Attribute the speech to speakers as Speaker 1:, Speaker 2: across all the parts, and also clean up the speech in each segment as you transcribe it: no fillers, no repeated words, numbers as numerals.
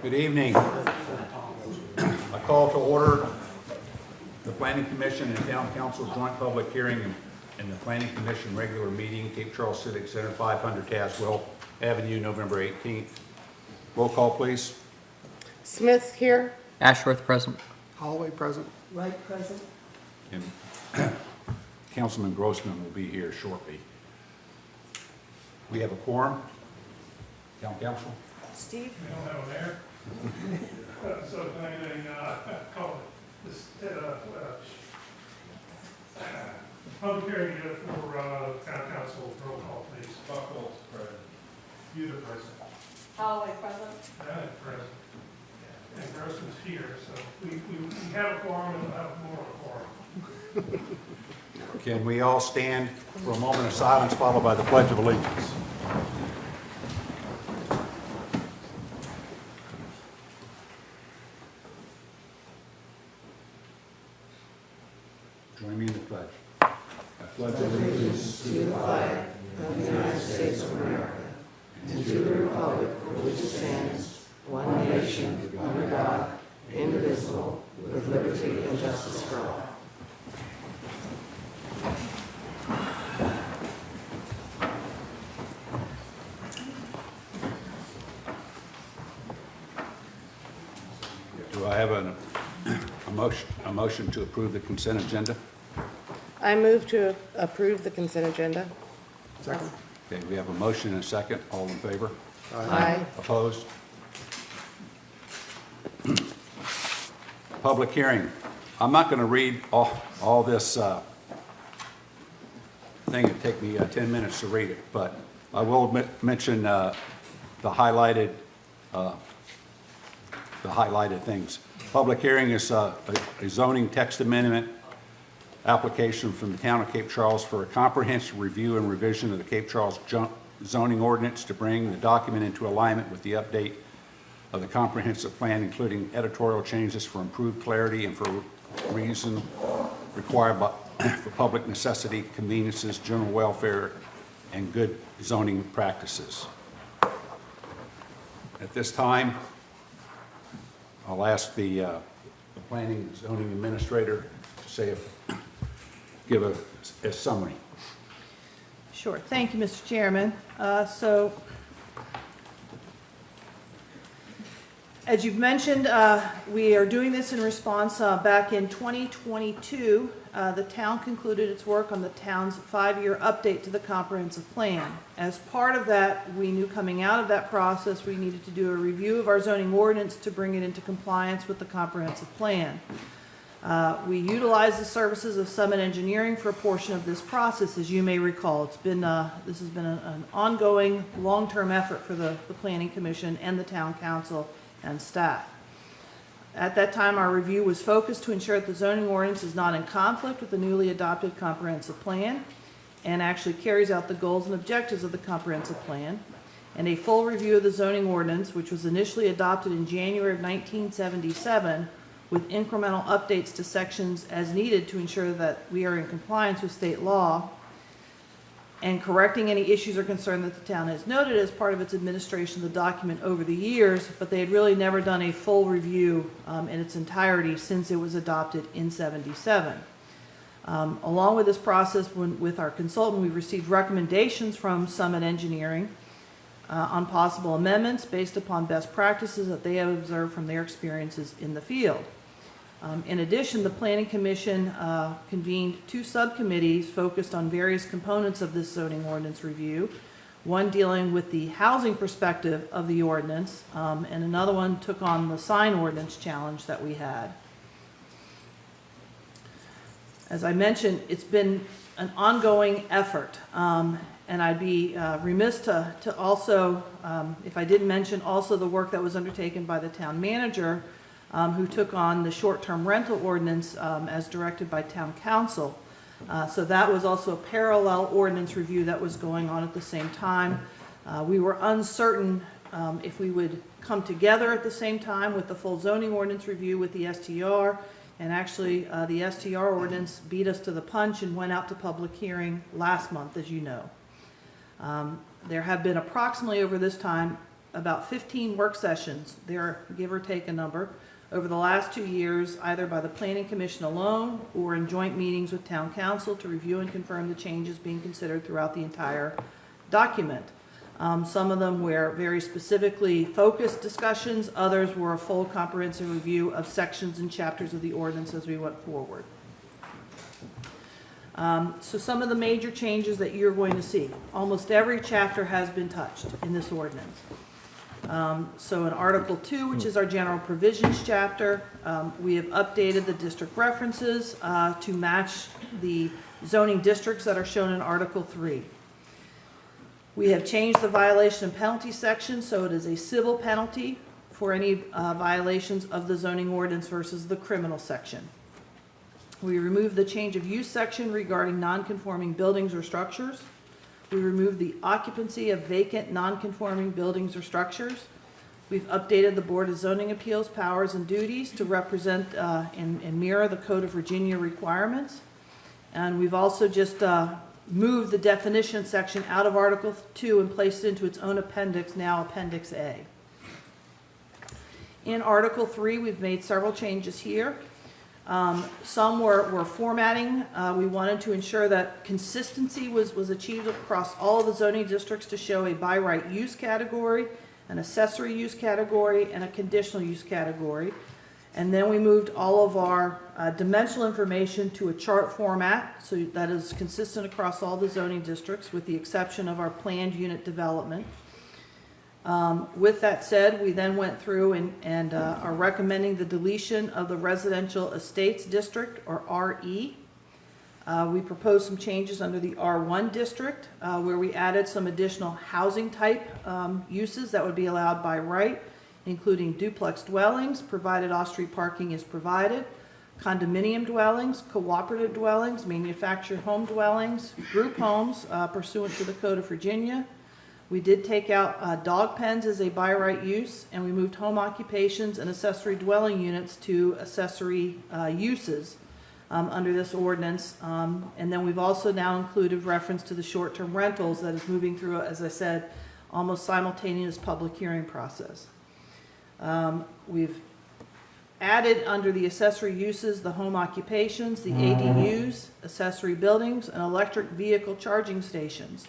Speaker 1: Good evening. I call to order the Planning Commission and Town Council joint public hearing in the Planning Commission regular meeting, Cape Charles Civic Center, 500 Tazewell Avenue, November 18th. Roll call, please.
Speaker 2: Smith here.
Speaker 3: Ashworth present.
Speaker 4: Holloway present.
Speaker 2: Wright present.
Speaker 1: And Councilman Grossman will be here shortly. We have a quorum. Town Council.
Speaker 2: Steve?
Speaker 5: We don't have a mayor. So if anything, call this, public hearing for town council, roll call, please. Buckles, present. You the president.
Speaker 2: Holloway present.
Speaker 5: Present. And Grossman's here, so we have a quorum and we'll have more of a quorum.
Speaker 1: Can we all stand for a moment of silence followed by the Pledge of Allegiance? Join me in the pledge. I pledge allegiance
Speaker 2: To the flag of the United States of America and to the republic for which it stands, one nation, under God, indivisible, with liberty and justice for all.
Speaker 1: Do I have a motion to approve the consent agenda?
Speaker 2: I move to approve the consent agenda.
Speaker 4: Second.
Speaker 1: Okay, we have a motion and a second. All in favor?
Speaker 2: Aye.
Speaker 1: Opposed? Public hearing. I'm not going to read all this thing. It'd take me 10 minutes to read it, but I will mention the highlighted things. Public hearing is a zoning text amendment application from the town of Cape Charles for a comprehensive review and revision of the Cape Charles zoning ordinance to bring the document into alignment with the update of the comprehensive plan, including editorial changes for improved clarity and for reason required for public necessity, conveniences, general welfare, and good zoning practices. At this time, I'll ask the planning and zoning administrator to give a summary.
Speaker 6: Sure. Thank you, Mr. Chairman. So, as you've mentioned, we are doing this in response back in 2022. The town concluded its work on the town's 5-year update to the comprehensive plan. As part of that, we knew coming out of that process we needed to do a review of our zoning ordinance to bring it into compliance with the comprehensive plan. We utilized the services of Summit Engineering for a portion of this process. As you may recall, this has been an ongoing, long-term effort for the Planning Commission and the Town Council and staff. At that time, our review was focused to ensure that the zoning ordinance is not in conflict with the newly adopted comprehensive plan and actually carries out the goals and objectives of the comprehensive plan. And a full review of the zoning ordinance, which was initially adopted in January of 1977, with incremental updates to sections as needed to ensure that we are in compliance with state law, and correcting any issues or concern that the town has noted as part of its administration of the document over the years, but they had really never done a full review in its entirety since it was adopted in '77. Along with this process, with our consultant, we received recommendations from Summit Engineering on possible amendments based upon best practices that they have observed from their experiences in the field. In addition, the Planning Commission convened 2 subcommittees focused on various components of this zoning ordinance review, one dealing with the housing perspective of the ordinance, and another one took on the sign ordinance challenge that we had. As I mentioned, it's been an ongoing effort, and I'd be remiss to also, if I didn't mention also the work that was undertaken by the town manager, who took on the short-term rental ordinance as directed by town council. So that was also a parallel ordinance review that was going on at the same time. We were uncertain if we would come together at the same time with the full zoning ordinance review with the STR, and actually the STR ordinance beat us to the punch and went out to public hearing last month, as you know. There have been approximately over this time about 15 work sessions, there, give or take a number, over the last 2 years, either by the Planning Commission alone or in joint meetings with Town Council to review and confirm the changes being considered throughout the entire document. Some of them were very specifically focused discussions, others were a full comprehensive review of sections and chapters of the ordinance as we went forward. So some of the major changes that you're going to see, almost every chapter has been touched in this ordinance. So in Article 2, which is our general provisions chapter, we have updated the district references to match the zoning districts that are shown in Article 3. We have changed the violation and penalty section, so it is a civil penalty for any violations of the zoning ordinance versus the criminal section. We removed the change of use section regarding non-conforming buildings or structures. We removed the occupancy of vacant non-conforming buildings or structures. We've updated the Board of Zoning Appeals powers and duties to represent and mirror the Code of Virginia requirements. And we've also just moved the definition section out of Article 2 and placed it into its own appendix, now Appendix A. In Article 3, we've made several changes here. Some were formatting. We wanted to ensure that consistency was achieved across all of the zoning districts to show a by right use category, an accessory use category, and a conditional use category. And then we moved all of our dimensional information to a chart format, so that is consistent across all the zoning districts with the exception of our planned unit development. With that said, we then went through and are recommending the deletion of the residential estates district, or RE. We proposed some changes under the R1 district, where we added some additional housing type uses that would be allowed by right, including duplex dwellings, provided off-street parking is provided, condominium dwellings, cooperative dwellings, manufactured home dwellings, group homes pursuant to the Code of Virginia. We did take out dog pens as a by right use, and we moved home occupations and accessory dwelling units to accessory uses under this ordinance. And then we've also now included reference to the short-term rentals that is moving through, as I said, almost simultaneous public hearing process. We've added under the accessory uses the home occupations, the ADUs, accessory buildings, and electric vehicle charging stations.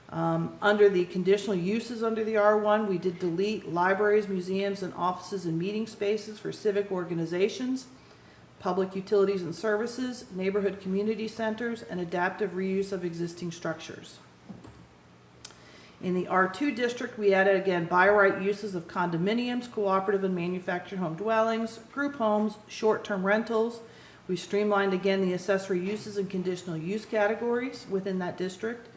Speaker 6: Under the conditional uses under the R1, we did delete libraries, museums, and offices and meeting spaces for civic organizations, public utilities and services, neighborhood community centers, and adaptive reuse of existing structures. In the R2 district, we added again by right uses of condominiums, cooperative and manufactured home dwellings, group homes, short-term rentals. We streamlined again the accessory uses and conditional use categories within that district.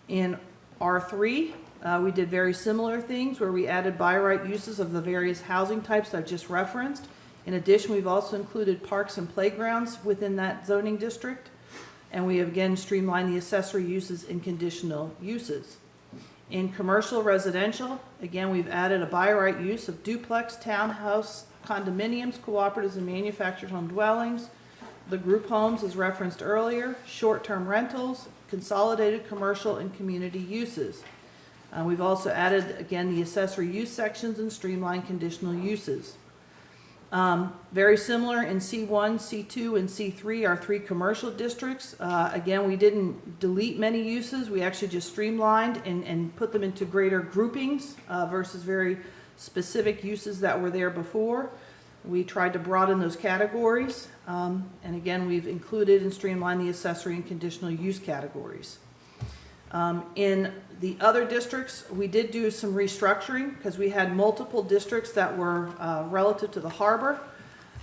Speaker 6: In R3, we did very similar things where we added by right uses of the various housing types I've just referenced. In addition, we've also included parks and playgrounds within that zoning district. And we have again streamlined the accessory uses and conditional uses. In commercial residential, again, we've added a by right use of duplex, townhouse, condominiums, cooperatives, and manufactured home dwellings. The group homes, as referenced earlier, short-term rentals, consolidated commercial and community uses. We've also added, again, the accessory use sections and streamlined conditional uses. Very similar in C1, C2, and C3, our three commercial districts. Again, we didn't delete many uses. We actually just streamlined and put them into greater groupings versus very specific uses that were there before. We tried to broaden those categories. And again, we've included and streamlined the accessory and conditional use categories. In the other districts, we did do some restructuring because we had multiple districts that were relative to the harbor.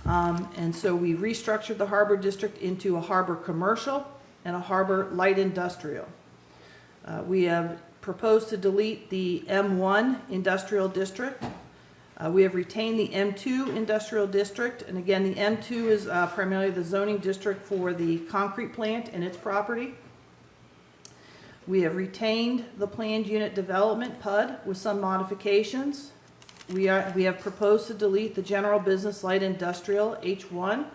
Speaker 6: And so we restructured the harbor district into a harbor commercial and a harbor light industrial. We have proposed to delete the M1 industrial district. We have retained the M2 industrial district. And again, the M2 is primarily the zoning district for the concrete plant and its property. We have retained the planned unit development PUD with some modifications. We have proposed to delete the general business light industrial H1.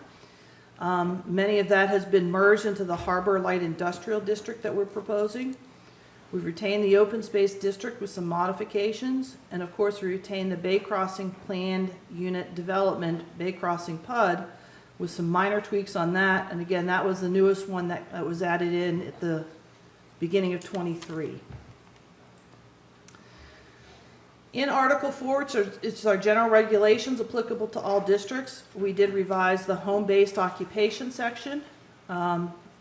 Speaker 6: Many of that has been merged into the harbor light industrial district that we're proposing. We've retained the open space district with some modifications, and of course, we retained the Bay Crossing Planned Unit Development, Bay Crossing PUD, with some minor tweaks on that. And again, that was the newest one that was added in at the beginning of '23. In Article 4, it's our general regulations applicable to all districts. We did revise the home-based occupation section.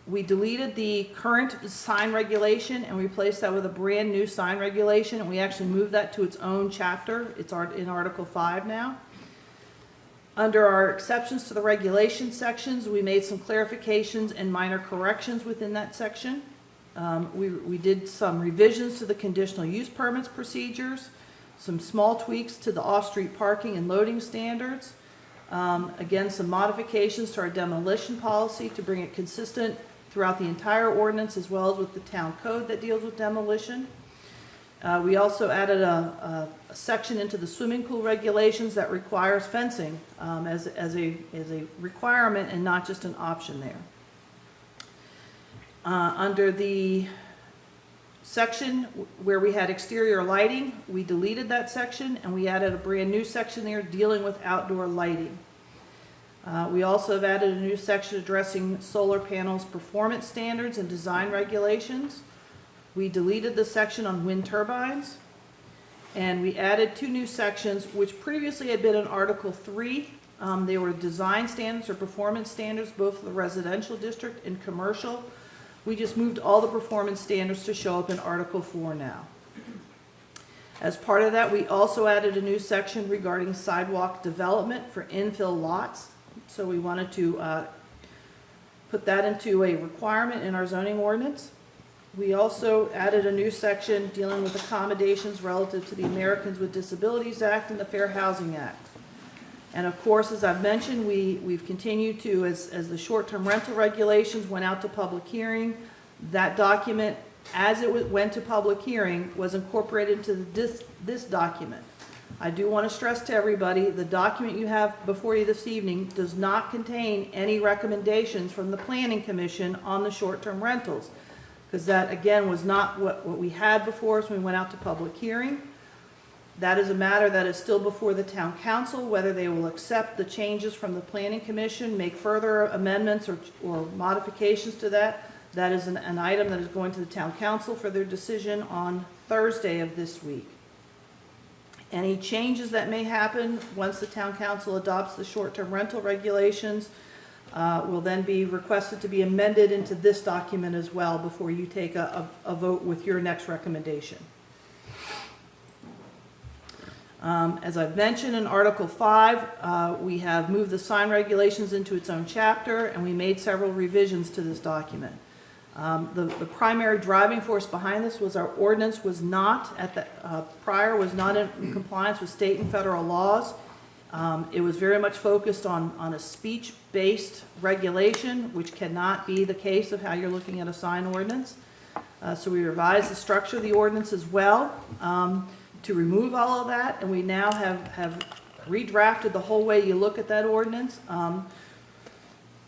Speaker 6: We deleted the current sign regulation and replaced that with a brand new sign regulation, and we actually moved that to its own chapter. It's in Article 5 now. Under our exceptions to the regulation sections, we made some clarifications and minor corrections within that section. We did some revisions to the conditional use permits procedures, some small tweaks to the off-street parking and loading standards. Again, some modifications to our demolition policy to bring it consistent throughout the entire ordinance as well as with the town code that deals with demolition. We also added a section into the swimming pool regulations that requires fencing as a requirement and not just an option there. Under the section where we had exterior lighting, we deleted that section and we added a brand new section there dealing with outdoor lighting. We also have added a new section addressing solar panels performance standards and design regulations. We deleted the section on wind turbines, and we added 2 new sections which previously had been in Article 3. They were design standards or performance standards, both for the residential district and commercial. We just moved all the performance standards to show up in Article 4 now. As part of that, we also added a new section regarding sidewalk development for infill lots. So we wanted to put that into a requirement in our zoning ordinance. We also added a new section dealing with accommodations relative to the Americans with Disabilities Act and the Fair Housing Act. And of course, as I've mentioned, we've continued to, as the short-term rental regulations went out to public hearing, that document, as it went to public hearing, was incorporated into this document. I do want to stress to everybody, the document you have before you this evening does not contain any recommendations from the Planning Commission on the short-term rentals, because that, again, was not what we had before us when we went out to public hearing. That is a matter that is still before the town council, whether they will accept the changes from the Planning Commission, make further amendments or modifications to that. That is an item that is going to the town council for their decision on Thursday of this week. Any changes that may happen once the town council adopts the short-term rental regulations will then be requested to be amended into this document as well before you take a vote with your next recommendation. As I've mentioned in Article 5, we have moved the sign regulations into its own chapter, and we made several revisions to this document. The primary driving force behind this was our ordinance was not was not in compliance with state and federal laws. It was very much focused on a speech-based regulation, which cannot be the case of how you're looking at a sign ordinance. So we revised the structure of the ordinance as well to remove all of that, and we now have redrafted the whole way you look at that ordinance.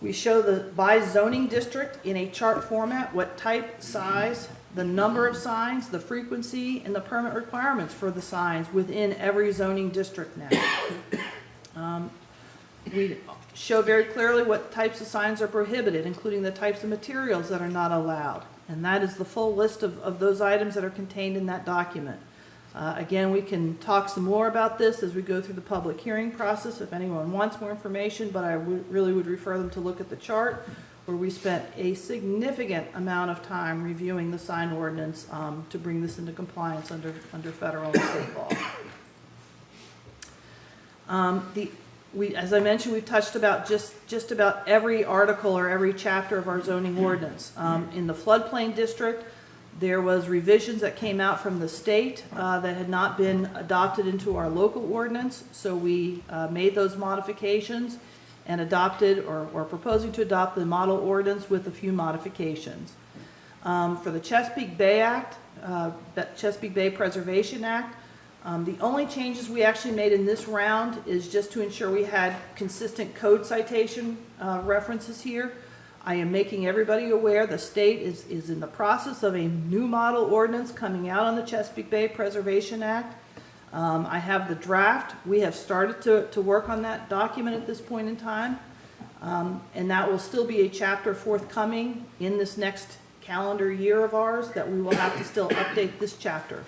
Speaker 6: We show by zoning district in a chart format what type, size, the number of signs, the frequency, and the permit requirements for the signs within every zoning district now. We show very clearly what types of signs are prohibited, including the types of materials that are not allowed. And that is the full list of those items that are contained in that document. Again, we can talk some more about this as we go through the public hearing process if anyone wants more information, but I really would refer them to look at the chart where we spent a significant amount of time reviewing the sign ordinance to bring this into compliance under federal and state law. As I mentioned, we've touched about just about every article or every chapter of our zoning ordinance. In the floodplain district, there was revisions that came out from the state that had not been adopted into our local ordinance, so we made those modifications and adopted or proposing to adopt the model ordinance with a few modifications. For the Chesapeake Bay Act, Chesapeake Bay Preservation Act, the only changes we actually made in this round is just to ensure we had consistent code citation references here. I am making everybody aware the state is in the process of a new model ordinance coming out on the Chesapeake Bay Preservation Act. I have the draft. We have started to work on that document at this point in time. And that will still be a chapter forthcoming in this next calendar year of ours, that we will have to still update this chapter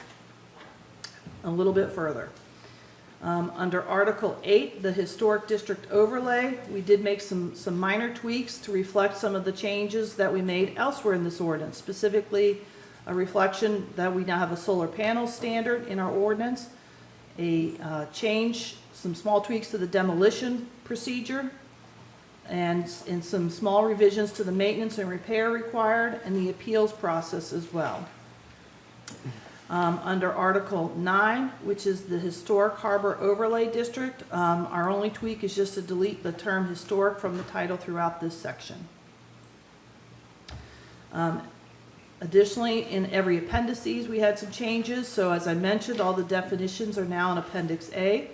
Speaker 6: a little bit further. Under Article 8, the Historic District Overlay, we did make some minor tweaks to reflect some of the changes that we made elsewhere in this ordinance, specifically a reflection that we now have a solar panel standard in our ordinance, some small tweaks to the demolition procedure, and some small revisions to the maintenance and repair required, and the appeals process as well. Under Article 9, which is the Historic Harbor Overlay District, our only tweak is just to delete the term historic from the title throughout this section. Additionally, in every appendices, we had some changes. So as I mentioned, all the definitions are now in Appendix A.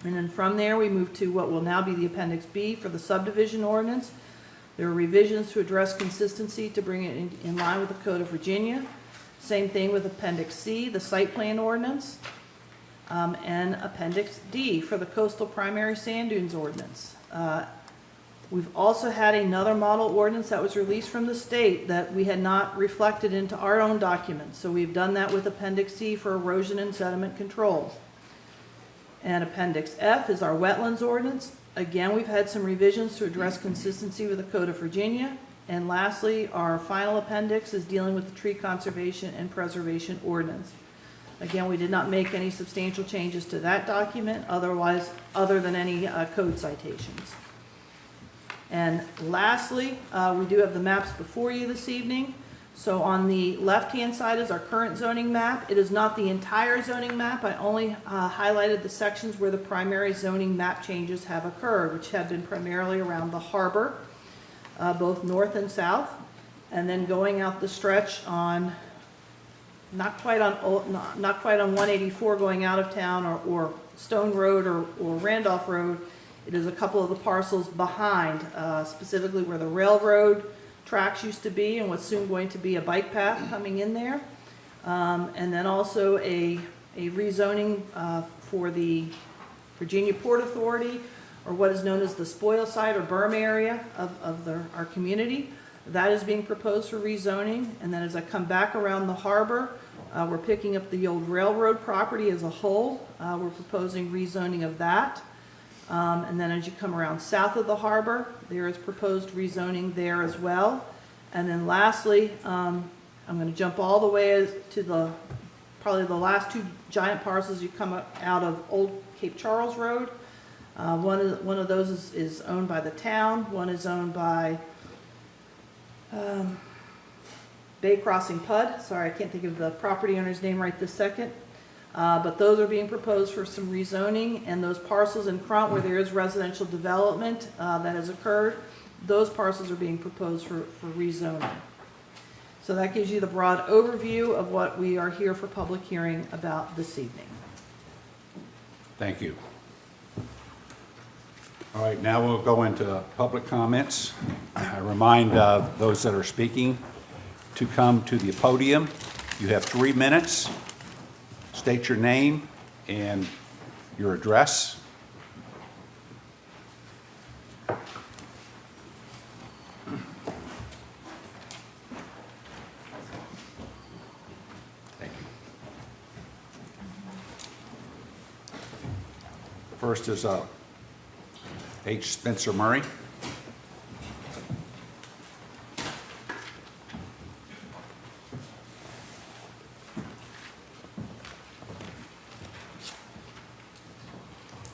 Speaker 6: And then from there, we move to what will now be the Appendix B for the subdivision ordinance. There are revisions to address consistency to bring it in line with the Code of Virginia. Same thing with Appendix C, the site plan ordinance, and Appendix D for the coastal primary sand dunes ordinance. We've also had another model ordinance that was released from the state that we had not reflected into our own documents. So we've done that with Appendix C for erosion and sediment controls. And Appendix F is our wetlands ordinance. Again, we've had some revisions to address consistency with the Code of Virginia. And lastly, our final appendix is dealing with the tree conservation and preservation ordinance. Again, we did not make any substantial changes to that document other than any code citations. And lastly, we do have the maps before you this evening. So on the left-hand side is our current zoning map. It is not the entire zoning map. I only highlighted the sections where the primary zoning map changes have occurred, which have been primarily around the harbor, both north and south, and then going out the stretch on, not quite on 184 going out of town, or Stone Road or Randolph Road. It is a couple of the parcels behind, specifically where the railroad tracks used to be and what's soon going to be a bike path coming in there. And then also a rezoning for the Virginia Port Authority, or what is known as the spoil site or berm area of our community. That is being proposed for rezoning. And then as I come back around the harbor, we're picking up the old railroad property as a whole. We're proposing rezoning of that. And then as you come around south of the harbor, there is proposed rezoning there as well. And then lastly, I'm going to jump all the way to probably the last two giant parcels. You come out of Old Cape Charles Road. One of those is owned by the town. One is owned by Bay Crossing PUD. Sorry, I can't think of the property owner's name right this second. But those are being proposed for some rezoning, and those parcels in front where there is residential development that has occurred, those parcels are being proposed for rezoning. So that gives you the broad overview of what we are here for public hearing about this evening.
Speaker 1: Thank you. All right, now we'll go into public comments. I remind those that are speaking to come to the podium. You have 3 minutes. State your name and your address. Thank you. First is H. Spencer Murray.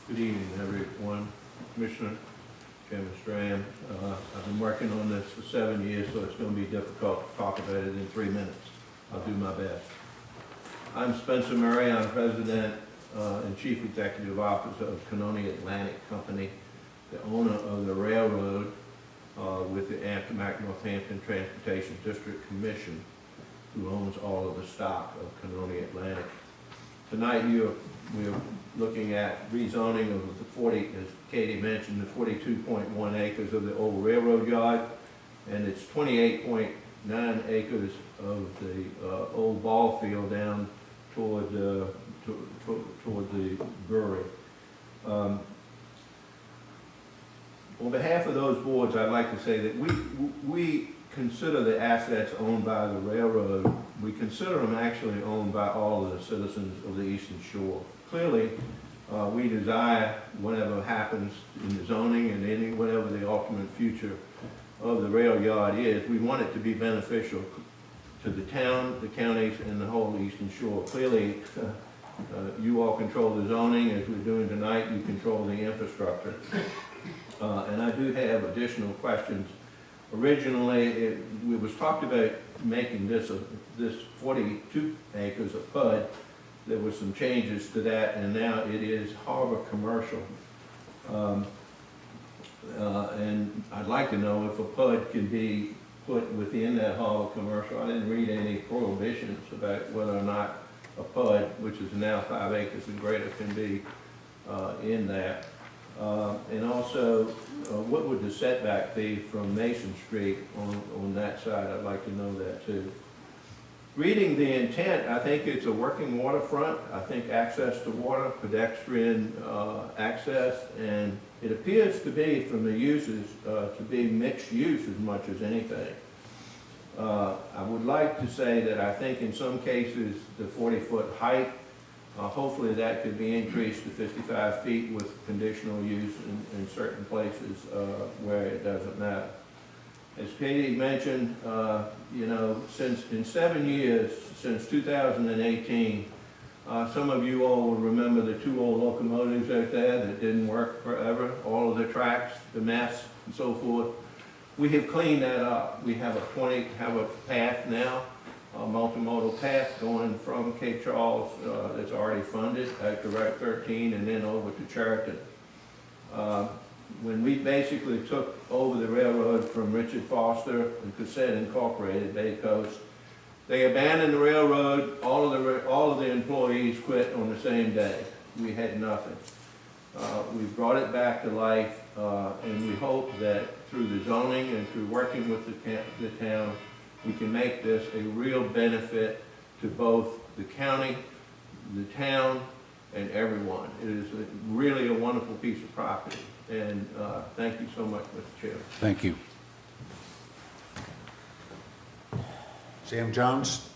Speaker 3: Good evening, everyone. Commissioner, Chairman Strand. I've been working on this for 7 years, so it's going to be difficult to talk about it in 3 minutes. I'll do my best. I'm Spencer Murray. I'm President and Chief Executive Officer of Canoni Atlantic Company, the owner of the railroad with the Appomattox Northampton Transportation District Commission, who owns all of the stock of Canoni Atlantic. Tonight we're looking at rezoning of the 40, as Katie mentioned, the 42.1 acres of the old railroad yard. and it's 28.9 acres of the old ball field down toward the brewery. On behalf of those boards, I'd like to say that we consider the assets owned by the railroad, we consider them actually owned by all of the citizens of the Eastern Shore. Clearly, we desire whatever happens in the zoning and whatever the ultimate future of the rail yard is, we want it to be beneficial to the town, the counties, and the whole Eastern Shore. Clearly, you all control the zoning, as we're doing tonight, you control the infrastructure. And I do have additional questions. Originally, it was talked about making this 42 acres a PUD. There were some changes to that, and now it is harbor commercial. And I'd like to know if a PUD can be put within that harbor commercial. I didn't read any prohibitions about whether or not a PUD, which is now 5 acres and greater, can be in that. And also, what would the setback be from Mason Street on that side? I'd like to know that too. Reading the intent, I think it's a working waterfront. I think access to water, pedestrian access, and it appears to be, from the uses, to be mixed use as much as anything. I would like to say that I think in some cases the 40-foot height, hopefully that could be increased to 55 feet with conditional use in certain places where it doesn't matter. As Katie mentioned, you know, in 7 years, since 2018, some of you all will remember the 2 old locomotives out there that didn't work forever, all of the tracks, the mess, and so forth. We have cleaned that up. We have a path now, a multimodal path going from Cape Charles that's already funded out to Route 13 and then over to Chariton. When we basically took over the railroad from Richard Foster and Cassett Incorporated, Bay Coast, they abandoned the railroad. All of the employees quit on the same day. We had nothing. We brought it back to life, and we hope that through the zoning and through working with the town, we can make this a real benefit to both the county, the town, and everyone. It is really a wonderful piece of property. And thank you so much, Mr. Chairman.
Speaker 1: Thank you. Sam Jones?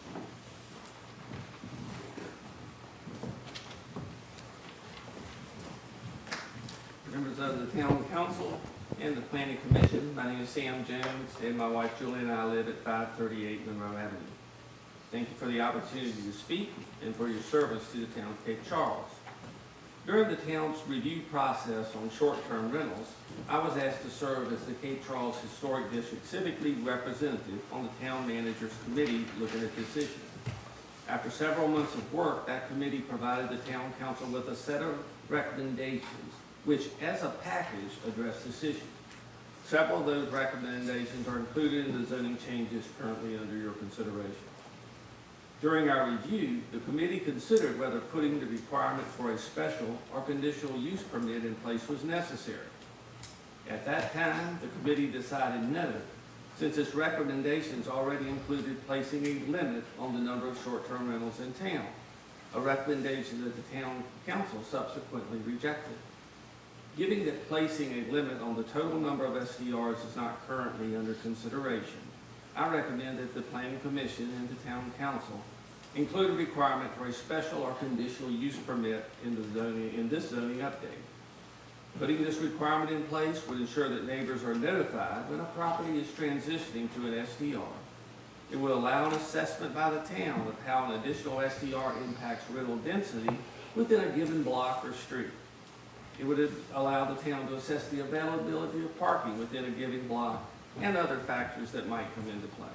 Speaker 7: Members of the Town Council and the Planning Commission, my name is Sam Jones, and my wife Julie and I live at 538 Monroe Avenue. Thank you for the opportunity to speak and for your service to the town of Cape Charles. During the town's review process on short-term rentals, I was asked to serve as the Cape Charles Historic District Civic League representative on the Town Manager's Committee looking at this issue. After several months of work, that committee provided the Town Council with a set of recommendations which, as a package, address this issue. Several of those recommendations are included in the zoning changes currently under your consideration. During our review, the committee considered whether putting the requirement for a special or conditional use permit in place was necessary. At that time, the committee decided no, since its recommendations already included placing a limit on the number of short-term rentals in town, a recommendation that the Town Council subsequently rejected. Given that placing a limit on the total number of SDRs is not currently under consideration, I recommend that the Planning Commission and the Town Council include a requirement for a special or conditional use permit in this zoning update. Putting this requirement in place would ensure that neighbors are notified when a property is transitioning to an SDR. It will allow an assessment by the town of how an additional SDR impacts rental density within a given block or street. It would allow the town to assess the availability of parking within a given block and other factors that might come into play.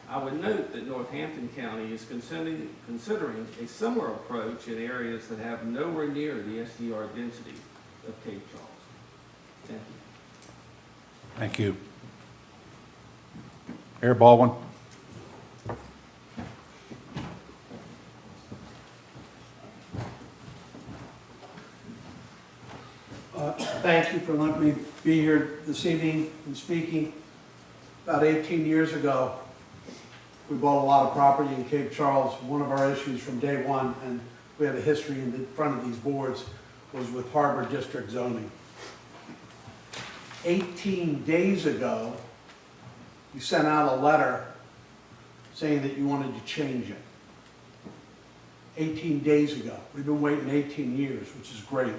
Speaker 7: I would note that Northampton County is considering a similar approach in areas that have nowhere near the SDR density of Cape Charles. Thank you.
Speaker 1: Thank you. Mayor Baldwin?
Speaker 8: Thank you for letting me be here this evening and speaking.
Speaker 4: About 18 years ago, we bought a lot of property in Cape Charles. One of our issues from day one, and we have a history in the front of these boards, was with Harbor District zoning. 18 days ago, you sent out a letter saying that you wanted to change it. 18 days ago. We've been waiting 18 years, which is great.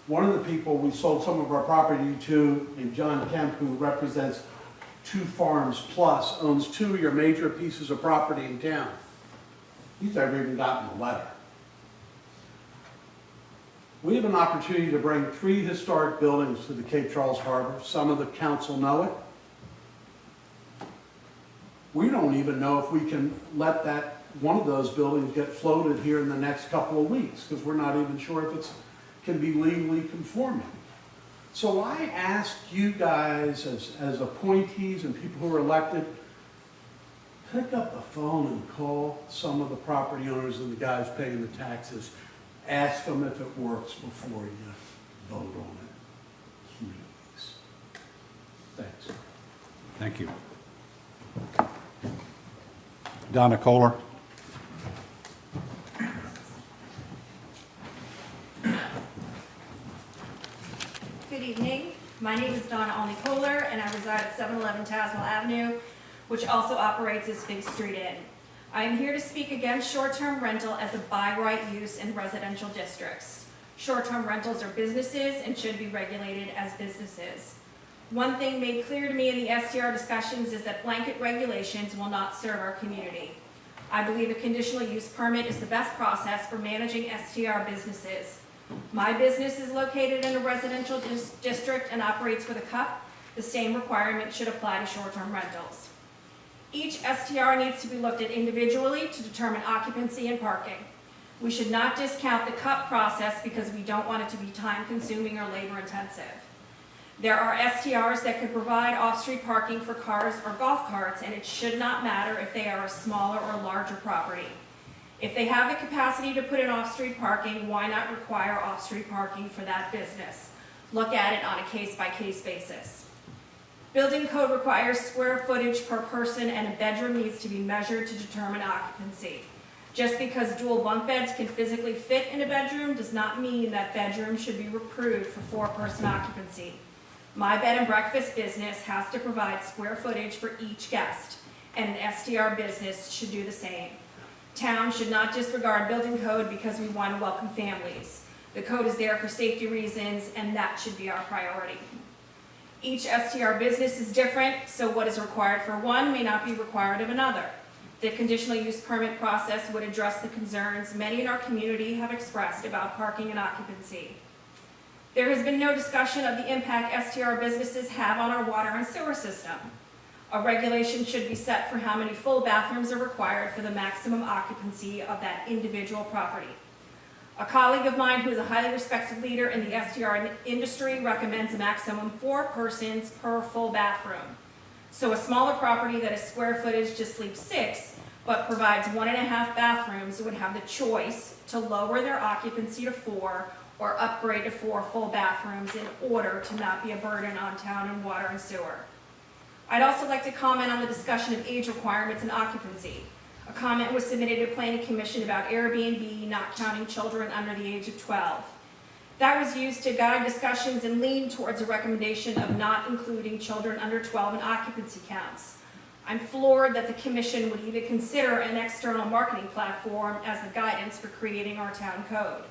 Speaker 4: One of the people we sold some of our property to, named John Kemp, who represents 2 Farms Plus, owns 2 of your major pieces of property in town. He's never even gotten a letter. We have an opportunity to bring 3 historic buildings to the Cape Charles Harbor. Some of the council know it. We don't even know if we can let that one of those buildings get floated here in the next couple of weeks, because we're not even sure if it can be legally conforming. So I ask you guys as appointees and people who are elected, pick up the phone and call some of the property owners and the guys paying the taxes. Ask them if it works before you vote on it, please. Thanks.
Speaker 1: Thank you. Donna Kohler.
Speaker 8: Good evening. My name is Donna Olney Kohler, and I reside at 711 Tazewell Avenue, which also operates as Big Street Inn. I am here to speak against short-term rental as a by-right use in residential districts. Short-term rentals are businesses and should be regulated as businesses. One thing made clear to me in the STR discussions is that blanket regulations will not serve our community. I believe a conditional use permit is the best process for managing STR businesses. My business is located in a residential district and operates with a CUP. The same requirement should apply to short-term rentals. Each STR needs to be looked at individually to determine occupancy and parking. We should not discount the CUP process because we don't want it to be time-consuming or labor-intensive. There are STRs that could provide off-street parking for cars or golf carts, and it should not matter if they are a smaller or larger property. If they have the capacity to put in off-street parking, why not require off-street parking for that business? Look at it on a case-by-case basis. Building code requires square footage per person, and a bedroom needs to be measured to determine occupancy. Just because dual bunk beds can physically fit in a bedroom does not mean that bedroom should be approved for 4-person occupancy. My bed and breakfast business has to provide square footage for each guest, and an STR business should do the same. Town should not disregard building code because we want to welcome families. The code is there for safety reasons, and that should be our priority. Each STR business is different, so what is required for one may not be required of another. The conditional use permit process would address the concerns many in our community have expressed about parking and occupancy. There has been no discussion of the impact STR businesses have on our water and sewer system. A regulation should be set for how many full bathrooms are required for the maximum occupancy of that individual property. A colleague of mine who is a highly respected leader in the STR industry recommends a maximum 4 persons per full bathroom. So a smaller property that is square footage to sleep 6, but provides 1.5 bathrooms would have the choice to lower their occupancy to 4 or upgrade to 4 full bathrooms in order to not be a burden on town and water and sewer. I'd also like to comment on the discussion of age requirements and occupancy. A comment was submitted to Planning Commission about Airbnb not counting children under the age of 12. That was used to guide discussions and lean towards a recommendation of not including children under 12 in occupancy counts. I'm floored that the Commission would even consider an external marketing platform as the guidance for creating our town code.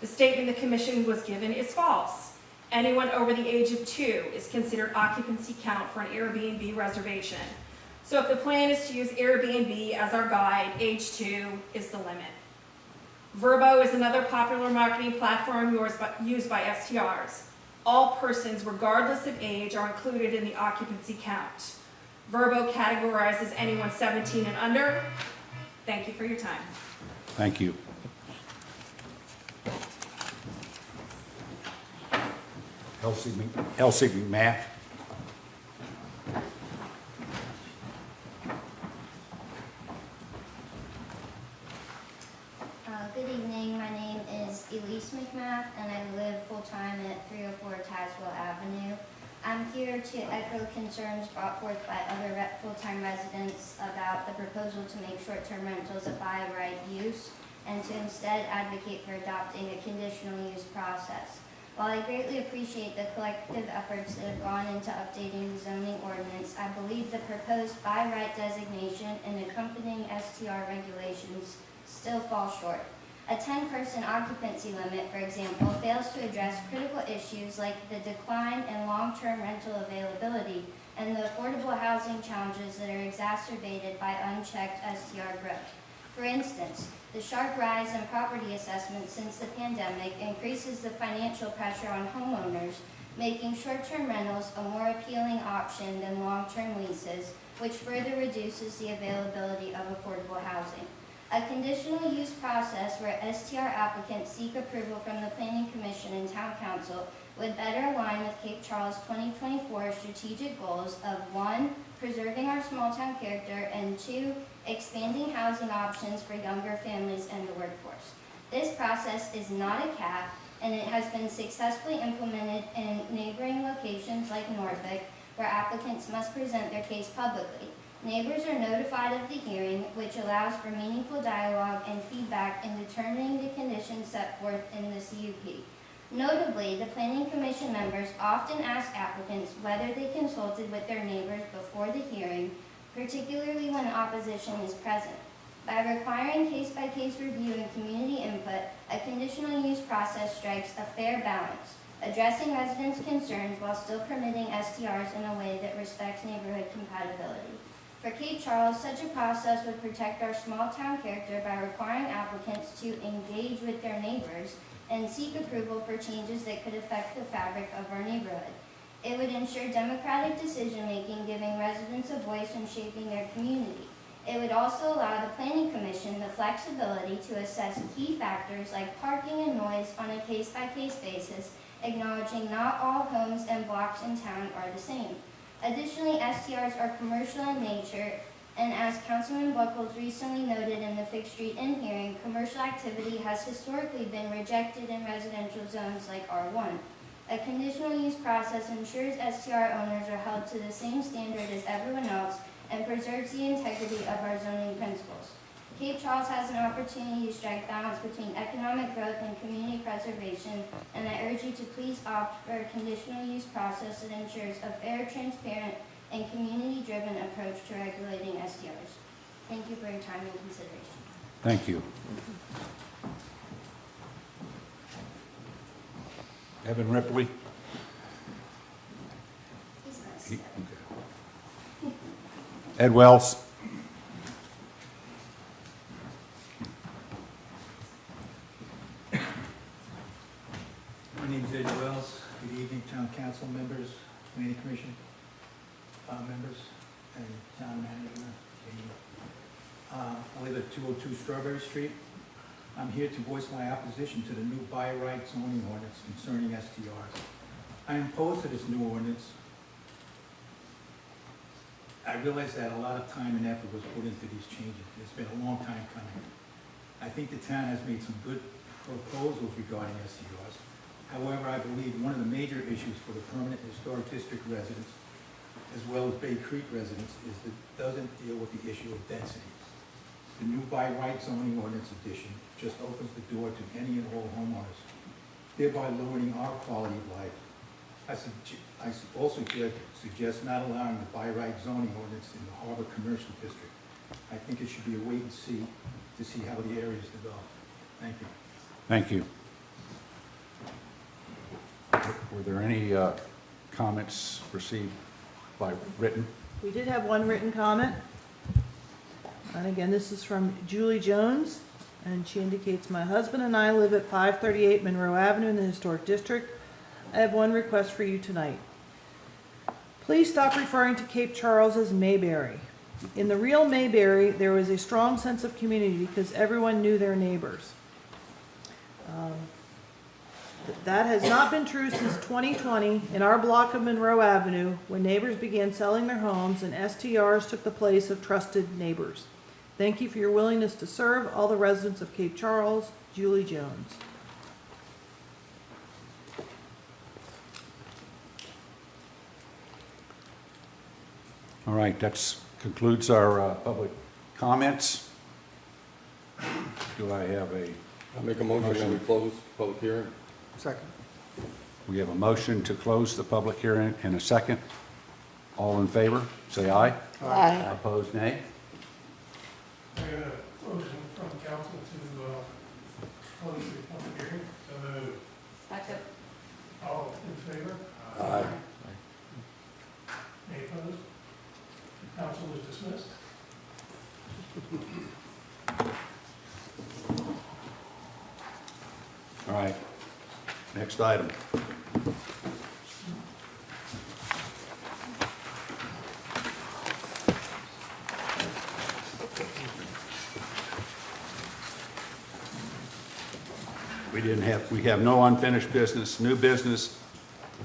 Speaker 8: The statement the Commission was given is false. Anyone over the age of 2 is considered occupancy count for an Airbnb reservation. So if the plan is to use Airbnb as our guide, age 2 is the limit. Vrbo is another popular marketing platform used by STRs. All persons, regardless of age, are included in the occupancy count. Vrbo categorizes anyone 17 and under. Thank you for your time.
Speaker 1: Thank you. Elsie McMath.
Speaker 9: Good evening. My name is Elise McMath, and I live full-time at 304 Tazewell Avenue. I I'm here to echo concerns brought forth by other full-time residents about the proposal to make short-term rentals a by right use and to instead advocate for adopting a conditional use process. While I greatly appreciate the collective efforts that have gone into updating the zoning ordinance, I believe the proposed by right designation and accompanying STR regulations still fall short. A 10-person occupancy limit, for example, fails to address critical issues like the decline in long-term rental availability and the affordable housing challenges that are exacerbated by unchecked STR growth. For instance, the sharp rise in property assessments since the pandemic increases the financial pressure on homeowners, making short-term rentals a more appealing option than long-term leases, which further reduces the availability of affordable housing. A conditional use process where STR applicants seek approval from the Planning Commission and Town Council would better align with Cape Charles' 2024 strategic goals of 1, preserving our small town character, and 2, expanding housing options for younger families and the workforce. This process is not a cap, and it has been successfully implemented in neighboring locations like Norfolk, where applicants must present their case publicly. Neighbors are notified of the hearing, which allows for meaningful dialogue and feedback in determining the conditions set forth in the CUP. Notably, the Planning Commission members often ask applicants whether they consulted with their neighbors before the hearing, particularly when opposition is present. By requiring case-by-case review and community input, a conditional use process strikes a fair balance, addressing residents' concerns while still permitting STRs in a way that respects neighborhood compatibility. For Cape Charles, such a process would protect our small town character by requiring applicants to engage with their neighbors and seek approval for changes that could affect the fabric of our neighborhood. It would ensure democratic decision-making, giving residents a voice in shaping their community. It would also allow the Planning Commission the flexibility to assess key factors like parking and noise on a case-by-case basis, acknowledging not all homes and blocks in town are the same. Additionally, STRs are commercial in nature, and as Councilman Buckles recently noted in the Fifth Street Inn hearing, commercial activity has historically been rejected in residential zones like R1. A conditional use process ensures STR owners are held to the same standard as everyone else and preserves the integrity of our zoning principles. Cape Charles has an opportunity to strike balance between economic growth and community preservation, and I urge you to please opt for a conditional use process that ensures a fair, transparent, and community-driven approach to regulating STRs. Thank you for your time and consideration.
Speaker 1: Thank you. Evan Ripley?
Speaker 9: He's nice.
Speaker 1: Okay. Ed Wells?
Speaker 10: My name is Ed Wells. Good evening, Town Council members, Planning Commission members, and Town Manager. I live at 202 Strawberry Street. I'm here to voice my opposition to the new by right zoning ordinance concerning STRs. I am opposed to this new ordinance. I realize that a lot of time and effort was put into these changes. It's been a long time coming. I think the town has made some good proposals regarding STRs. However, I believe one of the major issues for the permanent historic district residents, as well as Bay Creek residents, is that it doesn't deal with the issue of density. The new by right zoning ordinance edition just opens the door to any and all homeowners, thereby lowering our quality of life. I also suggest not allowing the by right zoning ordinance in the Harbor Commercial District. I think it should be a wait and see to see how the areas develop. Thank you.
Speaker 1: Thank you. Were there any comments received by written?
Speaker 6: We did have one written comment. And again, this is from Julie Jones, and she indicates, "My husband and I live at 538 Monroe Avenue in the Historic District. I have one request for you tonight. Please stop referring to Cape Charles as Mayberry. In the real Mayberry, there was a strong sense of community because everyone knew their neighbors. That has not been true since 2020 in our block of Monroe Avenue, when neighbors began selling their homes and STRs took the place of trusted neighbors. Thank you for your willingness to serve all the residents of Cape Charles. Julie Jones."
Speaker 1: All right, that concludes our public comments. Do I have
Speaker 11: I'll make a motion that we close public hearing.
Speaker 2: Second.
Speaker 1: we have a motion to close the public hearing and a second. All in favor, say aye.
Speaker 2: Aye.
Speaker 1: Opposed, nay.
Speaker 5: I got a motion from council to close the public hearing. So moved.
Speaker 8: Second.
Speaker 5: All in favor?
Speaker 11: Aye.
Speaker 5: Any opposed? Council is dismissed.
Speaker 1: All right, next item. We have no unfinished business, new business,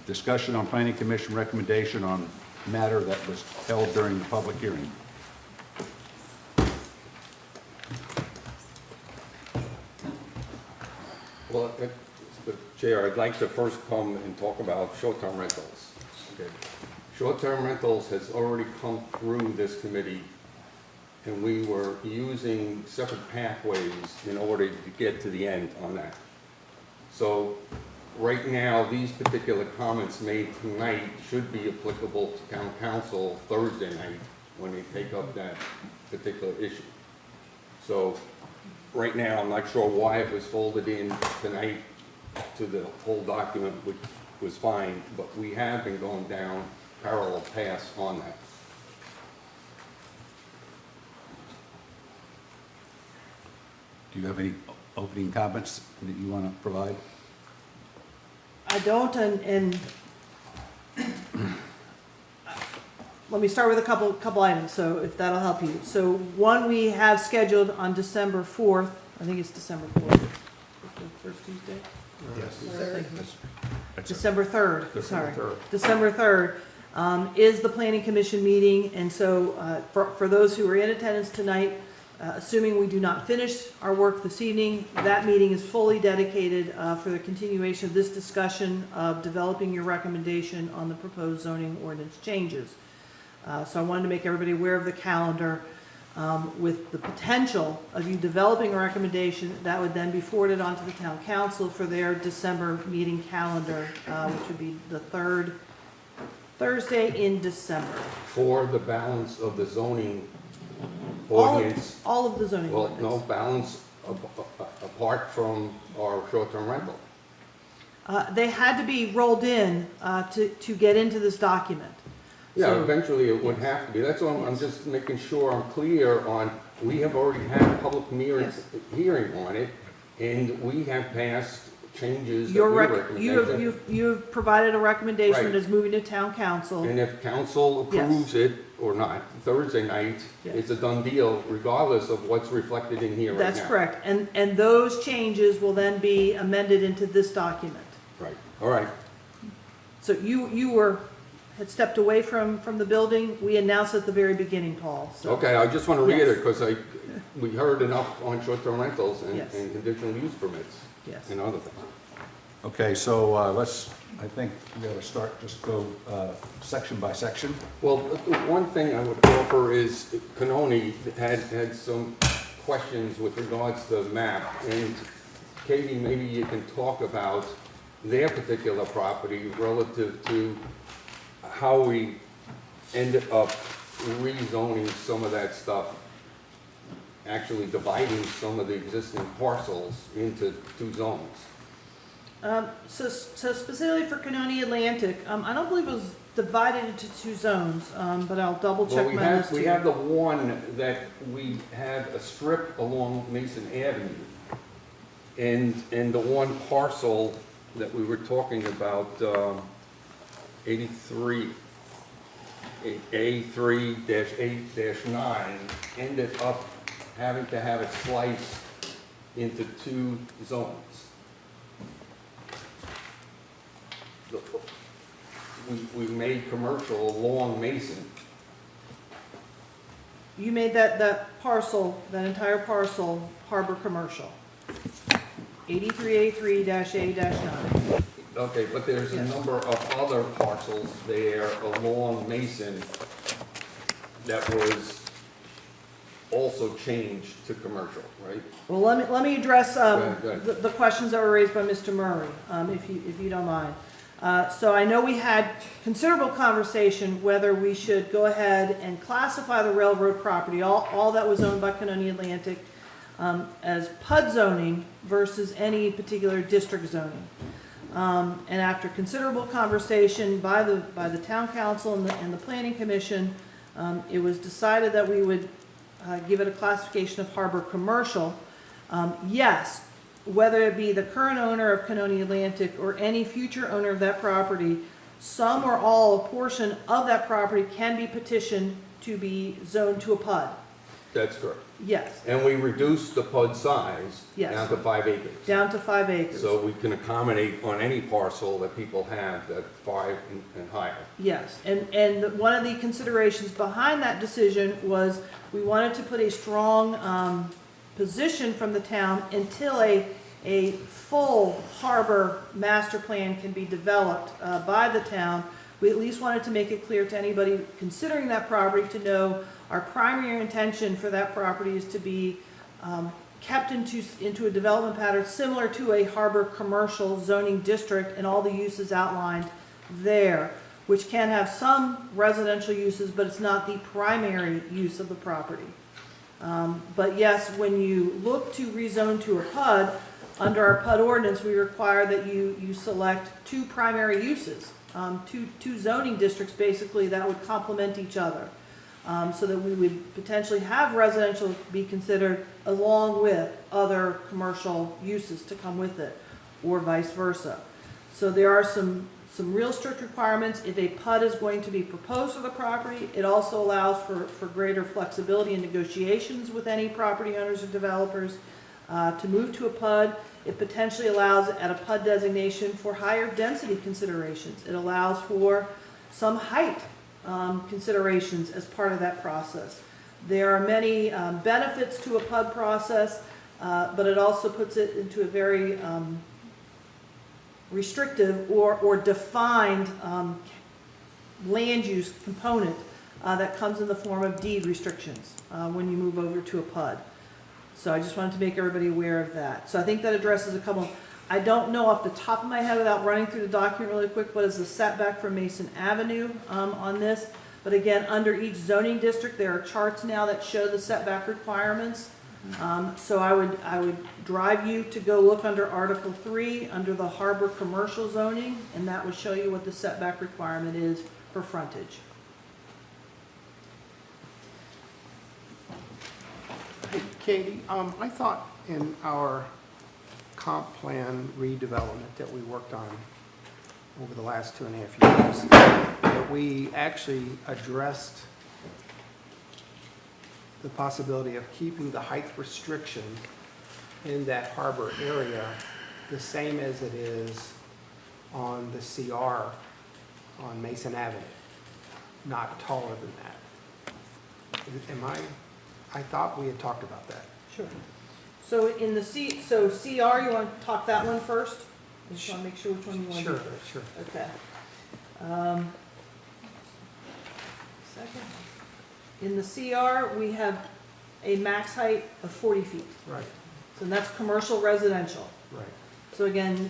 Speaker 1: discussion on planning commission recommendation on matter that was held during the public hearing.
Speaker 11: Well, Mr. Chair, I'd like to first come and talk about short-term rentals. Okay. Short-term rentals has already come through this committee, and we were using separate pathways in order to get to the end on that. So right now, these particular comments made tonight should be applicable to town council Thursday night when they take up that particular issue. So right now, I'm not sure why it was folded in tonight to the whole document, which was fine, but we have been going down parallel paths on that.
Speaker 1: Do you have any opening comments that you want to provide?
Speaker 6: I don't, and let me start with a couple items, so if that'll help you. So one, we have scheduled on December 4th, I think it's December 4th, the first Tuesday?
Speaker 1: Yes.
Speaker 6: Thank you.
Speaker 1: That's
Speaker 6: December 3rd,
Speaker 1: December
Speaker 6: sorry.
Speaker 1: 3rd.
Speaker 6: December 3rd is the planning commission meeting, and so for those who are in attendance tonight, assuming we do not finish our work this evening, that meeting is fully dedicated for the continuation of this discussion of developing your recommendation on the proposed zoning ordinance changes. So I wanted to make everybody aware of the calendar with the potential of you developing a recommendation that would then be forwarded on to the town council for their December meeting calendar, which would be the third Thursday in December.
Speaker 11: For the balance of the zoning
Speaker 6: All
Speaker 11: ordinance,
Speaker 6: all of the zoning
Speaker 11: well,
Speaker 6: ordinance.
Speaker 11: no, balance apart from our short-term rental.
Speaker 6: They had to be rolled in to get into this document.
Speaker 11: Yeah,
Speaker 6: So-
Speaker 11: eventually it would have to be. That's all, I'm just making sure I'm clear on, we have already had a public hearing on it, and we have passed changes that
Speaker 6: Your
Speaker 11: we
Speaker 6: rec,
Speaker 11: recommended.
Speaker 6: you've provided a recommendation
Speaker 11: Right.
Speaker 6: that is moving to town council.
Speaker 11: And if council
Speaker 6: Yes.
Speaker 11: approves it or not, Thursday night,
Speaker 6: Yes.
Speaker 11: it's a done deal regardless of what's reflected in here right now.
Speaker 6: That's correct. And those changes will then be amended into this document.
Speaker 11: Right, all right.
Speaker 6: So you had stepped away from the building. We announced at the very beginning, Paul, so.
Speaker 11: Okay, I just want to
Speaker 6: Yes.
Speaker 11: reiterate, because we heard enough on short-term rentals and
Speaker 6: Yes.
Speaker 11: and conditional use permits
Speaker 6: Yes.
Speaker 11: and other things.
Speaker 1: Okay, so I think we got to start, just go section by section.
Speaker 11: Well, one thing I would offer is Canoni had some questions with regards to the map. And Katie, maybe you can talk about their particular property relative to how we ended up rezoning some of that stuff, actually dividing some of the existing parcels into two zones.
Speaker 6: So specifically for Canoni Atlantic, I don't believe it was divided into two zones, but I'll double
Speaker 11: Well,
Speaker 6: check my list
Speaker 11: we
Speaker 6: here.
Speaker 11: have the one that we had a strip along Mason Avenue. And the one parcel that we were talking about, 83, A3-8-9, ended up having to have it sliced into two zones. We made commercial along Mason.
Speaker 6: You made that parcel, that entire parcel, harbor commercial. 83A3-A-9.
Speaker 11: Okay, but there's a
Speaker 6: Yes.
Speaker 11: number of other parcels there along Mason that was also changed to commercial, right?
Speaker 6: Well, let me address
Speaker 11: ahead, go ahead.
Speaker 6: the questions that were raised by Mr. Murray, if you don't mind. So I know we had considerable conversation whether we should go ahead and classify the railroad property, all that was owned by Canoni Atlantic, as PUD zoning versus any particular district zoning. And after considerable conversation by the town council and the planning commission, it was decided that we would give it a classification of harbor commercial. Yes, whether it be the current owner of Canoni Atlantic or any future owner of that property, some or all, a portion of that property can be petitioned to be zoned to a PUD.
Speaker 11: That's correct.
Speaker 6: Yes,
Speaker 11: And we reduced the PUD size
Speaker 6: Yes.
Speaker 11: down to 5 acres.
Speaker 6: down to 5 acres.
Speaker 11: So we can accommodate on any parcel that people have that 5 and higher.
Speaker 6: Yes, and one of the considerations behind that decision was we wanted to put a strong position from the town until a full harbor master plan can be developed by the town. We at least wanted to make it clear to anybody considering that property to know our primary intention for that property is to be kept into a development pattern similar to a harbor commercial zoning district and all the uses outlined there, which can have some residential uses, but it's not the primary use of the property. But yes, when you look to rezone to a PUD, under our PUD ordinance, we require that you select 2 primary uses, two zoning districts basically that would complement each other. So that we would potentially have residential be considered along with other commercial uses to come with it, or vice versa. So there are some real strict requirements. If a PUD is going to be proposed for the property, it also allows for greater flexibility in negotiations with any property owners or developers to move to a PUD. It potentially allows at a PUD designation for higher density considerations. It allows for some height considerations as part of that process. There are many benefits to a PUD process, but it also puts it into a very restrictive or defined land use component that comes in the form of deed restrictions when you move over to a PUD. So I just wanted to make everybody aware of that. So I think that addresses a couple. I don't know off the top of my head without running through the document really quick what is the setback from Mason Avenue on this. But again, under each zoning district, there are charts now that show the setback requirements. So I would drive you to go look under Article 3, under the harbor commercial zoning, and that would show you what the setback requirement is for frontage.
Speaker 2: Hey, Katie, I thought in our comp plan redevelopment that we worked on over the last 2.5 years, that we actually addressed the possibility of keeping the height restriction in that harbor area the same as it is on the CR on Mason Avenue, not taller than that. I thought we had talked about that.
Speaker 6: Sure. So in the CR, you want to talk that one first? I just want to make sure which one you want to do first.
Speaker 2: Sure.
Speaker 6: Okay. Second. In the CR, we have a max height of 40 feet.
Speaker 2: Right,
Speaker 6: So that's commercial residential.
Speaker 2: right.
Speaker 6: So again,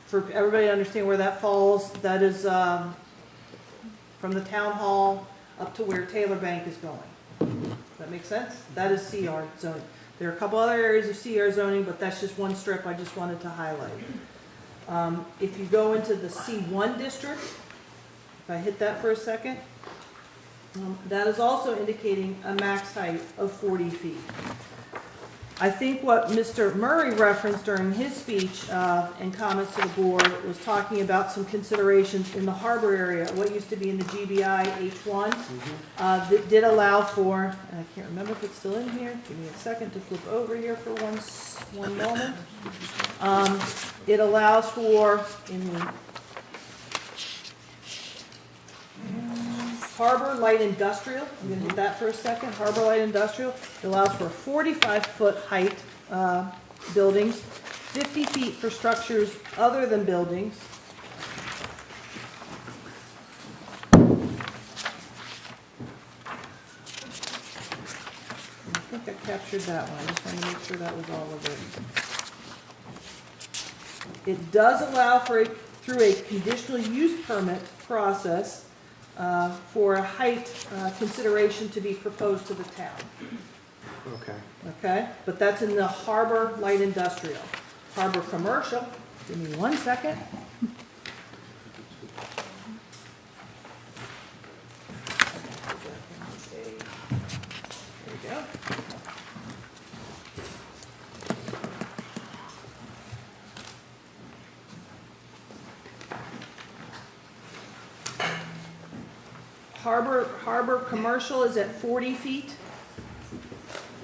Speaker 6: for everybody to understand where that falls, that is from the town hall up to where Taylor Bank is going. Does that make sense? That is CR zoning. There are a couple other areas of CR zoning, but that's just one strip I just wanted to highlight. If you go into the C1 district, if I hit that for a second, that is also indicating a max height of 40 feet. I think what Mr. Murray referenced during his speech and comments to the board was talking about some considerations in the harbor area, what used to be in the GBI H1, that did allow for, and I can't remember if it's still in here, give me a second to flip over here for one moment. It allows for, in the Harbor Light Industrial, I'm going to hit that for a second. Harbor Light Industrial, it allows for 45-foot height buildings, 50 feet for structures other than buildings. think I captured that one. I just want to make sure that was all of it. It does allow through a conditional use permit process, for a height consideration to be proposed to the town.
Speaker 2: Okay.
Speaker 6: Okay, but that's in the harbor light industrial. Harbor commercial, give me 1 second. There we go. Harbor commercial is at 40 feet.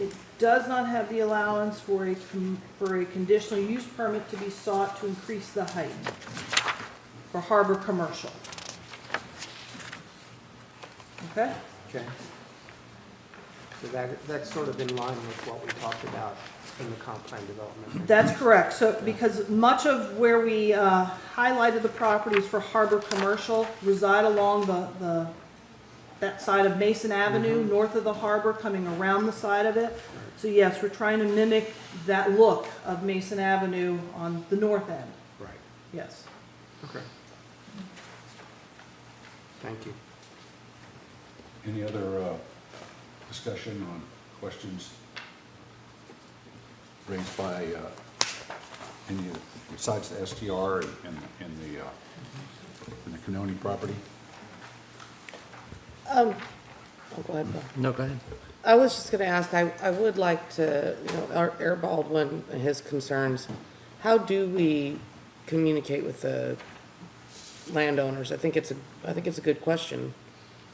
Speaker 6: It does not have the allowance for a conditional use permit to be sought to increase the height for harbor commercial. Okay?
Speaker 2: Okay. So that's sort of in line with what we talked about in the comp plan development.
Speaker 6: That's correct. So, because much of where we highlighted the properties for harbor commercial reside along that side of Mason Avenue, north of the harbor, coming around the side of it. So yes, we're trying to mimic that look of Mason Avenue on the north end.
Speaker 2: Right.
Speaker 6: Yes.
Speaker 2: Okay. Thank you.
Speaker 1: Any other discussion on questions raised by any, besides the STR and the Canoni property?
Speaker 2: Oh, go ahead, Bill.
Speaker 12: No, go ahead.
Speaker 2: I was just going to ask, I would like to, Air Baldwin, his concerns, how do we communicate with the landowners? I think it's a good question.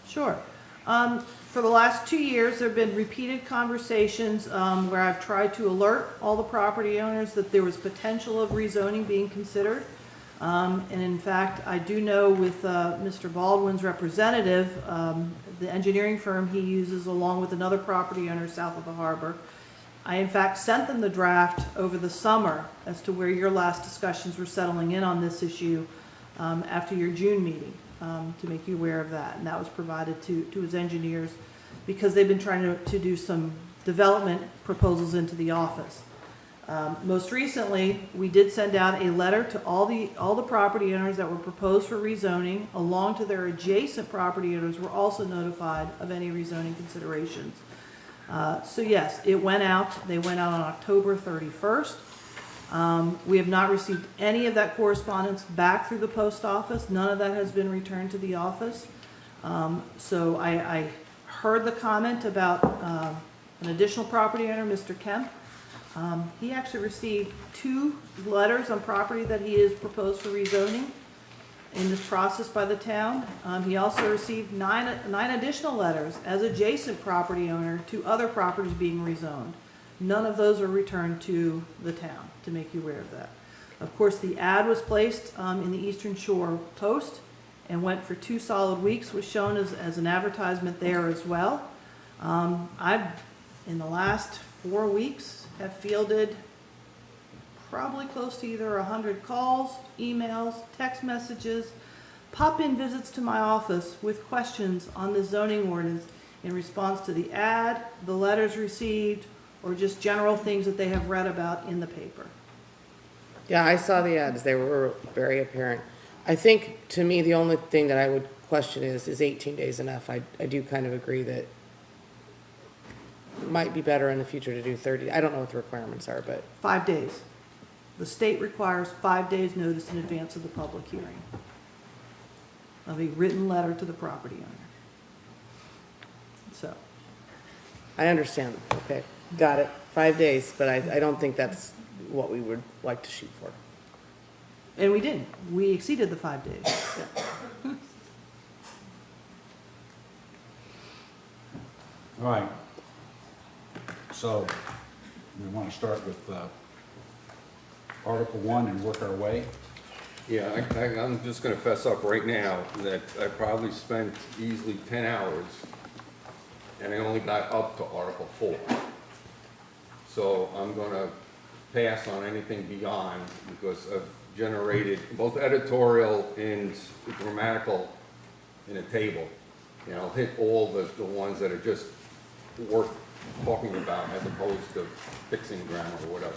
Speaker 6: Sure. For the last 2 years, there have been repeated conversations where I've tried to alert all the property owners that there was potential of rezoning being considered. And in fact, I do know with Mr. Baldwin's representative, the engineering firm he uses along with another property owner south of the harbor, I in fact sent them the draft over the summer as to where your last discussions were settling in on this issue after your June meeting, to make you aware of that. And that was provided to his engineers because they've been trying to do some development proposals into the office. Most recently, we did send out a letter to all the property owners that were proposed for rezoning, along to their adjacent property owners were also notified of any rezoning considerations. So yes, it went out. They went out on October 31st. We have not received any of that correspondence back through the post office. None of that has been returned to the office. So I heard the comment about an additional property owner, Mr. Kemp. He actually received 2 letters on property that he is proposed for rezoning in this process by the town. He also received 9 additional letters as adjacent property owner to other properties being rezoned. None of those are returned to the town, to make you aware of that. Of course, the ad was placed in the Eastern Shore Post and went for 2 solid weeks, was shown as an advertisement there as well. I've, in the last 4 weeks, have fielded probably close to either 100 calls, emails, text messages, pop-in visits to my office with questions on the zoning ordinance in response to the ad, the letters received, or just general things that they have read about in the paper.
Speaker 2: Yeah, I saw the ads. They were very apparent. I think, to me, the only thing that I would question is 18 days enough? I do kind of agree that it might be better in the future to do 30. I don't know what the requirements are, but
Speaker 6: 5 days. The state requires 5 days notice in advance of the public hearing of a written letter to the property owner. So,
Speaker 2: I understand. Okay, got it. 5 days, but I don't think that's what we would like to shoot for.
Speaker 6: and we didn't. We exceeded the 5 days. Yeah.
Speaker 1: All right. So we want to start with Article 1 and work our way.
Speaker 11: Yeah, I'm just gonna fess up right now that I probably spent easily 10 hours, and I only got up to Article 4. So I'm gonna pass on anything beyond, because I've generated both editorial and grammatical in a table. And I'll hit all the ones that are just worth talking about as opposed to fixing grammar or whatever.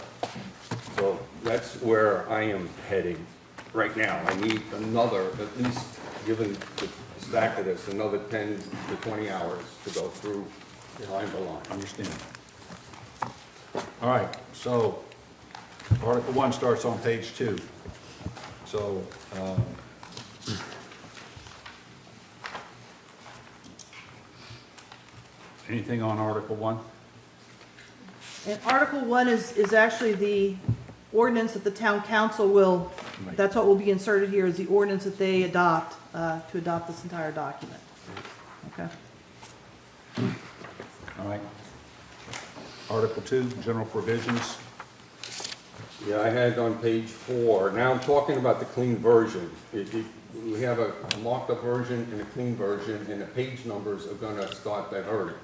Speaker 11: So that's where I am heading right now. I need another, at least given the stack of this, another 10 to 20 hours to go through line by line.
Speaker 1: Understand. All right, so Article 1 starts on page 2. So, anything on Article 1?
Speaker 6: And Article 1 is actually the ordinance that the town council will,
Speaker 1: Right.
Speaker 6: that's what will be inserted here, is the ordinance that they adopt, to adopt this entire document. Okay?
Speaker 1: All right. Article 2, general provisions.
Speaker 11: Yeah, I had on page 4. Now I'm talking about the clean version. We have a marked up version and a clean version, and the page numbers are gonna start diverting.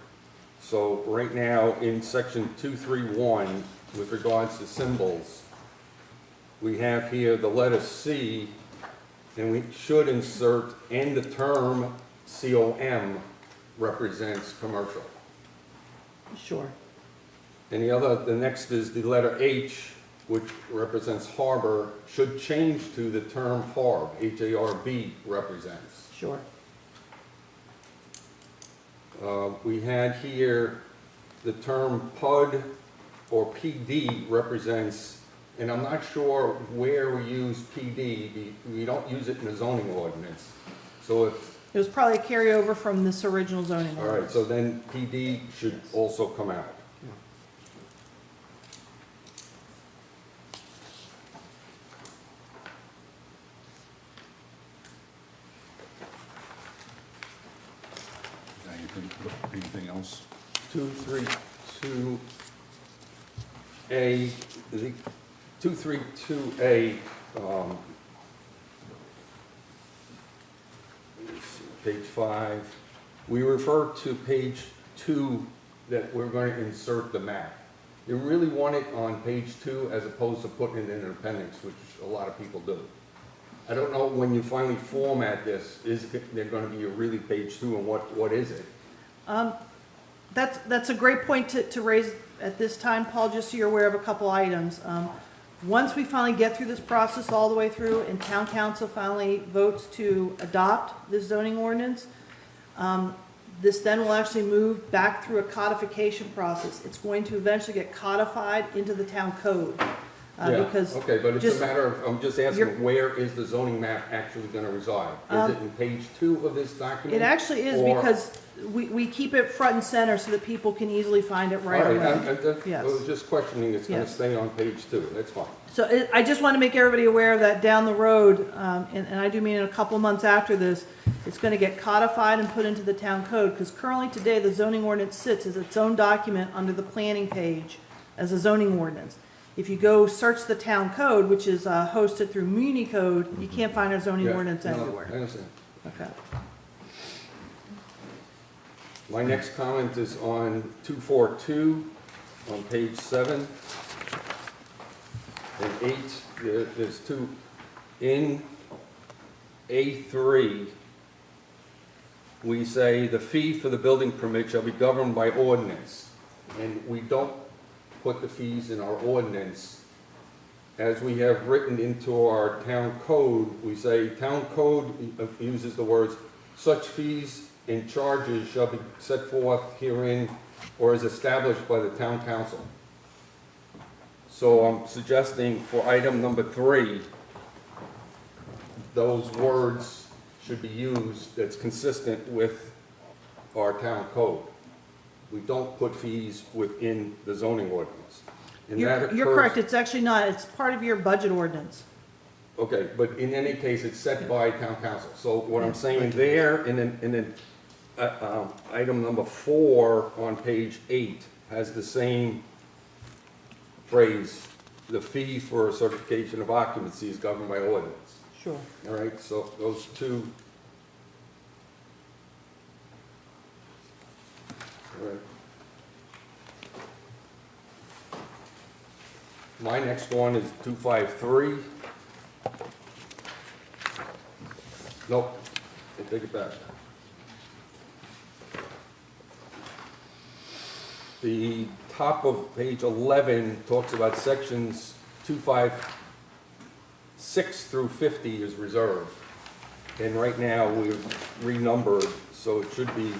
Speaker 11: So right now, in section 231, with regards to symbols, we have here the letter C, and we should insert, and the term COM represents commercial.
Speaker 6: Sure.
Speaker 11: And the next is the letter H, which represents harbor, should change to the term harb, H-A-R-B represents.
Speaker 6: Sure.
Speaker 11: We had here the term PUD or PD represents, and I'm not sure where we use PD, we don't use it in the zoning ordinance. So if,
Speaker 6: It was probably a carryover from this original zoning
Speaker 11: all right,
Speaker 6: ordinance.
Speaker 11: so then PD should also come out.
Speaker 1: Anything else?
Speaker 11: 232A, the 232A, let me see, page 5. We refer to page 2 that we're going to insert the map. You really want it on page 2 as opposed to putting it in an appendix, which a lot of people do. I don't know when you finally format this, is there going to be a really page 2 and what is it?
Speaker 6: That's a great point to raise at this time, Paul, just so you're aware of a couple items. Once we finally get through this process all the way through and town council finally votes to adopt this zoning ordinance, this then will actually move back through a codification process. It's going to eventually get codified into the town code.
Speaker 11: Yeah,
Speaker 6: Because
Speaker 11: okay, but it's
Speaker 6: just-
Speaker 11: a matter of, I'm just
Speaker 6: you're-
Speaker 11: asking, where is the zoning map actually gonna reside? Is it in page 2 of this document?
Speaker 6: It actually is
Speaker 11: Or-
Speaker 6: because we keep it front and center so that people can easily find it
Speaker 11: All
Speaker 6: right
Speaker 11: right,
Speaker 6: away.
Speaker 11: I
Speaker 6: Yes.
Speaker 11: was just questioning, it's gonna
Speaker 6: Yes.
Speaker 11: stay on page 2, that's fine.
Speaker 6: So I just want to make everybody aware that down the road, and I do mean in a couple months after this, it's going to get codified and put into the town code, because currently today, the zoning ordinance sits as its own document under the planning page as a zoning ordinance. If you go search the town code, which is hosted through Muni Code, you can't find our zoning
Speaker 11: Yeah,
Speaker 6: ordinance
Speaker 11: no,
Speaker 6: anywhere.
Speaker 11: I understand.
Speaker 6: Okay.
Speaker 11: My next comment is on 242, on page 7 and 8. There's two, in A3, we say the fee for the building permit shall be governed by ordinance. And we don't put the fees in our ordinance. As we have written into our town code, we say town code uses the words, such fees and charges shall be set forth herein or is established by the town council. So I'm suggesting for item number 3, those words should be used that's consistent with our town code. We don't put fees within the zoning ordinance. And that
Speaker 6: You're
Speaker 11: occurs-
Speaker 6: correct, it's actually not, it's part of your budget ordinance.
Speaker 11: Okay, but in any case, it's set by town council. So what I'm saying there, and then item number 4 on page 8 has the same phrase, the fee for certification of occupancy is governed by ordinance.
Speaker 6: Sure.
Speaker 11: All right, so those two. All right. My next one is 253. Nope, I take it back. The top of page 11 talks about sections 256 through 50 is reserved. And right now, we've renumbered, so it should be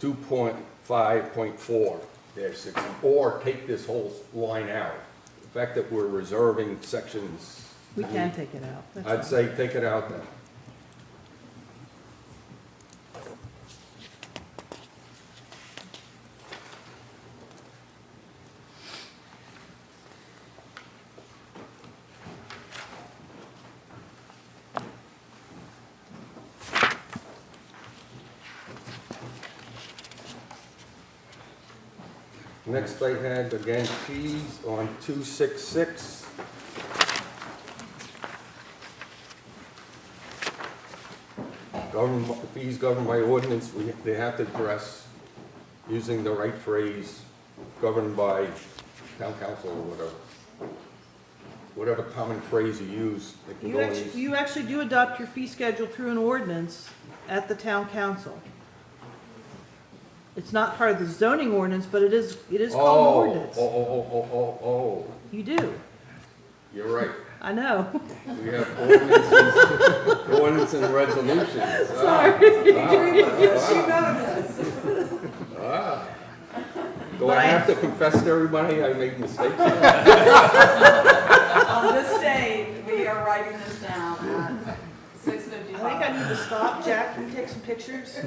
Speaker 11: 2.5.4-60, or take this whole line out. The fact that we're reserving sections.
Speaker 6: We can take it out. That's
Speaker 11: I'd
Speaker 6: fine.
Speaker 11: say take it out then. Next I had, again, fees on 266. Fees governed by ordinance, they have to address using the right phrase, governed by town council or whatever. Whatever common phrase you use, it can go in these.
Speaker 6: You actually do adopt your fee schedule through an ordinance at the town council. It's not part of the zoning ordinance, but it is called an ordinance.
Speaker 11: Oh,
Speaker 6: You do.
Speaker 11: you're right.
Speaker 6: I know.
Speaker 11: We have ordinances, ordinance and resolutions.
Speaker 6: Sorry.
Speaker 11: Do I have to confess to everybody I made mistakes?
Speaker 2: On this date, we are writing this down at 6:55.
Speaker 6: I think I need to stop. Jack, can you take some pictures?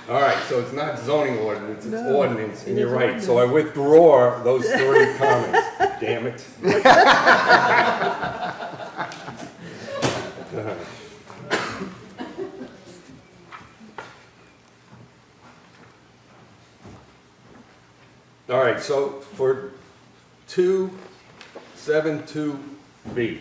Speaker 11: All right, so it's not zoning ordinance, it's
Speaker 6: No,
Speaker 11: ordinance, and
Speaker 6: it
Speaker 11: you're
Speaker 6: is
Speaker 11: right. So I withdraw those 3 comments. Damn it. All right, so for 272B,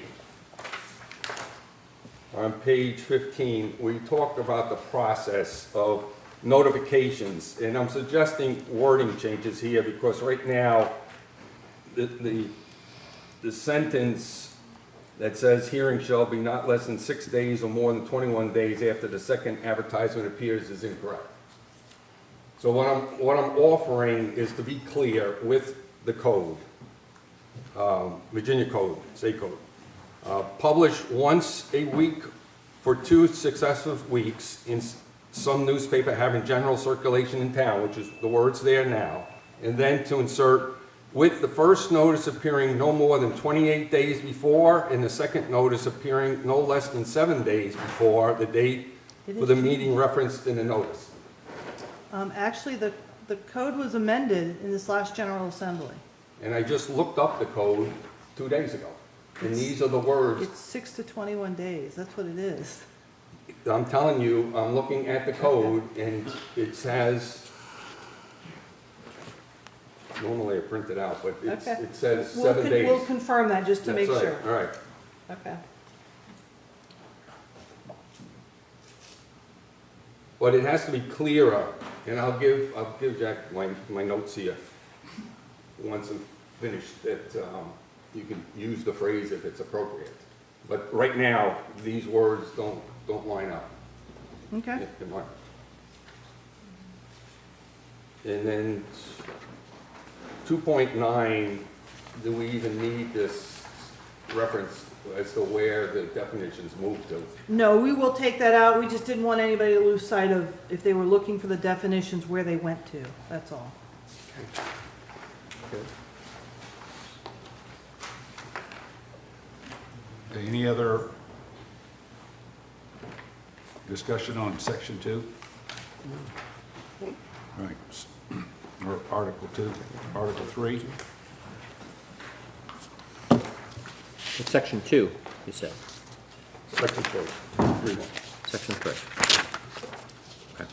Speaker 11: on page 15, we talked about the process of notifications, and I'm suggesting wording changes here because right now, the sentence that says hearing shall be not less than 6 days or more than 21 days after the second advertisement appears is incorrect. So what I'm offering is to be clear with the code, Virginia code, state code. Publish once a week for 2 successive weeks in some newspaper having general circulation in town, which is the words there now, and then to insert with the first notice appearing no more than 28 days before and the second notice appearing no less than 7 days before the date for the meeting referenced in the notice.
Speaker 6: Actually, the code was amended in this last General Assembly.
Speaker 11: And I just looked up the code 2 days ago, and these are the words.
Speaker 6: It's 6 to 21 days. That's what it is.
Speaker 11: I'm telling you, I'm looking at the code, and it says, normally I print it out, but
Speaker 6: Okay.
Speaker 11: it says
Speaker 6: We'll
Speaker 11: 7
Speaker 6: con-
Speaker 11: days.
Speaker 6: We'll confirm that just to make
Speaker 11: That's right.
Speaker 6: sure.
Speaker 11: All right.
Speaker 6: Okay.
Speaker 11: But it has to be clearer, and I'll give Jack my notes here. Once I'm finished, that you can use the phrase if it's appropriate. But right now, these words don't line up.
Speaker 6: Okay.
Speaker 11: Yeah, come on. And then 2.9, do we even need this reference as to where the definitions move to?
Speaker 6: No, we will take that out. We just didn't want anybody to lose sight of, if they were looking for the definitions, where they went to. That's all.
Speaker 11: Okay.
Speaker 1: Any other discussion on section 2? Right, or article 2, article 3?
Speaker 12: It's section 2, you said.
Speaker 11: Section 3.
Speaker 12: Section 3. Okay.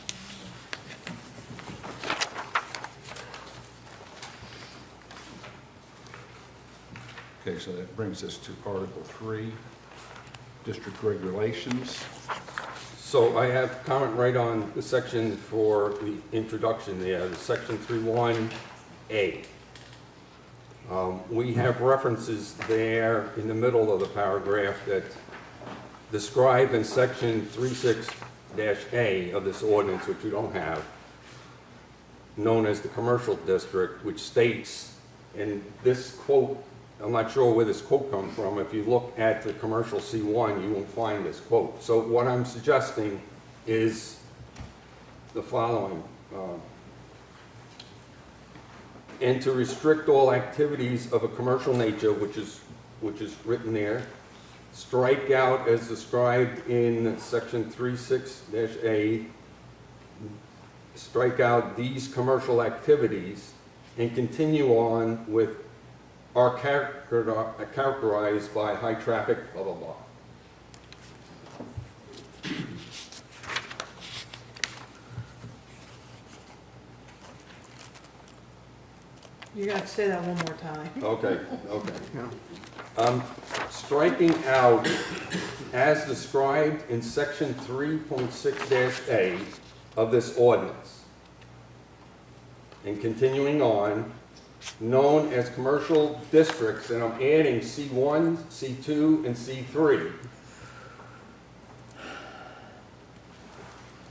Speaker 1: Okay, so that brings us to article 3, district regulations.
Speaker 11: So I have comment right on the section for the introduction there, the section 3.1A. We have references there in the middle of the paragraph that describe in section 36-A of this ordinance, which you don't have, known as the commercial district, which states, and this quote, I'm not sure where this quote comes from. If you look at the commercial C1, you won't find this quote. So what I'm suggesting is the following. And to restrict all activities of a commercial nature, which is written there, strike out as described in section 36-A, strike out these commercial activities and continue on with are characterized by high traffic, blah, blah, blah.
Speaker 6: You're gonna have to say that one more time.
Speaker 11: Okay, okay. Striking out as described in section 3.6-A of this ordinance and continuing on, known as commercial districts, and I'm adding C1, C2, and C3,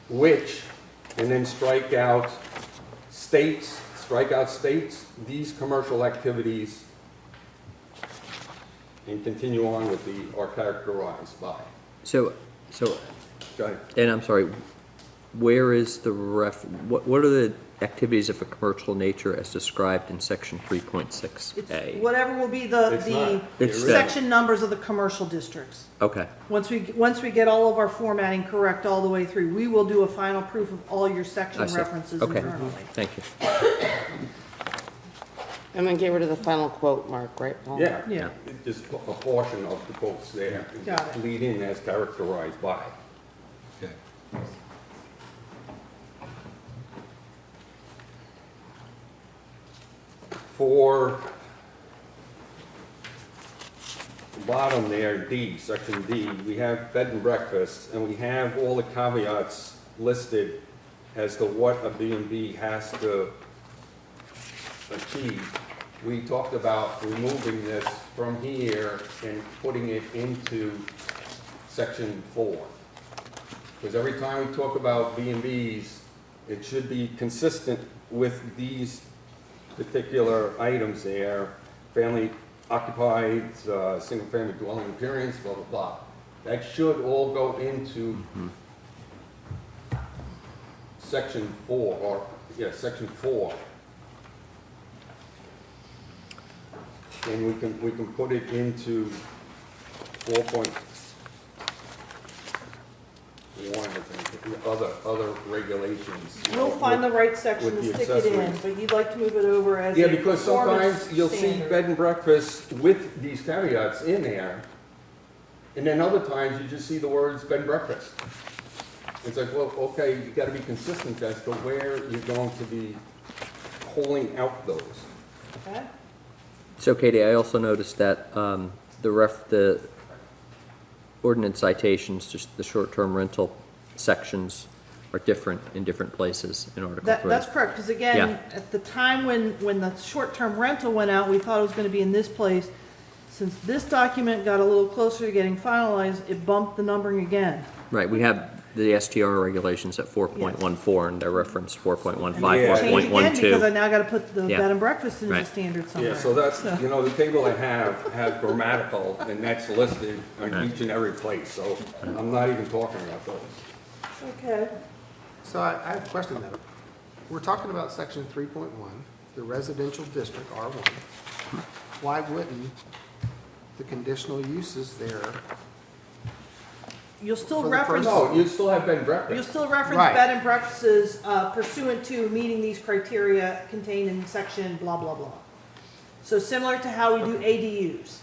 Speaker 11: which, and then strike out states, these commercial activities, and continue on with the are characterized by.
Speaker 12: So,
Speaker 11: Go ahead.
Speaker 12: and I'm sorry, where is the what are the activities of a commercial nature as described in section 3.6A?
Speaker 6: It's whatever will be
Speaker 11: It's not.
Speaker 6: the
Speaker 12: It's
Speaker 6: section numbers of the commercial districts.
Speaker 12: Okay,
Speaker 6: Once we get all of our formatting correct all the way through, we will do a final proof of all your section
Speaker 12: I see.
Speaker 6: references
Speaker 12: Okay.
Speaker 6: internally.
Speaker 12: Thank you.
Speaker 2: And then get rid of the final quote, Mark, right, Paul?
Speaker 11: Yeah.
Speaker 6: Yeah.
Speaker 11: Just a portion of the quotes there.
Speaker 6: Got it.
Speaker 11: Lead in as characterized by.
Speaker 10: Okay.
Speaker 11: For the bottom there, D, section D, we have bed and breakfast, and we have all the caveats listed as to what a B&B has to achieve. We talked about removing this from here and putting it into section 4. Because every time we talk about B&Bs, it should be consistent with these particular items there, family occupied, single-family dwelling appearance, blah, blah, blah. That should all go into section 4, or, yeah, section 4. And we can put it into 4.1, I think, other regulations.
Speaker 6: We'll find the right section
Speaker 11: with
Speaker 6: to
Speaker 11: the
Speaker 6: stick it in,
Speaker 11: accessories.
Speaker 6: but you'd like to move it over as
Speaker 11: Yeah,
Speaker 6: a
Speaker 11: because
Speaker 6: performance
Speaker 11: sometimes you'll see
Speaker 6: standard.
Speaker 11: bed and breakfast with these caveats in there, and then other times you just see the words bed and breakfast. It's like, well, okay, you gotta be consistent as to where you're going to be pulling out those.
Speaker 6: Okay?
Speaker 12: So Katie, I also noticed that the ordinance citations, just the short-term rental sections are different in different places in Article 3.
Speaker 6: That's correct, because again,
Speaker 12: Yeah.
Speaker 6: at the time when the short-term rental went out, we thought it was gonna be in this place. Since this document got a little closer to getting finalized, it bumped the numbering again.
Speaker 12: Right, we have the STR regulations at 4.14, and they're referenced 4.15,
Speaker 11: Yeah.
Speaker 6: Change again, because I
Speaker 12: 4.12.
Speaker 6: now gotta put the
Speaker 12: Yeah.
Speaker 6: bed and breakfast into the
Speaker 12: Right.
Speaker 6: standard somewhere.
Speaker 11: Yeah, so that's, you know, the table I have grammatical, and that's listed on
Speaker 12: Right.
Speaker 11: each and every place, so I'm not even talking about those.
Speaker 6: Okay.
Speaker 13: So I have a question though. We're talking about section 3.1, the residential district, R1. Why wouldn't the conditional uses there?
Speaker 6: You'll still
Speaker 13: For the
Speaker 6: reference,
Speaker 11: No, you still have bed and
Speaker 6: you'll
Speaker 11: breakfast.
Speaker 6: still reference
Speaker 13: Right.
Speaker 6: bed and breakfasts pursuant to meeting these criteria contained in section blah, blah, blah. So similar to how we do ADUs.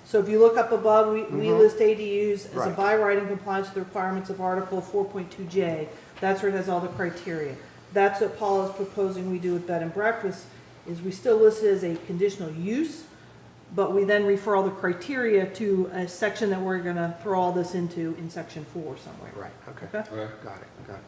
Speaker 6: So if you look up above, we list ADUs as a
Speaker 13: Right.
Speaker 6: by right in compliance with the requirements of Article 4.2J. That's where it has all the criteria. That's what Paul is proposing we do with bed and breakfast, is we still list it as a conditional use, but we then refer all the criteria to a section that we're gonna throw all this into in section 4 somewhere.
Speaker 13: Right, okay.
Speaker 6: Okay?
Speaker 11: Okay.
Speaker 13: Got it, okay.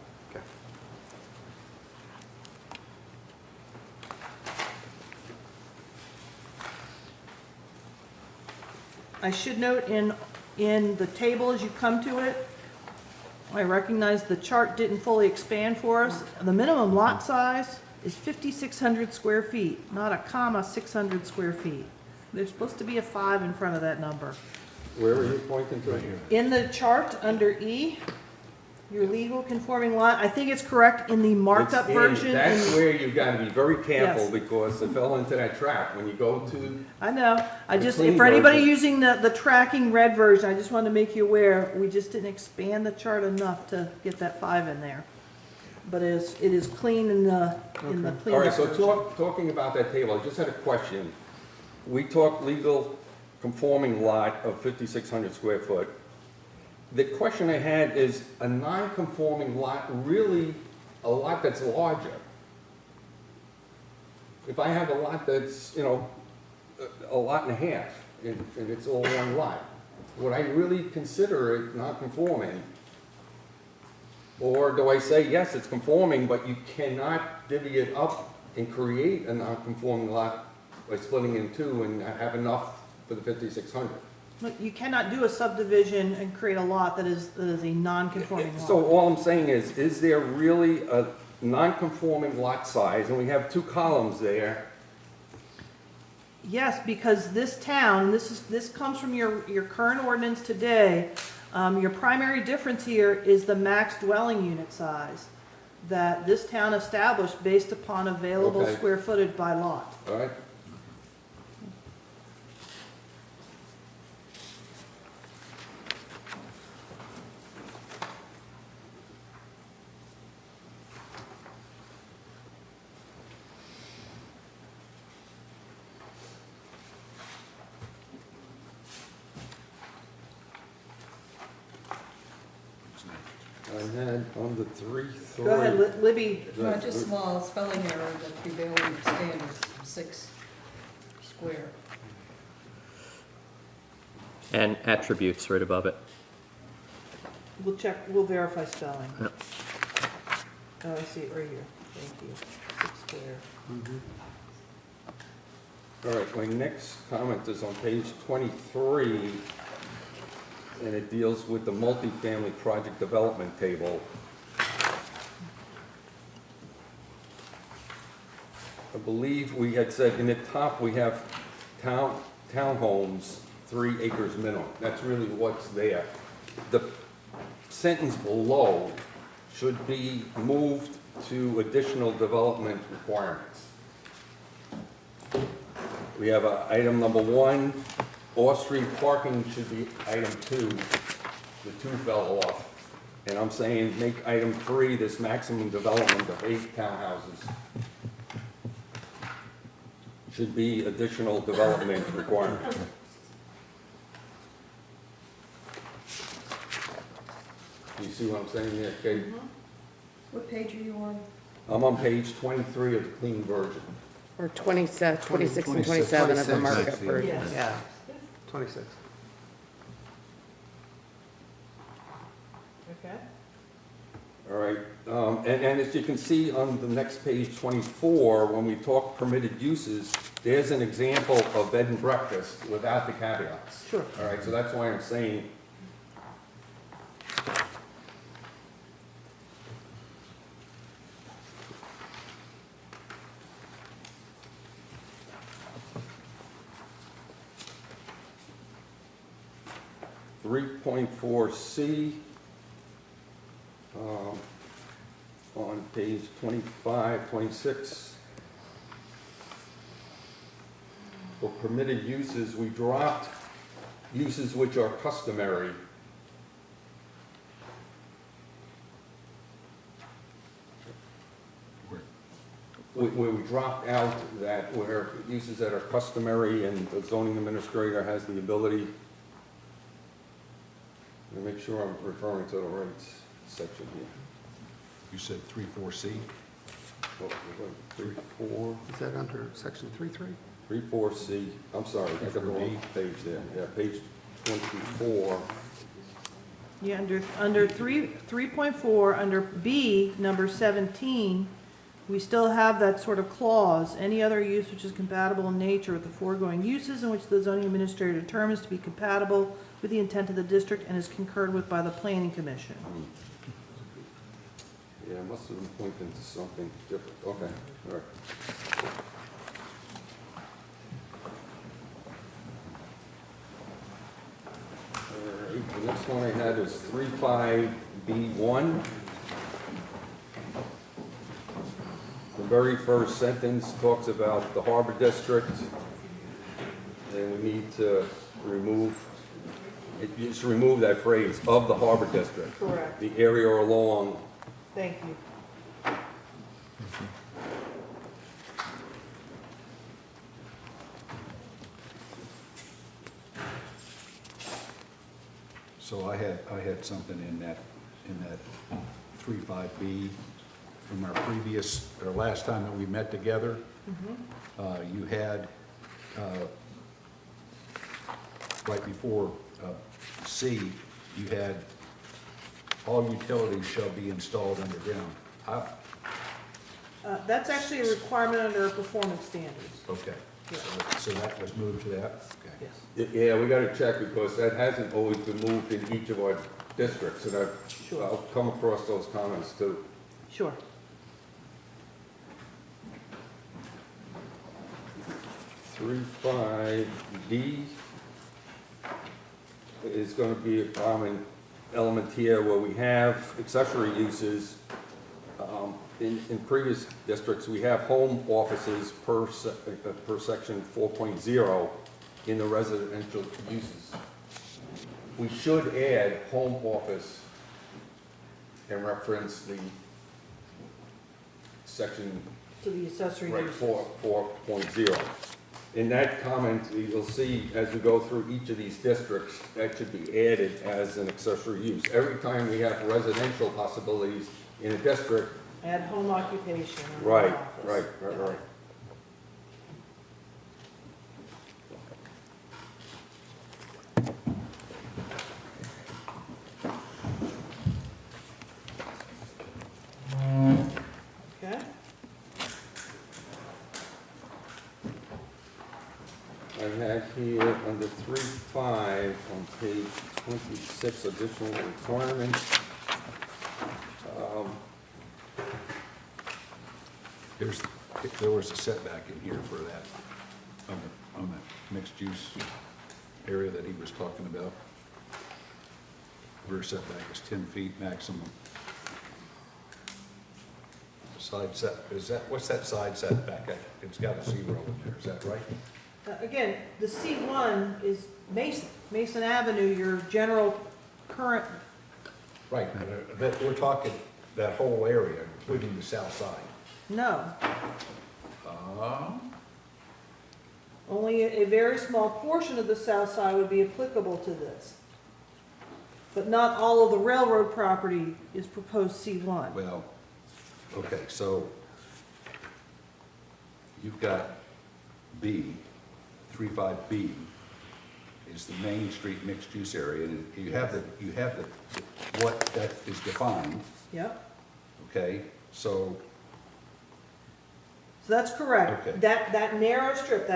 Speaker 6: I should note in the table as you come to it, I recognize the chart didn't fully expand for us. The minimum lot size is 5,600 square feet, not a comma 600 square feet. There's supposed to be a 5 in front of that number.
Speaker 11: Where are you pointing to?
Speaker 6: In the chart under E, your legal conforming lot, I think it's correct in the marked up
Speaker 11: It's in-
Speaker 6: version.
Speaker 11: That's
Speaker 6: in-
Speaker 11: where you gotta be very careful,
Speaker 6: Yes.
Speaker 11: because it fell into that trap. When you go to,
Speaker 6: I know, I
Speaker 11: The
Speaker 6: just,
Speaker 11: clean
Speaker 6: for anybody
Speaker 11: version.
Speaker 6: using the tracking red version, I just wanted to make you aware, we just didn't expand the chart enough to get that 5 in there. But it is clean in the clean
Speaker 11: all right,
Speaker 6: up
Speaker 11: so
Speaker 6: version.
Speaker 11: talking about that table, I just had a question. We talked legal conforming lot of 5,600 square foot. The question I had is, a non-conforming lot really a lot that's larger? If I have a lot that's, you know, a lot and a half, and it's all one lot, would I really consider it non-conforming? Or do I say, yes, it's conforming, but you cannot divvy it up and create a non-conforming lot by splitting it in two and have enough for the 5,600?
Speaker 6: Look, you cannot do a subdivision and create a lot that is a non-conforming
Speaker 11: So
Speaker 6: lot.
Speaker 11: all I'm saying is there really a non-conforming lot size, and we have two columns there?
Speaker 6: Yes, because this town, this comes from your current ordinance today, your primary difference here is the max dwelling unit size that this town established based upon available
Speaker 11: Okay.
Speaker 6: square footage by lot.
Speaker 11: All right? I had on the 3-3.
Speaker 6: Go ahead, Libby.
Speaker 2: Not just small spelling error, the prevailing standard, 6 square.
Speaker 12: And attributes right above it.
Speaker 6: We'll check, we'll verify spelling.
Speaker 12: Yep.
Speaker 6: Oh, I see it right here. Thank you. 6 square.
Speaker 11: All right, my next comment is on page 23, and it deals with the multifamily project development table. I believe we had said in the top, we have townhomes, 3 acres minimum. That's really what's there. The sentence below should be moved to additional development requirements. We have item number 1, off-street parking should be item 2. The 2 fell off. And I'm saying make item 3 this maximum development of 8 townhouses. Should be additional development requirement. Do you see what I'm saying there, Kate?
Speaker 2: What page are you on?
Speaker 11: I'm on page 23 of the clean version.
Speaker 2: Or 26 and 27 of the
Speaker 13: 26.
Speaker 2: markup version,
Speaker 6: Yes.
Speaker 2: yeah.
Speaker 13: 26.
Speaker 6: Okay.
Speaker 11: All right, and as you can see on the next page, 24, when we talk permitted uses, there's an example of bed and breakfast without the caveats.
Speaker 6: Sure.
Speaker 11: All right, so that's why I'm saying, (3.4C) on page 25, 26. For permitted uses, we dropped uses which are customary. Where we dropped out that where uses that are customary and the zoning administrator has the ability. Let me make sure I'm referring to the right section here.
Speaker 1: You said 3-4C?
Speaker 11: Oh, wait, 3-4.
Speaker 13: Is that under section 3.3?
Speaker 11: 3-4C, I'm sorry, I got the wrong page there, yeah, page 24.
Speaker 6: Yeah, under 3.4, under B, number 17, we still have that sort of clause, any other use which is compatible in nature with the foregoing uses in which the zoning administrator determines to be compatible with the intent of the district and is concurred with by the planning commission.
Speaker 11: I must have been pointing to something different. Okay, all right. All right, the next one I had was 35B1. The very first sentence talks about the Harbor District, and we need to remove, just remove that phrase, "of the Harbor District."
Speaker 6: Correct.
Speaker 11: The area along.
Speaker 6: Thank you.
Speaker 1: So I had something in that 35B from our last time that we met together. You had, right before C, you had, all utilities shall be installed underground.
Speaker 6: That's actually a requirement under our performance standards.
Speaker 1: Okay, so that was moved to that? Okay.
Speaker 6: Yes.
Speaker 11: Yeah, we gotta check because that hasn't always been moved in each of our districts, and
Speaker 6: Sure.
Speaker 11: I'll come across those comments too.
Speaker 6: Sure.
Speaker 11: Three, five, D is gonna be a common element here where we have accessory uses. In previous districts, we have home offices per section 4.0 in the residential uses. We should add home office and reference the section
Speaker 6: To the accessory
Speaker 11: right,
Speaker 6: use.
Speaker 11: 4.0. In that comment, you'll see as we go through each of these districts, that should be added as an accessory use. Every time we have residential possibilities in a district.
Speaker 6: Add home occupation. or
Speaker 11: Right,
Speaker 6: home office.
Speaker 11: right.
Speaker 6: Okay.
Speaker 11: I have here under 3.5 on page 26, additional requirements.
Speaker 1: There was a setback in here for that, on the mixed use area that he was talking about. Rear setback is 10 feet maximum. Side set, what's that side setback? It's got a 0 in there, is that right?
Speaker 6: Again, the C1 is Mason Avenue, your general current,
Speaker 1: Right, but we're talking that whole area, including the south side.
Speaker 6: no. Only a very small portion of the south side would be applicable to this. But not all of the railroad property is proposed C1.
Speaker 1: Well, okay, so you've got B, 35B is the Main Street mixed use area, and you have what that is defined,
Speaker 6: Yep,
Speaker 1: okay? So,
Speaker 6: so that's correct.
Speaker 1: Okay.
Speaker 6: That narrow strip,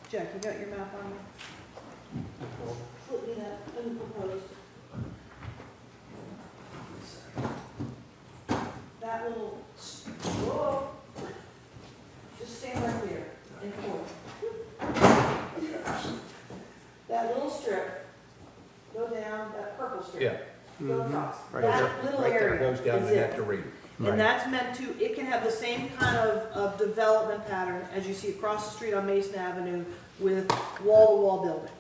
Speaker 6: Jack, you got your map on you? Flip me that, unproposed. That little, whoa, just stand right there and forth. That little strip, go down, that purple strip.
Speaker 1: yeah,
Speaker 6: Go across.
Speaker 13: Right
Speaker 6: That
Speaker 13: there,
Speaker 6: little
Speaker 13: right there.
Speaker 6: area
Speaker 1: goes down
Speaker 6: is
Speaker 1: the
Speaker 6: it.
Speaker 1: nectarine.
Speaker 6: And that's meant to, it can have the same kind of development pattern as you see across the street on Mason Avenue with wall-to-wall buildings.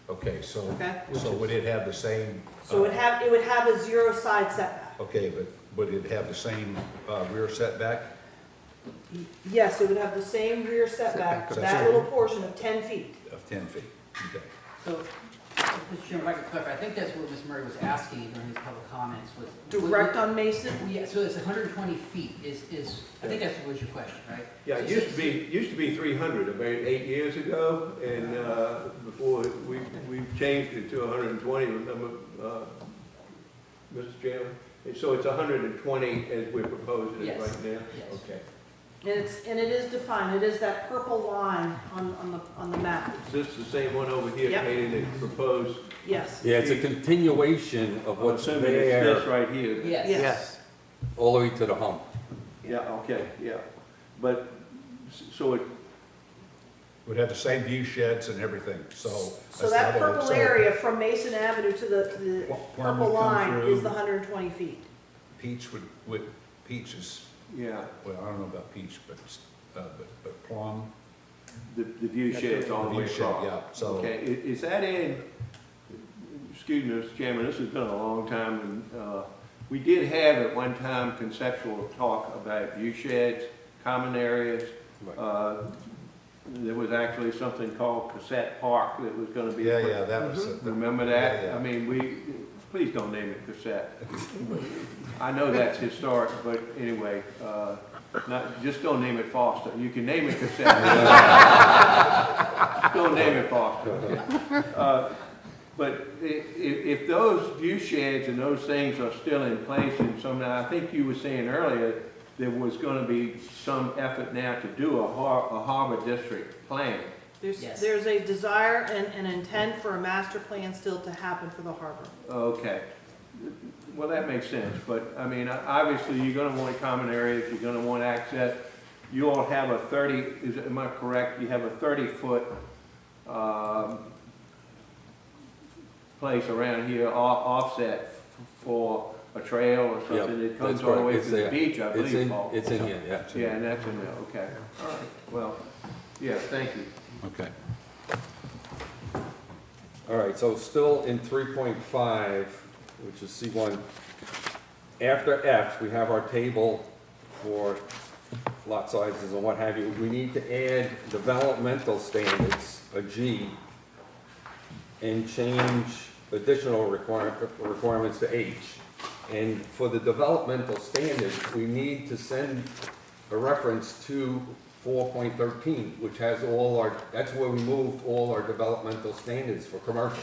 Speaker 1: Okay, so,
Speaker 6: Okay.
Speaker 1: so would it have the same?
Speaker 6: So it would have a 0 side setback.
Speaker 1: Okay, but would it have the same rear setback?
Speaker 6: Yes, it would have the same rear setback,
Speaker 1: Setback.
Speaker 6: that little portion of 10 feet.
Speaker 1: Of 10 feet, okay.
Speaker 14: So, Mr. Chairman, if I could clarify, I think that's what Ms. Murray was asking during his public comments was.
Speaker 6: Direct on Mason?
Speaker 14: Yeah, so it's 120 feet is, I think that was your question, right?
Speaker 3: Yeah, it used to be 300 about 8 years ago, and before we changed it to 120, remember, Mr. Chairman? And so it's 120 as we're proposing it
Speaker 14: Yes.
Speaker 3: right now?
Speaker 14: Yes.
Speaker 3: Okay.
Speaker 6: And it is defined, it is that purple line on the map.
Speaker 3: Is this the same one over here,
Speaker 6: Yep.
Speaker 3: Katie, that proposed?
Speaker 6: Yes.
Speaker 11: Yeah, it's a continuation of
Speaker 3: I'm
Speaker 11: what's
Speaker 3: assuming it's
Speaker 11: there.
Speaker 3: this right here.
Speaker 14: Yes.
Speaker 6: Yes.
Speaker 11: all the way to the hump.
Speaker 3: Yeah, okay, yeah. But, so it,
Speaker 1: Would have the same view sheds and everything, so.
Speaker 6: So
Speaker 1: that's
Speaker 6: that
Speaker 1: the other-
Speaker 6: purple
Speaker 1: so
Speaker 6: area from Mason Avenue to the
Speaker 1: Worm
Speaker 6: purple
Speaker 1: would come
Speaker 6: line
Speaker 1: through.
Speaker 6: is the 120 feet.
Speaker 1: Peach Peach is,
Speaker 3: yeah,
Speaker 1: well, I don't know about Peach, but Plum.
Speaker 3: the view shed's all the way
Speaker 1: View shed,
Speaker 3: across.
Speaker 1: yeah, so.
Speaker 3: Okay, is that in, excuse me, Mr. Chairman, this has been a long time, and, we did have at one time conceptual talk about view sheds, common areas.
Speaker 11: Right.
Speaker 3: There was actually something called Cassette Park that was gonna be.
Speaker 1: Yeah,
Speaker 3: put-
Speaker 1: yeah, that was.
Speaker 3: Remember that?
Speaker 1: Yeah, yeah.
Speaker 3: I mean, please don't name it Cassette. I know that's historic, but anyway, just don't name it Foster. You can name it Cassette. Don't name it Foster. Okay. But if those view sheds and those things are still in place, and I think you were saying earlier, there was gonna be some effort now to do a harbor district plan.
Speaker 14: Yes.
Speaker 6: There's a desire and an intent for a master plan still to happen for the harbor.
Speaker 3: Okay. Well, that makes sense, but, I mean, obviously, you're gonna want common areas, you're gonna want access. You all have a 30, am I correct? You have a 30-foot, place around here offset for a trail or something
Speaker 11: Yep,
Speaker 3: that comes
Speaker 11: that's
Speaker 3: all the
Speaker 11: correct.
Speaker 3: way
Speaker 11: It's
Speaker 3: to the
Speaker 11: there.
Speaker 3: beach, I
Speaker 11: It's
Speaker 3: believe,
Speaker 11: in,
Speaker 3: Paul.
Speaker 11: it's in here, yeah.
Speaker 3: Yeah, and that's in there, okay. All right, well, yeah, thank you.
Speaker 1: Okay.
Speaker 11: All right, so still in 3.5, which is C1, after F, we have our table for lot sizes and what have you. We need to add developmental standards, a G, and change additional requirements to H. And for the developmental standards, we need to send a reference to 4.13, which has all our, that's where we moved all our developmental standards for commercial.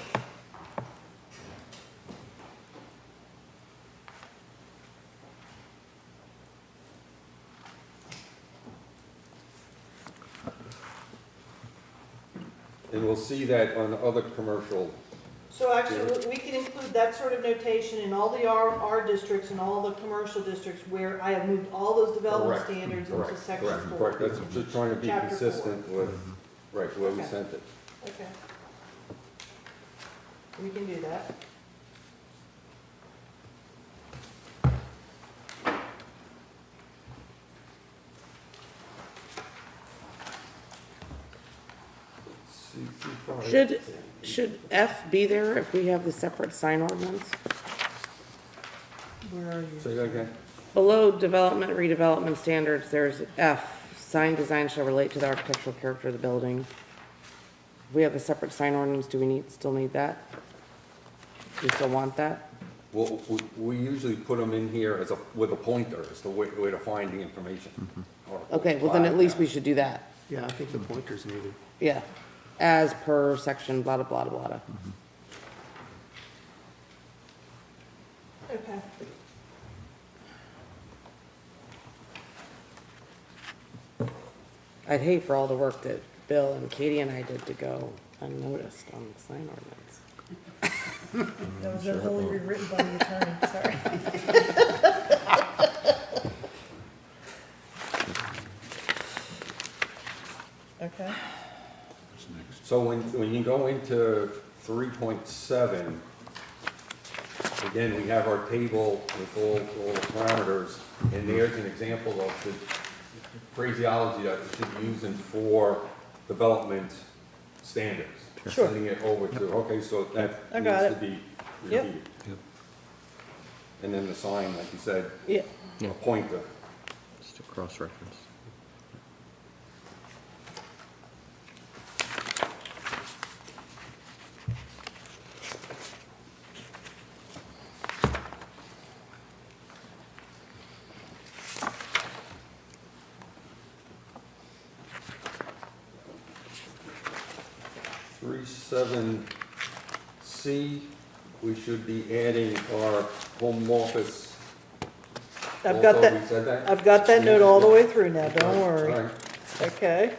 Speaker 11: And we'll see that on other commercial.
Speaker 6: So actually, we can include that sort of notation in all the R districts and all the commercial districts where I have moved all those development
Speaker 11: Correct,
Speaker 6: standards into
Speaker 11: correct,
Speaker 6: section
Speaker 11: correct,
Speaker 6: 4.
Speaker 11: correct. That's just trying to be
Speaker 6: Chapter 4.
Speaker 11: consistent with, right, where we
Speaker 6: Okay.
Speaker 11: sent it.
Speaker 6: Okay. We can do that.
Speaker 2: Should F be there if we have the separate sign ordinance?
Speaker 6: Where are you?
Speaker 11: Say that again?
Speaker 2: Below development, redevelopment standards, there's F, sign design shall relate to the architectural character of the building. If we have a separate sign ordinance, do we still need that? Do we still want that?
Speaker 11: Well, we usually put them in here as with a pointer, as the way to find the information.
Speaker 2: Okay, well then at least we should do that.
Speaker 13: Yeah, I think the pointer's needed.
Speaker 2: Yeah, as per section blah, blah, blah, blah, blah.
Speaker 6: Okay.
Speaker 2: I'd hate for all the work that Bill and Katie and I did to go unnoticed on the sign ordinance.
Speaker 6: That was heavily rewritten by the attorney, sorry. Okay.
Speaker 11: So when you go into 3.7, again, we have our table with all the parameters, and there's an example of the phraseology that we should be using for development standards.
Speaker 6: Sure.
Speaker 11: Sending it over to, okay, so that
Speaker 6: I
Speaker 11: needs
Speaker 6: got
Speaker 11: to
Speaker 6: it.
Speaker 11: be
Speaker 6: Yep.
Speaker 11: repeated. And then the sign, like you said,
Speaker 2: Yeah.
Speaker 11: a pointer.
Speaker 12: Just a cross-reference.
Speaker 11: Three seven C, we should be adding our home office.
Speaker 6: I've got
Speaker 11: Also,
Speaker 6: that,
Speaker 11: we said that?
Speaker 6: I've got that note all the way through now, don't
Speaker 11: All
Speaker 6: worry.
Speaker 11: right.
Speaker 6: Okay.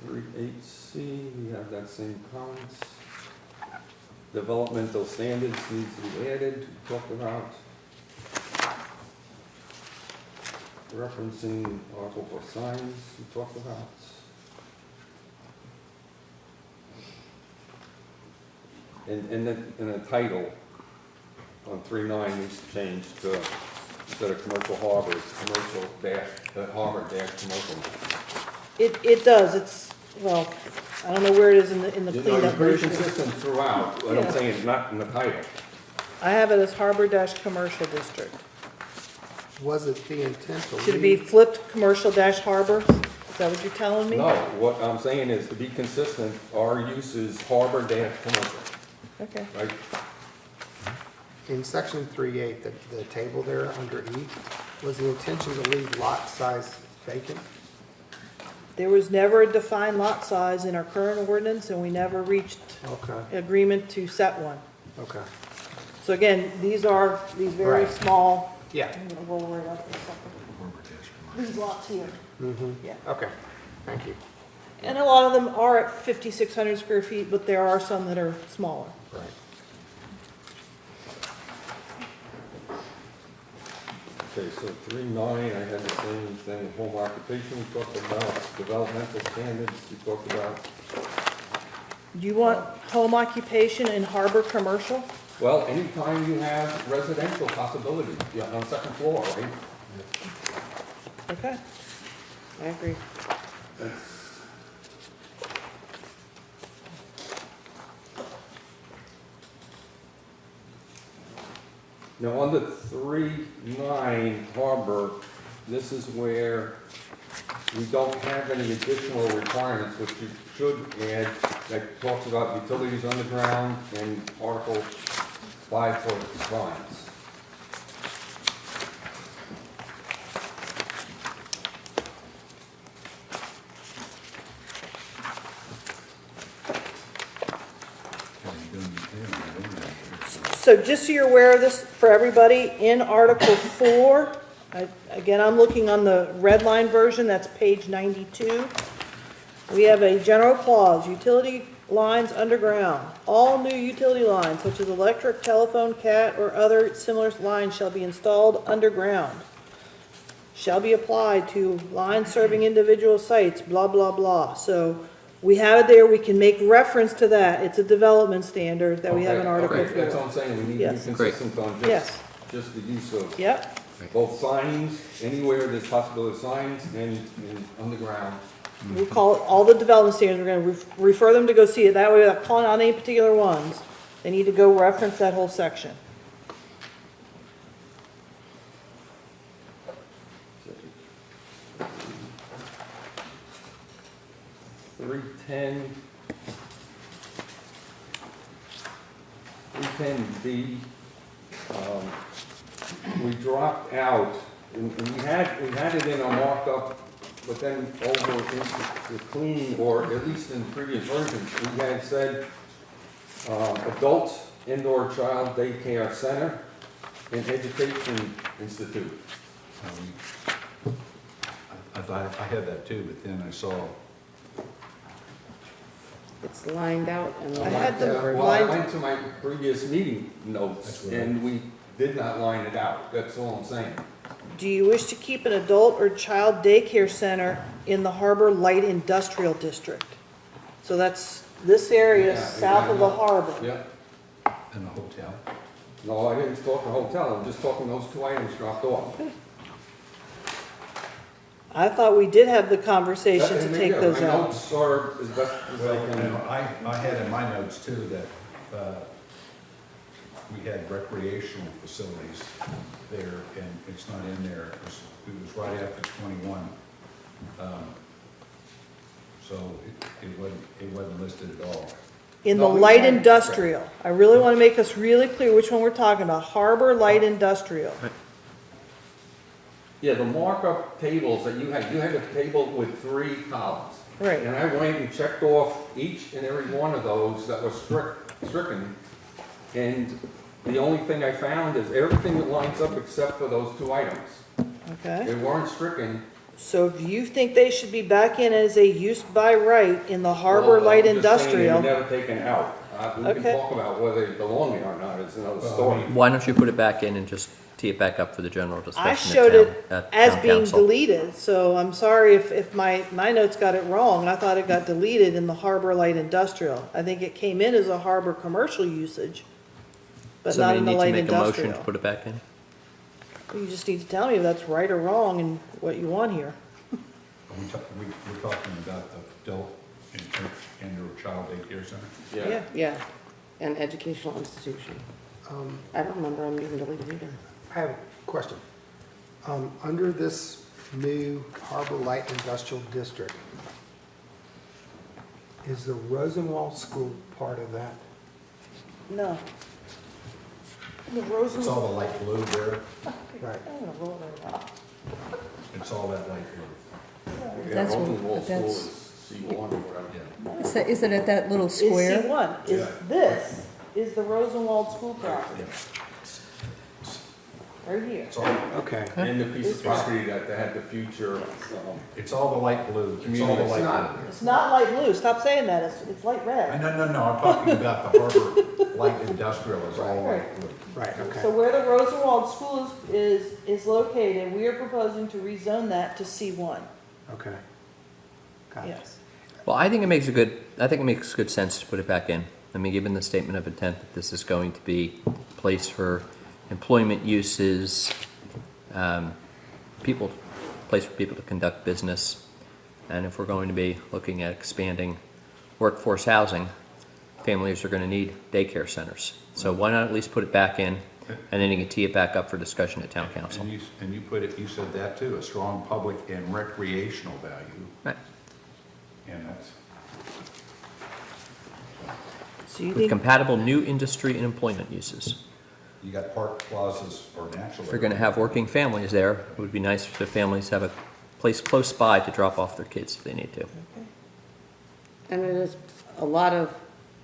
Speaker 11: 3.8C, we have that same comments. Developmental standards needs to be added, we talked about. Referencing article for signs, we talked about. And the title on 3.9 needs to change to, instead of commercial harbors, commercial dash, harbor dash commercial.
Speaker 6: It does, it's, well, I don't know where it is in the
Speaker 11: You know, it's
Speaker 6: cleanup
Speaker 11: very
Speaker 6: version.
Speaker 11: consistent throughout, what
Speaker 6: Yeah.
Speaker 11: I'm saying is not in the title.
Speaker 6: I have it as Harbor Dash Commercial District.
Speaker 13: Was it the intent to leave?
Speaker 6: Should it be flipped Commercial Dash Harbor? Is that what you're telling me?
Speaker 11: No, what I'm saying is to be consistent, our use is harbor dash commercial,
Speaker 6: Okay.
Speaker 11: right?
Speaker 13: In section 3.8, the table there under E, was the intention to leave lot size vacant?
Speaker 6: There was never a defined lot size in our current ordinance, and we never reached
Speaker 13: Okay,
Speaker 6: agreement to set one.
Speaker 13: okay.
Speaker 6: So again, these are these very
Speaker 13: Right.
Speaker 6: small,
Speaker 13: Yeah.
Speaker 6: I'm gonna roll right up in a second. These lots here,
Speaker 13: Mm-hmm.
Speaker 6: yeah.
Speaker 13: Okay, thank you.
Speaker 6: And a lot of them are at 5,600 square feet, but there are some that are smaller.
Speaker 13: Right.
Speaker 11: Okay, so 3.9, I had the same thing, home occupation, we talked about, developmental standards, we talked about.
Speaker 6: Do you want home occupation in harbor commercial?
Speaker 11: Well, anytime you have residential possibilities, yeah, on second floor, right?
Speaker 6: Okay, I agree.
Speaker 11: That's- Now, under 3.9 harbor, this is where we don't have any additional requirements, which you should add, that talks about utilities underground and Article 5 for signs.
Speaker 6: So just so you're aware of this, for everybody, in Article 4, again, I'm looking on the red line version, that's page 92. We have a general clause, utility lines underground. All new utility lines, such as electric, telephone, cat, or other similar lines shall be installed underground. Shall be applied to lines serving individual sites, blah, blah, blah. So we have it there, we can make reference to that. It's a development standard that we have in
Speaker 11: Okay,
Speaker 6: Article 4.
Speaker 11: okay, that's what I'm saying, we need to be
Speaker 6: Yes.
Speaker 11: consistent on
Speaker 6: Yes.
Speaker 11: just the use of
Speaker 6: Yep,
Speaker 11: both signs, anywhere there's possibility of signs, and underground.
Speaker 6: we'll call it all the development standards, we're gonna refer them to go see it. That way, without calling out any particular ones, they need to go reference that whole section.
Speaker 11: Three ten B, we dropped out, and we had it in our markup, but then over into the clean, or at least in previous versions, we had said, adult indoor child daycare center and education institute.
Speaker 1: I had that too, but then I saw,
Speaker 2: It's lined out and
Speaker 6: I had them
Speaker 11: Well, I
Speaker 6: lined-
Speaker 11: went to my previous meeting notes,
Speaker 1: That's right.
Speaker 11: and we did not line it out, that's all I'm saying.
Speaker 6: Do you wish to keep an adult or child daycare center in the Harbor Light Industrial District? So that's this area
Speaker 11: Yeah,
Speaker 6: south of the harbor.
Speaker 11: Yeah,
Speaker 1: in the hotel.
Speaker 11: no, I didn't talk a hotel, I'm just talking those two items dropped off.
Speaker 6: I thought we did have the conversation to
Speaker 11: And
Speaker 6: take
Speaker 11: yeah,
Speaker 6: those
Speaker 11: my
Speaker 6: out.
Speaker 11: notes are as best as
Speaker 1: Well,
Speaker 11: I
Speaker 1: you
Speaker 11: can.
Speaker 1: know, I had in my notes too that we had recreational facilities there, and it's not in there. It was right after 21. So it wasn't listed at all.
Speaker 6: In the
Speaker 11: No, we
Speaker 6: light
Speaker 11: had-
Speaker 6: industrial, I really want to make us really clear which one we're talking about, Harbor Light Industrial.
Speaker 11: Yeah, the markup tables that you had a table with 3 columns.
Speaker 6: Right.
Speaker 11: And I went and checked off each and every one of those that was stricken. And the only thing I found is everything that lines up except for those 2 items.
Speaker 6: Okay,
Speaker 11: They weren't stricken.
Speaker 6: so if you think they should be back in as a use by right in the Harbor
Speaker 11: Well,
Speaker 6: Light
Speaker 11: I'm just saying they were
Speaker 6: Industrial,
Speaker 11: never taken out. We can
Speaker 6: Okay.
Speaker 11: talk about whether they belong there or not, it's another story.
Speaker 12: Why don't you put it back in and just tee it back up for the general discussion
Speaker 6: I
Speaker 12: at
Speaker 6: showed
Speaker 12: town-
Speaker 6: it
Speaker 12: at
Speaker 6: as
Speaker 12: town
Speaker 6: being
Speaker 12: council.
Speaker 6: deleted, so I'm sorry if my notes got it wrong. I thought it got deleted in the harbor light industrial. I think it came in as a harbor commercial usage, but not in the light
Speaker 12: Somebody need to make a motion
Speaker 6: industrial.
Speaker 12: to put it back in?
Speaker 6: You just need to tell me if that's right or wrong and what you want here.
Speaker 1: We're talking about the adult and/or child daycare center?
Speaker 6: Yeah.
Speaker 2: Yeah, an educational institution. I don't remember them being deleted either.
Speaker 13: I have a question. Under this new Harbor Light Industrial District, is the Rosenwald School part of that?
Speaker 6: No. The Rosen.
Speaker 1: It's all the light blue there,
Speaker 13: Right.
Speaker 6: I'm gonna roll that out.
Speaker 1: it's all that light blue.
Speaker 11: Yeah,
Speaker 15: That's what-
Speaker 11: Rosenwald School
Speaker 15: that's-
Speaker 11: is C1 or whatever.
Speaker 15: Is it at that little
Speaker 6: Is
Speaker 15: square?
Speaker 6: C1, this is the Rosenwald School property. Right here.
Speaker 1: It's all,
Speaker 13: Okay.
Speaker 11: And the piece of property that they had the future,
Speaker 1: it's all the light blue, it's all the
Speaker 11: It's
Speaker 1: light
Speaker 13: not.
Speaker 1: blue.
Speaker 6: It's not light blue, stop saying that, it's light red.
Speaker 1: No, I'm talking about the harbor light industrial is all light blue.
Speaker 13: Right,
Speaker 6: So
Speaker 13: okay.
Speaker 6: where the Rosenwald School is located, we are proposing to rezone that to C1.
Speaker 13: Okay. Got it.
Speaker 6: Yes.
Speaker 12: Well, I think it makes good sense to put it back in. I mean, given the statement of intent that this is going to be a place for employment uses, place for people to conduct business, and if we're going to be looking at expanding workforce housing, families are going to need daycare centers. So why not at least put it back in, and then you can tee it back up for discussion at town council.
Speaker 1: And you put it, you said that too, a strong public and recreational value,
Speaker 12: Right.
Speaker 1: and that's,
Speaker 6: So you
Speaker 12: With
Speaker 6: think,
Speaker 12: compatible new industry and employment uses.
Speaker 1: you got park plazas or natural.
Speaker 12: If you're going to have working families there, it would be nice if families have a place close by to drop off their kids if they need to.
Speaker 2: And it is, a lot of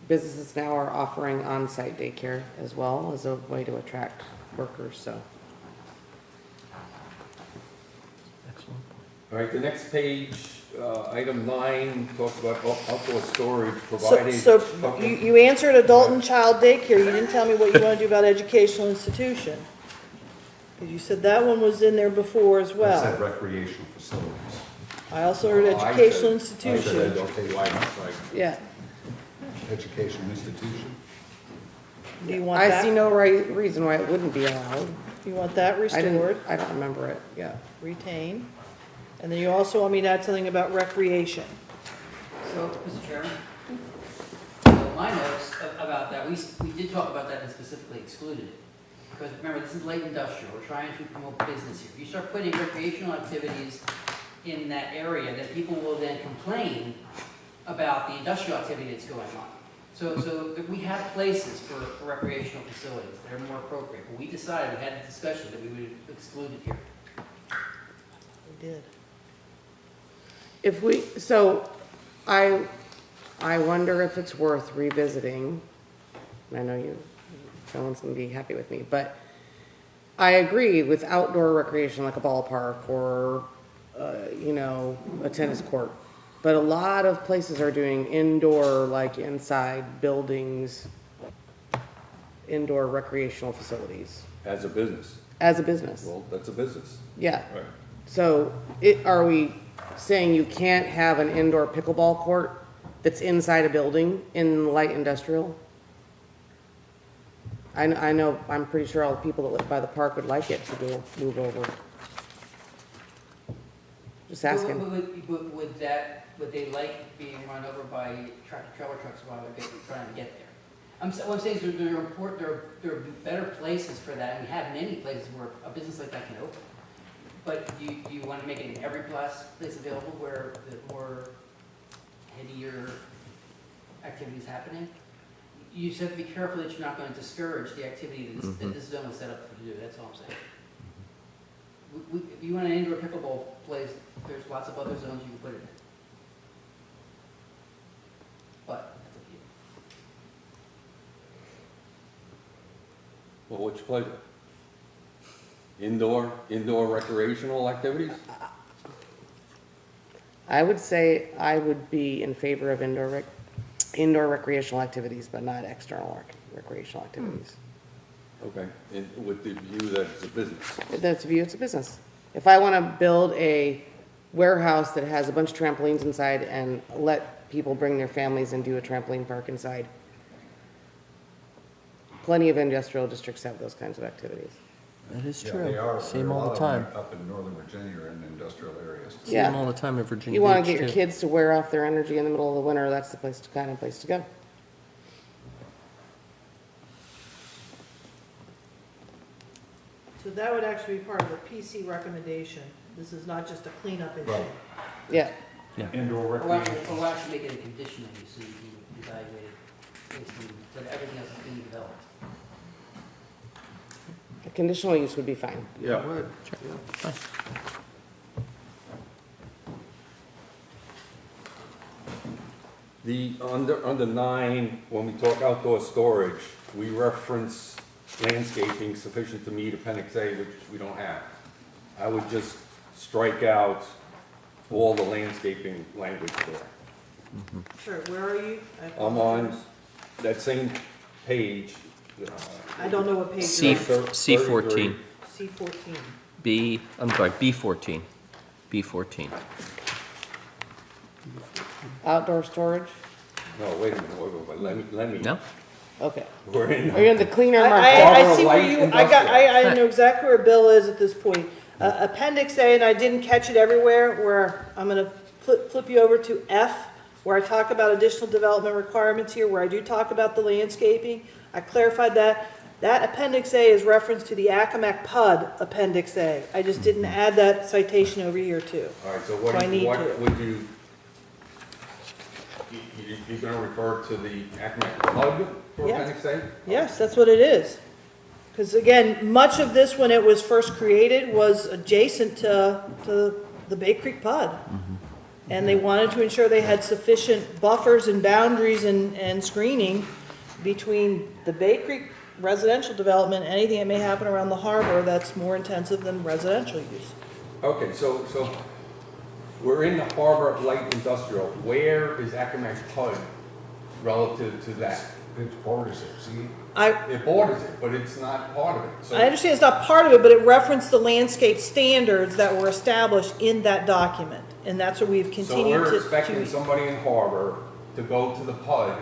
Speaker 2: businesses now are offering on-site daycare as well as a way to attract workers, so.
Speaker 12: Excellent.
Speaker 11: All right, the next page, item 9, talks about outdoor storage
Speaker 6: so,
Speaker 11: provided.
Speaker 6: so
Speaker 11: Okay.
Speaker 6: you answered adult and child daycare, you didn't tell me what you want to do about educational institution. Because you said that one was in there before as
Speaker 1: I said
Speaker 6: well.
Speaker 1: recreational facilities.
Speaker 6: I also heard
Speaker 11: Oh, I
Speaker 6: educational
Speaker 11: said-
Speaker 6: institution.
Speaker 1: Okay, why not, like,
Speaker 2: Yeah,
Speaker 1: educational institution?
Speaker 6: Do you want
Speaker 2: I see
Speaker 6: that,
Speaker 2: no reason why it wouldn't be allowed.
Speaker 6: you want that
Speaker 2: I didn't,
Speaker 6: restored,
Speaker 2: I don't remember it, yeah.
Speaker 6: retain? And then you also want me to add something about recreation.
Speaker 14: So, Mr. Chairman, so my notes about that, we did talk about that and specifically excluded it. Because remember, this is light industrial, we're trying to promote business here. If you start putting recreational activities in that area, then people will then complain about the industrial activity that's going on. So we have places for recreational facilities that are more appropriate, but we decided, we had a discussion that we would exclude it here.
Speaker 6: We did.
Speaker 2: If we, so I wonder if it's worth revisiting. I know no one's gonna be happy with me, but I agree with outdoor recreation like a ballpark or, a tennis court. But a lot of places are doing indoor, like inside buildings, indoor recreational facilities
Speaker 11: As a business.
Speaker 2: as a business.
Speaker 11: Well, that's a business.
Speaker 2: Yeah.
Speaker 11: Right.
Speaker 2: So are we saying you can't have an indoor pickleball court that's inside a building in light industrial? I know, I'm pretty sure all the people that live by the park would like it to go move over. Just asking.
Speaker 14: Would they like being run over by tractor trailer trucks while they're trying to get there? What I'm saying is there are better places for that, and we have many places where a business like that can open. But you want to make it in every place available where the more headier activity is happening? You just have to be careful that you're not going to discourage the activity that this zone was set up to do, that's all I'm saying. If you want an indoor pickleball place, there's lots of other zones you can put it in. But, that's up to you.
Speaker 11: Well, what's your pleasure? Indoor recreational activities?
Speaker 2: I would say I would be in favor of indoor recreational activities, but not external recreational activities.
Speaker 11: Okay, and with the view that it's a business.
Speaker 2: That's a view, it's a business. If I want to build a warehouse that has a bunch of trampolines inside and let people bring their families and do a trampoline park inside, plenty of industrial districts have those kinds of activities.
Speaker 12: That is
Speaker 1: Yeah,
Speaker 12: true.
Speaker 1: they are.
Speaker 12: See them
Speaker 1: A
Speaker 12: all
Speaker 1: lot
Speaker 12: the
Speaker 1: of
Speaker 12: time.
Speaker 1: them Up in Northern Virginia or in industrial areas.
Speaker 12: See them
Speaker 2: Yeah.
Speaker 12: all the time in Virginia
Speaker 2: You want to
Speaker 12: Beach,
Speaker 2: get your
Speaker 12: too.
Speaker 2: kids to wear off their energy in the middle of the winter, that's the place to, kind of place to go.
Speaker 6: So that would actually be part of the PC recommendation. This is not just a cleanup issue.
Speaker 1: Right.
Speaker 2: Yeah.
Speaker 1: Indoor
Speaker 14: Or
Speaker 1: recreation.
Speaker 14: we'll actually make it a conditional use, so you can evaluate it, based on, so that everything else is being developed.
Speaker 2: A conditional use would be fine.
Speaker 11: Yeah.
Speaker 13: Would, yeah.
Speaker 11: Under 9, when we talk outdoor storage, we reference landscaping sufficient to meet Appendix A, which we don't have. I would just strike out all the landscaping language there.
Speaker 6: Sure, where are you?
Speaker 11: I'm on that same page.
Speaker 6: I don't know what page
Speaker 12: C,
Speaker 6: you're on.
Speaker 12: C14,
Speaker 6: C14.
Speaker 12: B, I'm sorry, B14, B14.
Speaker 2: Outdoor storage?
Speaker 11: No, wait a minute, let me.
Speaker 12: No?
Speaker 2: Okay.
Speaker 11: We're in.
Speaker 2: Are you in the cleaner
Speaker 6: I
Speaker 2: market?
Speaker 6: see where
Speaker 11: Light
Speaker 6: you,
Speaker 11: industrial.
Speaker 6: I know exactly where Bill is at this point. Appendix A, and I didn't catch it everywhere, where I'm gonna flip you over to F, where I talk about additional development requirements here, where I do talk about the landscaping. I clarified that. That Appendix A is reference to the Accomack PUD Appendix A. I just didn't add that citation over here too.
Speaker 11: All right, so
Speaker 6: So I need
Speaker 11: what
Speaker 6: to.
Speaker 11: would you're gonna refer to the Accomack PUD for
Speaker 6: Yes.
Speaker 11: Appendix A?
Speaker 6: Yes, that's what it is. Because again, much of this, when it was first created, was adjacent to the Bay Creek PUD. And they wanted to ensure they had sufficient buffers and boundaries and screening between the Bay Creek residential development, and anything that may happen around the harbor that's more intensive than residential use.
Speaker 11: Okay, so we're in the harbor of light industrial. Where is Accomack PUD relative to that?
Speaker 1: It borders it, see?
Speaker 11: It borders it, but it's not part of it. So
Speaker 6: I understand it's not part of it, but it referenced the landscape standards that were established in that document. And that's what we've
Speaker 11: So
Speaker 6: continued
Speaker 11: we're
Speaker 6: to.
Speaker 11: expecting somebody in harbor to go to the PUD,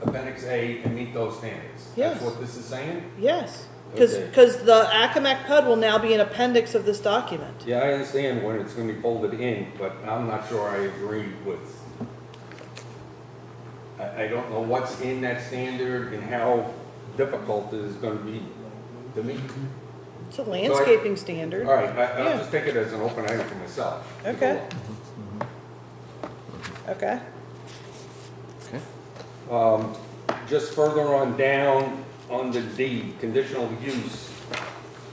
Speaker 11: Appendix A, and meet those standards?
Speaker 6: Yes.
Speaker 11: That's what this is saying?
Speaker 6: Yes,
Speaker 11: Okay.
Speaker 6: because the Accomack PUD will now be an appendix of this document.
Speaker 11: Yeah, I understand when it's gonna be folded in, but I'm not sure I agree with. I don't know what's in that standard and how difficult it is gonna be to meet.
Speaker 6: It's a landscaping standard.
Speaker 11: All right,
Speaker 6: Yeah.
Speaker 11: I'll just take it as an open item for myself. to go
Speaker 6: Okay. Okay.
Speaker 11: on. Just further on down, on the D, conditional use,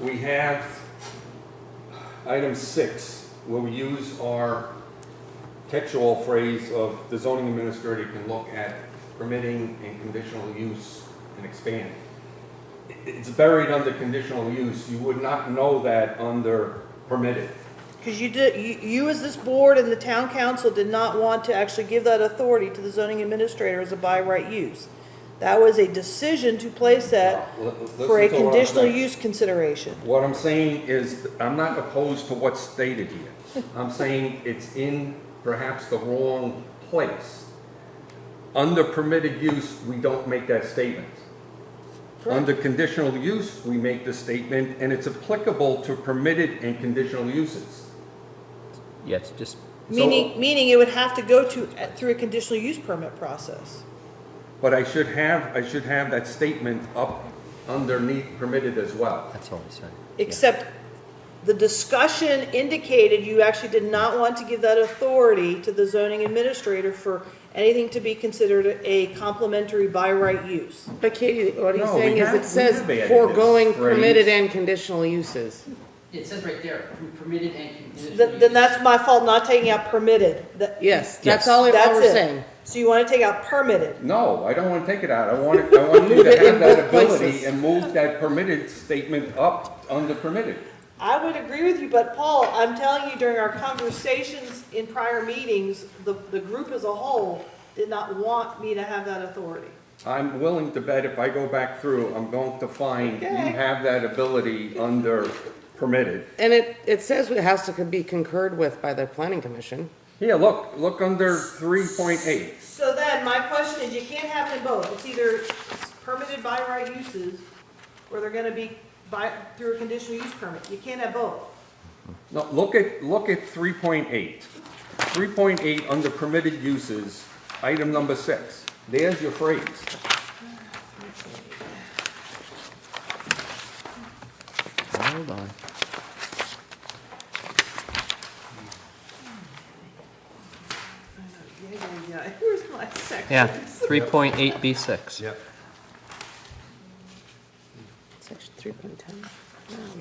Speaker 11: we have item 6, where we use our catch-all phrase of the zoning administrator can look at permitting and conditional use and expand. It's buried under conditional use. You would not know that under permitted.
Speaker 6: Because you as this board and the town council did not want to actually give that authority to the zoning administrator as a by right use. That was a decision to place that for a
Speaker 11: Listen to what I'm
Speaker 6: conditional
Speaker 11: saying.
Speaker 6: use consideration.
Speaker 11: What I'm saying is, I'm not opposed to what's stated here. I'm saying it's in perhaps the wrong place. Under permitted use, we don't make that statement. Under conditional use, we make the statement, and it's applicable to permitted and conditional uses.
Speaker 12: Yeah, it's just,
Speaker 6: Meaning it would have to go through a conditional use permit process.
Speaker 11: But I should have that statement up underneath permitted as well.
Speaker 12: that's all I said.
Speaker 6: Except the discussion indicated you actually did not want to give that authority to the zoning administrator for anything to be considered a complementary by right use.
Speaker 2: But Katie, what he's
Speaker 11: No,
Speaker 2: saying
Speaker 11: we
Speaker 2: is
Speaker 11: have-
Speaker 2: it says
Speaker 11: we have added
Speaker 2: foregoing
Speaker 11: this phrase.
Speaker 2: permitted and conditional uses.
Speaker 14: It says right there, permitted and conditional
Speaker 6: Then
Speaker 14: use.
Speaker 6: that's my fault not taking out permitted.
Speaker 2: Yes,
Speaker 12: Yes.
Speaker 2: that's all
Speaker 6: That's
Speaker 2: we're
Speaker 6: it.
Speaker 2: saying.
Speaker 6: So you want to take out permitted.
Speaker 11: No, I don't want to take it out. I want you
Speaker 2: Move
Speaker 11: to
Speaker 2: it in
Speaker 11: have that
Speaker 2: both
Speaker 11: ability
Speaker 2: places.
Speaker 11: and move that permitted statement up under permitted.
Speaker 6: I would agree with you, but Paul, I'm telling you, during our conversations in prior meetings, the group as a whole did not want me to have that authority.
Speaker 11: I'm willing to bet if I go back through, I'm going to find you
Speaker 6: Okay.
Speaker 11: have that ability under permitted.
Speaker 2: And it says it has to be concurred with by the planning commission.
Speaker 11: Yeah, look under 3.8.
Speaker 6: So then, my question is, you can't have it in both. It's either permitted by right uses, or they're gonna be through a conditional use permit. You can't have both.
Speaker 11: No, look at 3.8. 3.8 under permitted uses, item number 6. There's your phrase.
Speaker 12: Hold on.
Speaker 6: Yeah. Where's my section?
Speaker 12: Yeah, 3.8B6.
Speaker 1: Yep.
Speaker 2: Section 3.10.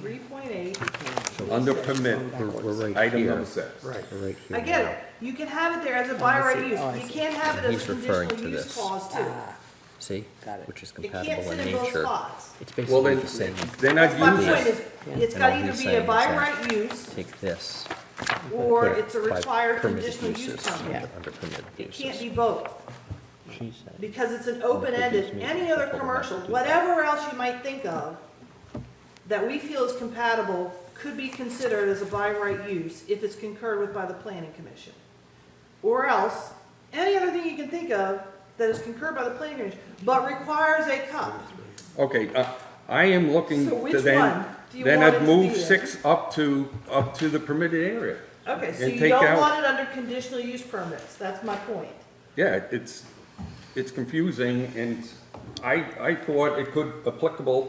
Speaker 6: 3.8.
Speaker 11: Under permit,
Speaker 12: We're right
Speaker 11: item
Speaker 12: here.
Speaker 11: number 6.
Speaker 13: Right.
Speaker 12: We're right here.
Speaker 6: I get it. You can have it there as a by right use.
Speaker 2: Oh, I
Speaker 6: You
Speaker 2: see.
Speaker 6: can't have it as
Speaker 12: He's
Speaker 6: a
Speaker 12: referring
Speaker 6: conditional
Speaker 12: to
Speaker 6: use
Speaker 12: this.
Speaker 6: clause too.
Speaker 12: See?
Speaker 2: Got it.
Speaker 12: Which is
Speaker 6: It can't
Speaker 12: compatible
Speaker 6: sit
Speaker 12: in
Speaker 6: in both
Speaker 12: nature.
Speaker 6: spots.
Speaker 12: It's
Speaker 11: Well,
Speaker 12: basically
Speaker 11: then,
Speaker 12: the same.
Speaker 11: they're not
Speaker 6: That's my
Speaker 11: using.
Speaker 6: point is, it's
Speaker 12: And
Speaker 6: gotta
Speaker 12: all
Speaker 6: either
Speaker 12: he's
Speaker 6: be a
Speaker 12: saying
Speaker 6: by
Speaker 12: is that
Speaker 6: right use,
Speaker 12: Take this.
Speaker 6: or
Speaker 12: put it
Speaker 6: it's a
Speaker 12: by
Speaker 6: required
Speaker 12: permitted
Speaker 6: conditional use
Speaker 12: uses,
Speaker 6: permit.
Speaker 12: Under permitted
Speaker 6: It
Speaker 12: uses.
Speaker 6: can't be both,
Speaker 12: She said.
Speaker 6: because it's an open-ended,
Speaker 12: me
Speaker 6: any other
Speaker 12: people
Speaker 6: commercial,
Speaker 12: have to do
Speaker 6: whatever else you might think of, that we feel is compatible, could be considered as a by right use if it's concurred with by the planning commission. Or else, any other thing you can think of that is concurred by the planning commission, but requires a cup.
Speaker 11: Okay, I am looking
Speaker 6: So
Speaker 11: to
Speaker 6: which
Speaker 11: then,
Speaker 6: one do you
Speaker 11: then
Speaker 6: want
Speaker 11: I'd
Speaker 6: it to
Speaker 11: move
Speaker 6: be in?
Speaker 11: 6 up to the permitted area.
Speaker 6: Okay, so
Speaker 11: And
Speaker 6: you
Speaker 11: take
Speaker 6: don't
Speaker 11: out-
Speaker 6: want it under conditional use permits, that's my point.
Speaker 11: Yeah, it's confusing, and I thought it could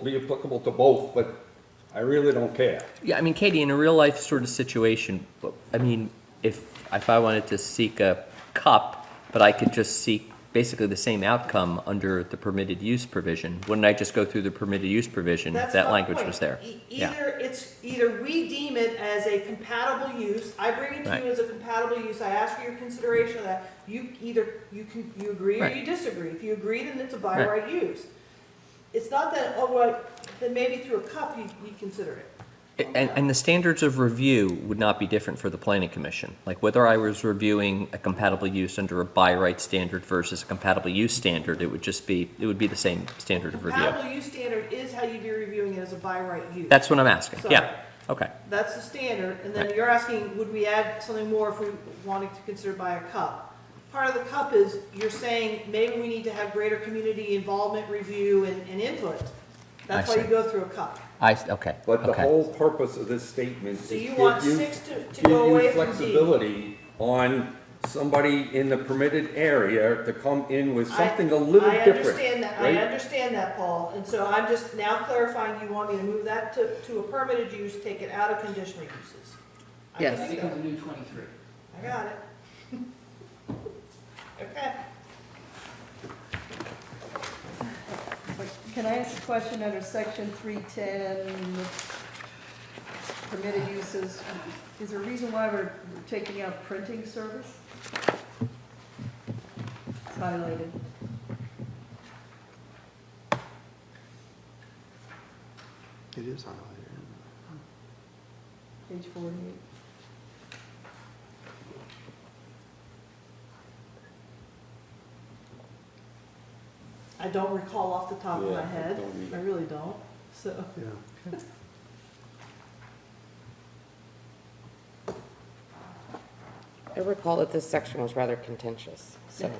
Speaker 11: be applicable to both, but I really don't care.
Speaker 12: Yeah, I mean, Katie, in a real life sort of situation, I mean, if I wanted to seek a cup, but I could just seek basically the same outcome under the permitted use provision, wouldn't I just go through the permitted use provision if
Speaker 6: That's
Speaker 12: that
Speaker 6: my
Speaker 12: language
Speaker 6: point.
Speaker 12: was there? Yeah.
Speaker 6: Either we deem it as a compatible use, I bring it to
Speaker 12: Right.
Speaker 6: you as a compatible use, I ask for your consideration of that, you agree or
Speaker 12: Right.
Speaker 6: you disagree. If you agree, then it's a by
Speaker 12: Right.
Speaker 6: right use. It's not that, oh, well, then maybe through a cup you consider it.
Speaker 12: And the standards of review would not be different for the planning commission. Like whether I was reviewing a compatible use under a by right standard versus a compatible use standard, it would be the same standard of review.
Speaker 6: Compatible use standard is how you'd be reviewing it as a by right use.
Speaker 12: That's what I'm asking,
Speaker 6: Sorry.
Speaker 12: yeah, okay.
Speaker 6: That's the standard, and then you're asking, would we add something more if we wanted to consider by a cup? Part of the cup is, you're saying, maybe we need to have greater community involvement, review, and input. That's
Speaker 12: I
Speaker 6: why you
Speaker 12: see.
Speaker 6: go through a cup.
Speaker 12: Okay,
Speaker 11: But the
Speaker 12: okay.
Speaker 11: whole purpose of this statement is
Speaker 6: So you
Speaker 11: give
Speaker 6: want
Speaker 11: you,
Speaker 6: 6 to
Speaker 11: give
Speaker 6: go
Speaker 11: you
Speaker 6: away from D.
Speaker 11: flexibility on somebody in the permitted area to come in with something a little different.
Speaker 6: I understand that, Paul, and so I'm just now clarifying, you want me to move that to a permitted use, take it out of conditional uses? I
Speaker 2: Yes.
Speaker 6: can
Speaker 14: That
Speaker 6: see
Speaker 14: becomes
Speaker 6: that.
Speaker 14: a new 23.
Speaker 6: I got it. Okay.
Speaker 15: Can I ask a question under section 310, permitted uses? Is there a reason why we're taking out printing service? It's highlighted.
Speaker 13: It is highlighted.
Speaker 15: Page 48.
Speaker 6: I don't recall off the top of
Speaker 11: Yeah,
Speaker 6: my
Speaker 11: I
Speaker 6: head.
Speaker 11: don't either.
Speaker 6: I really don't, so.
Speaker 13: Yeah.
Speaker 2: I recall that this section was rather contentious, so.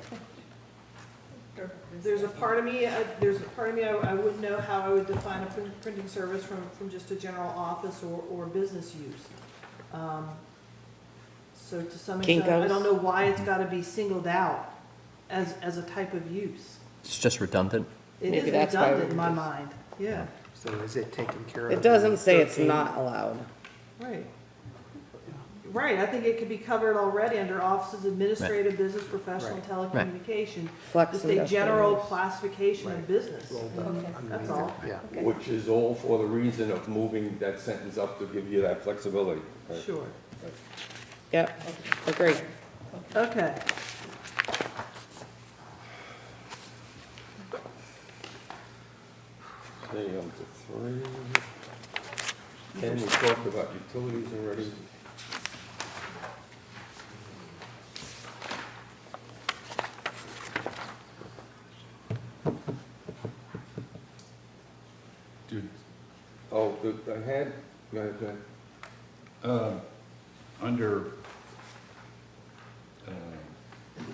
Speaker 6: There's a part of me, I wouldn't know how I would define a printing service from just a general office or business use. So to some extent, I
Speaker 2: Kinko's?
Speaker 6: don't know why it's gotta be singled out as a type of use.
Speaker 12: It's just redundant.
Speaker 6: It
Speaker 2: Maybe
Speaker 6: is
Speaker 2: that's why
Speaker 6: redundant
Speaker 2: we
Speaker 6: in my
Speaker 2: just-
Speaker 6: mind, yeah,
Speaker 13: So is it taken care of?
Speaker 2: It doesn't say it's
Speaker 13: 13?
Speaker 2: not allowed.
Speaker 6: right. Right, I think it could be covered already under offices, administrative, business, professional,
Speaker 13: Right.
Speaker 6: telecommunication.
Speaker 2: Flex
Speaker 6: Just a
Speaker 2: industrial
Speaker 6: general
Speaker 2: use.
Speaker 6: classification of
Speaker 13: Right.
Speaker 6: business.
Speaker 13: Rolled up
Speaker 15: Okay.
Speaker 13: underneath
Speaker 6: That's
Speaker 13: it.
Speaker 6: all.
Speaker 13: Yeah.
Speaker 11: Which is all for the reason of moving that sentence up to give you that flexibility. Right.
Speaker 6: Sure,
Speaker 2: Yep, agreed.
Speaker 6: okay.
Speaker 11: Okay, on to 3. And we talked about utilities already. I had, go ahead.
Speaker 1: Under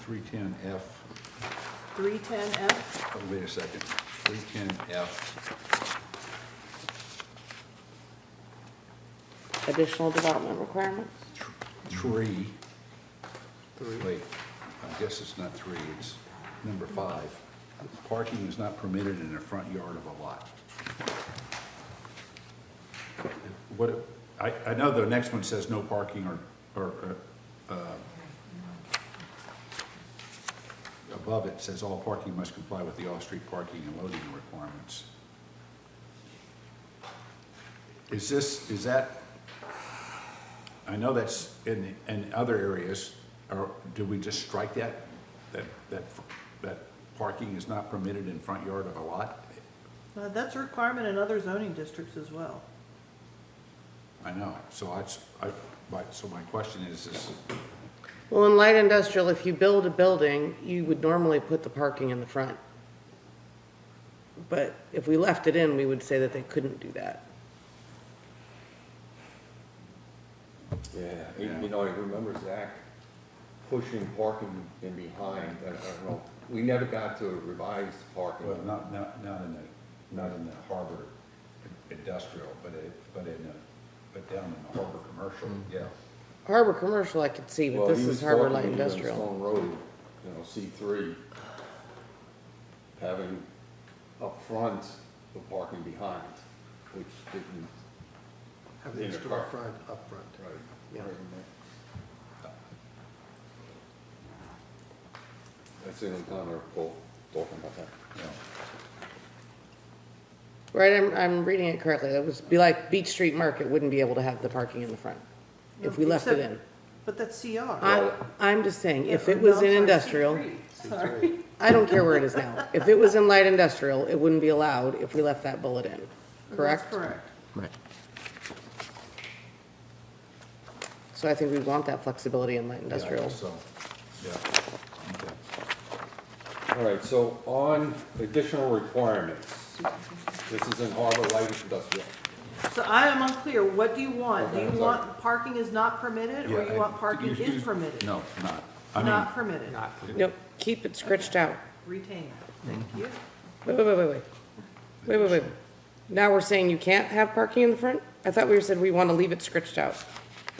Speaker 1: 310F,
Speaker 6: 310F,
Speaker 1: oh, wait a second, 310F,
Speaker 2: Additional development requirements?
Speaker 1: 3. Wait, I guess it's not 3, it's number 5. Parking is not permitted in the front yard of a lot. What, I know the next one says no parking or above it says all parking must comply with the off-street parking and loading requirements. Is that, I know that's in other areas, or do we just strike that parking is not permitted in front yard of a lot?
Speaker 6: that's a requirement in other zoning districts as well.
Speaker 1: I know, so so my question is,
Speaker 2: Well, in light industrial, if you build a building, you would normally put the parking in the front. But if we left it in, we would say that they couldn't do that.
Speaker 11: Yeah, you know, I remember Zach pushing parking in behind, I don't know, we never got to revise parking.
Speaker 1: well, not in the harbor industrial, but down in the harbor commercial, yeah.
Speaker 2: Harbor commercial, I could see, but
Speaker 11: Well,
Speaker 2: this
Speaker 11: he
Speaker 2: is
Speaker 11: was
Speaker 2: harbor
Speaker 11: talking
Speaker 2: light
Speaker 11: even
Speaker 2: industrial.
Speaker 11: Stone Road, you know, C3, having up front the parking behind, which didn't.
Speaker 13: Have the
Speaker 11: in the
Speaker 13: storefront
Speaker 11: car.
Speaker 13: up front.
Speaker 11: Right.
Speaker 13: Yeah.
Speaker 11: That's the only time we're both talking about that.
Speaker 2: Right, I'm reading it correctly. That would be like Beach Street Market wouldn't be able to have the parking in the front if we left it in.
Speaker 6: But that's CR.
Speaker 2: I'm just saying, if it
Speaker 6: No,
Speaker 2: was
Speaker 6: I'm
Speaker 2: in
Speaker 6: sorry,
Speaker 2: industrial,
Speaker 6: C3. Sorry.
Speaker 2: I don't care where it is now. If it was in light industrial, it wouldn't be allowed if we left that bullet in, correct?
Speaker 6: That's correct.
Speaker 12: Right.
Speaker 2: So I think we want that flexibility in light industrial.
Speaker 1: So, yeah. Okay.
Speaker 11: All right, so on additional requirements, this is in harbor light industrial.
Speaker 6: So I am unclear, what do you want? Do
Speaker 11: Okay,
Speaker 6: you
Speaker 11: I'm
Speaker 6: want parking is not permitted, or
Speaker 1: Yeah,
Speaker 6: you want parking
Speaker 1: you-
Speaker 6: is permitted?
Speaker 1: No, not. I mean,
Speaker 6: Not permitted.
Speaker 2: Nope, keep it scratched out.
Speaker 6: Retain that, thank you.
Speaker 2: Wait. Now we're saying you can't have parking in the front? I thought we said we want to leave it scratched out.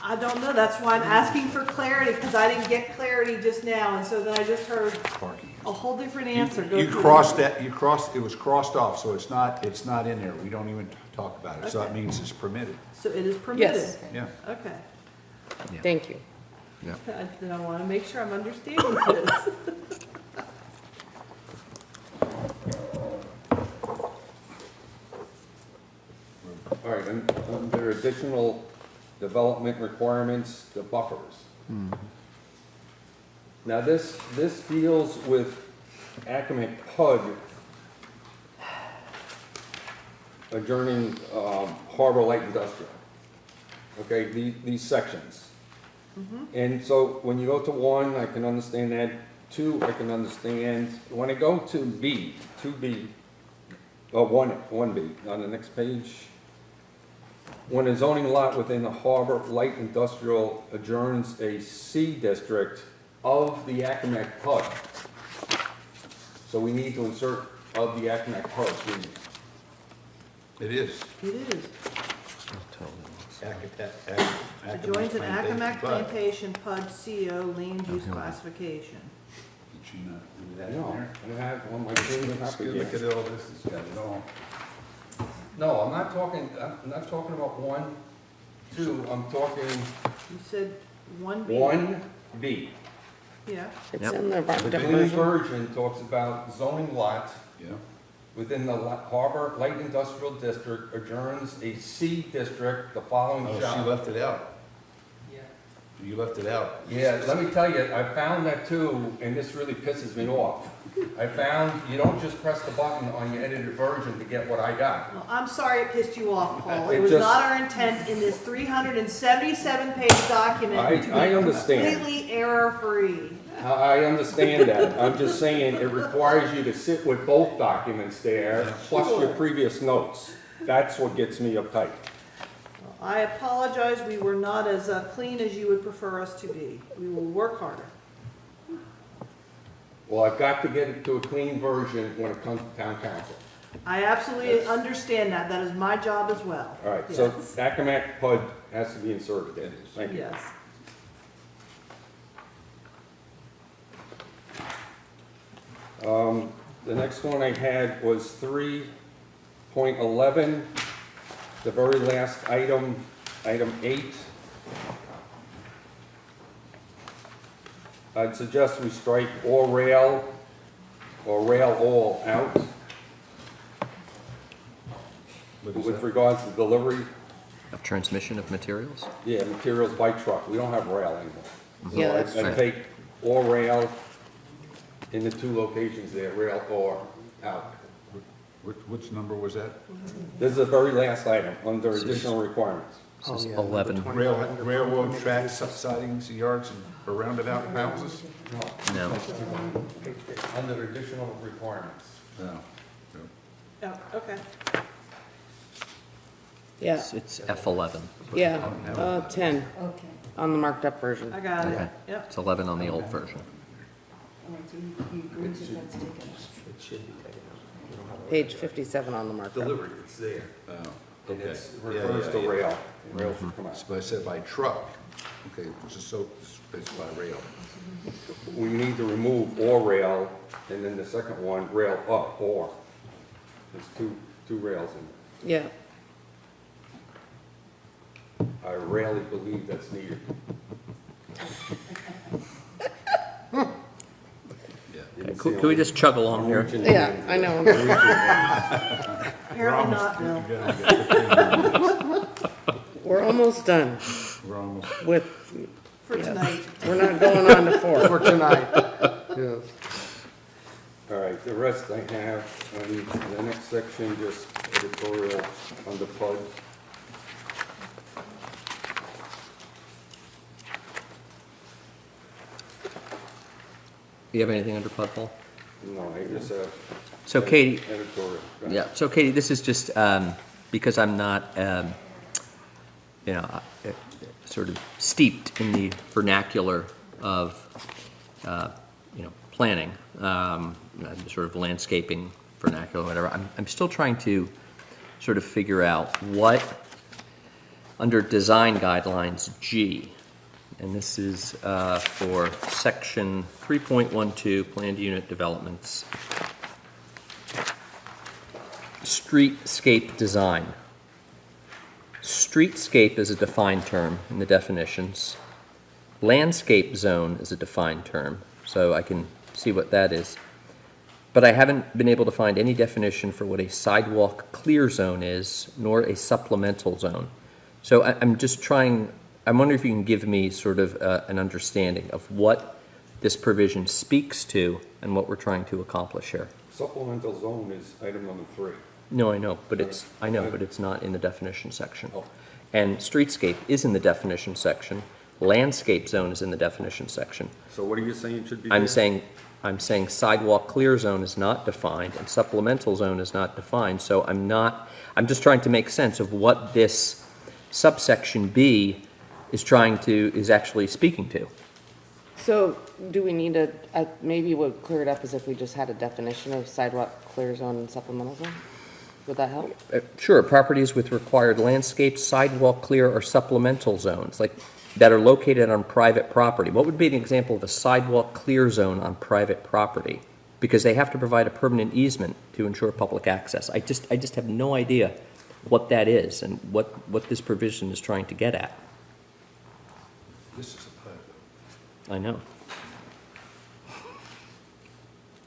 Speaker 6: I don't know, that's why I'm asking for clarity, because I didn't get clarity just now, and so then I just heard
Speaker 1: parking.
Speaker 6: a whole different answer. Go
Speaker 1: You
Speaker 6: through
Speaker 1: crossed that, it was crossed off, so it's not in there. We don't even talk about it. So that
Speaker 6: Okay.
Speaker 1: means it's permitted.
Speaker 6: So it is permitted?
Speaker 2: Yes.
Speaker 1: Yeah.
Speaker 6: Okay.
Speaker 2: Thank you.
Speaker 6: Then I want to make sure I'm understanding this.
Speaker 11: All right, and under additional development requirements, the buffers. Now, this deals with Accomack PUD adjourning harbor light industrial. Okay, these sections. And so when you go to 1, I can understand that. 2, I can understand. When I go to B, 2B, 1B, on the next page, when a zoning lot within the harbor light industrial adjourns a C district of the Accomack PUD. So we need to insert of the Accomack PUD, shouldn't we?
Speaker 1: It is.
Speaker 6: It is.
Speaker 1: Adjoins
Speaker 6: Adjoins an Accomack Plantation PUD CO land use classification.
Speaker 1: Did she not do that in
Speaker 11: No,
Speaker 1: there?
Speaker 11: I have on my screen a copy
Speaker 1: Look
Speaker 11: here.
Speaker 1: at all this, it's got it all.
Speaker 11: No, I'm not talking about 1, 2, I'm talking
Speaker 6: You said 1B.
Speaker 11: 1B.
Speaker 6: Yeah.
Speaker 2: It's
Speaker 12: Yep.
Speaker 2: in the
Speaker 11: The clean version talks about zoning lot
Speaker 1: Yeah.
Speaker 11: within the harbor light industrial district adjourns a C district the following
Speaker 1: Oh,
Speaker 11: shall.
Speaker 1: she left it out.
Speaker 14: Yeah.
Speaker 1: You left it out.
Speaker 11: Yeah, let me tell you, I found that too, and this really pisses me off. I found you don't just press the button on your edited version to get what I got.
Speaker 6: Well, I'm sorry it pissed you off, Paul.
Speaker 11: It
Speaker 6: It was
Speaker 11: just-
Speaker 6: not our intent in this 377-page document to
Speaker 11: I
Speaker 6: be
Speaker 11: understand.
Speaker 6: completely error-free.
Speaker 11: I understand that. I'm just saying it requires you to sit with both documents there, plus your previous notes. That's what gets me uptight.
Speaker 6: I apologize, we were not as clean as you would prefer us to be. We will work harder.
Speaker 11: Well, I've got to get it to a clean version when it comes to town council.
Speaker 6: I absolutely understand that. That is my job as well.
Speaker 11: All right, so
Speaker 6: Yes.
Speaker 11: Accomack PUD has to be inserted in. Thank you.
Speaker 6: Yes.
Speaker 11: The next one I had was 3.11, the very last item, item 8. I'd suggest we strike or rail all out with regards to delivery.
Speaker 12: Of transmission of materials?
Speaker 11: Yeah, materials by truck. We don't have rail anymore.
Speaker 2: Yeah,
Speaker 11: So
Speaker 2: that's
Speaker 11: I'd
Speaker 12: true.
Speaker 11: take or rail in the two locations there, rail or out.
Speaker 1: Which number was that?
Speaker 11: This is the very last item, under additional requirements.
Speaker 12: This
Speaker 13: Oh,
Speaker 12: is
Speaker 13: yeah, number
Speaker 12: 11.
Speaker 13: 20.
Speaker 1: Railroad tracks, sidings, yards, and rounded out houses?
Speaker 12: No.
Speaker 11: Under additional requirements.
Speaker 1: No.
Speaker 6: Oh, okay.
Speaker 2: Yeah,
Speaker 12: It's F11.
Speaker 2: yeah, 10
Speaker 15: Okay.
Speaker 2: on the marked up version.
Speaker 6: I got it.
Speaker 12: Okay.
Speaker 6: Yep.
Speaker 12: It's 11 on the old version.
Speaker 15: All right, so you agree that that's taken?
Speaker 13: It should be taken out. We don't have a-
Speaker 2: Page 57 on the marked up.
Speaker 11: Delivery, it's there.
Speaker 1: Oh,
Speaker 11: And
Speaker 1: okay.
Speaker 11: it
Speaker 1: Yeah,
Speaker 11: refers
Speaker 1: yeah,
Speaker 11: to
Speaker 1: yeah.
Speaker 11: rail. Rail should come out.
Speaker 1: But I said by truck. Okay, it's by rail.
Speaker 11: We need to remove or rail, and then the second one, rail up or. There's two rails in
Speaker 2: Yeah,
Speaker 11: it. I rarely believe that's needed. You can see
Speaker 12: Could we just chug along here?
Speaker 11: Norwegian
Speaker 2: yeah,
Speaker 11: names.
Speaker 2: I know.
Speaker 6: Apparently not, Bill.
Speaker 2: We're almost done
Speaker 1: We're almost,
Speaker 2: with,
Speaker 6: For tonight.
Speaker 2: we're not going on to 4.
Speaker 13: For tonight, yes.
Speaker 11: All right, the rest I have, the next section, just editorial under PUD.
Speaker 12: Do you have anything under PUD, Paul?
Speaker 11: No, I just have.
Speaker 12: So Katie,
Speaker 11: Editorial. Go ahead.
Speaker 12: yeah, so Katie, this is just because I'm not, sort of steeped in the vernacular of, planning, sort of landscaping vernacular, whatever. I'm still trying to sort of figure out what, under design guidelines G, and this is for section 3.12, planned unit developments. Streetscape design. Streetscape is a defined term in the definitions. Landscape zone is a defined term, so I can see what that is. But I haven't been able to find any definition for what a sidewalk clear zone is, nor a supplemental zone. So I'm just trying, I'm wondering if you can give me sort of an understanding of what this provision speaks to and what we're trying to accomplish here.
Speaker 11: Supplemental zone is item number 3.
Speaker 12: No, I know, but it's not in the definition section.
Speaker 11: Oh.
Speaker 12: And streetscape is in the definition section. Landscape zone is in the definition section.
Speaker 11: So what are you saying should be
Speaker 12: I'm
Speaker 11: there?
Speaker 12: saying sidewalk clear zone is not defined and supplemental zone is not defined. So I'm just trying to make sense of what this subsection B is actually speaking to.
Speaker 2: So do we need maybe what would clear it up is if we just had a definition of sidewalk clear zone and supplemental zone? Would that help?
Speaker 12: Sure, properties with required landscape, sidewalk clear, or supplemental zones, like, that are located on private property. What would be an example of a sidewalk clear zone on private property? Because they have to provide a permanent easement to ensure public access. I just have no idea what that is and what this provision is trying to get at.
Speaker 1: this is a PUD.
Speaker 12: I know.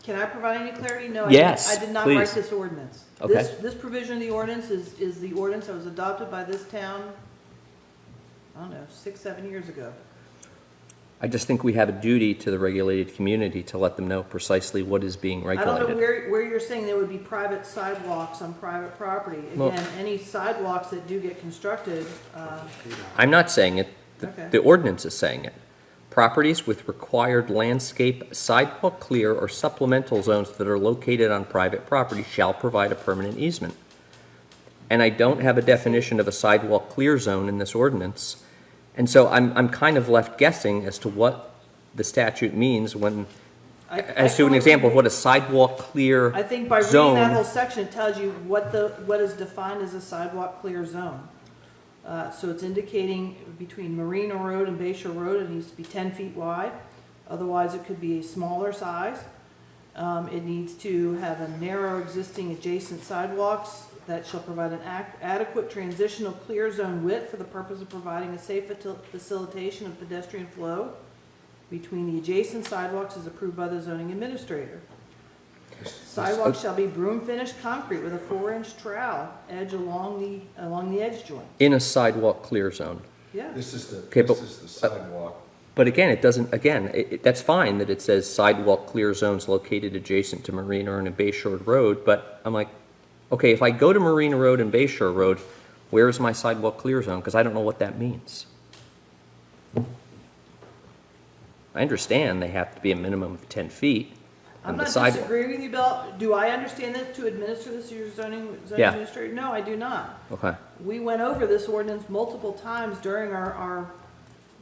Speaker 6: Can I provide any clarity? No,
Speaker 12: Yes,
Speaker 6: I did not
Speaker 12: please.
Speaker 6: write this ordinance.
Speaker 12: Okay.
Speaker 6: This provision of the ordinance is the ordinance that was adopted by this town, I don't know, 6, 7 years ago.
Speaker 12: I just think we have a duty to the regulated community to let them know precisely what is being
Speaker 6: I don't know
Speaker 12: regulated.
Speaker 6: where you're saying there would be private sidewalks on private property.
Speaker 12: Well-
Speaker 6: Again, any sidewalks that do get constructed,
Speaker 12: I'm not saying it,
Speaker 6: Okay.
Speaker 12: the ordinance is saying it. Properties with required landscape, sidewalk clear, or supplemental zones that are located on private property shall provide a permanent easement. and I don't have a definition of a sidewalk clear zone in this ordinance. And so I'm kind of left guessing as to what the statute means when, as to an example of what a sidewalk clear
Speaker 6: I think by reading
Speaker 12: zone.
Speaker 6: that whole section, it tells you what is defined as a sidewalk clear zone. So it's indicating between Marina Road and Bayshore Road, it needs to be 10 feet wide. Otherwise, it could be a smaller size. It needs to have a narrow existing adjacent sidewalks that shall provide an adequate transitional clear zone width for the purpose of providing a safe facilitation of pedestrian flow between the adjacent sidewalks as approved by the zoning administrator. Sidewalks shall be broom finished concrete with a 4-inch trowel edge along the edge joint.
Speaker 12: In a sidewalk clear zone.
Speaker 6: Yeah.
Speaker 1: This is the,
Speaker 12: Okay,
Speaker 1: this
Speaker 12: but-
Speaker 1: is the sidewalk.
Speaker 12: But again, it doesn't, again, that's fine that it says sidewalk clear zones located adjacent to Marina and Bayshore Road, but I'm like, okay, if I go to Marina Road and Bayshore Road, where is my sidewalk clear zone? Because I don't know what that means. I understand they have to be a minimum of 10 feet.
Speaker 6: I'm
Speaker 12: on the
Speaker 6: not
Speaker 12: sidewalk.
Speaker 6: disagreeing with you, Bill. Do I understand this to administer this, your zoning
Speaker 12: Yeah.
Speaker 6: administrator? No, I do not.
Speaker 12: Okay.
Speaker 6: We went over this ordinance multiple times during our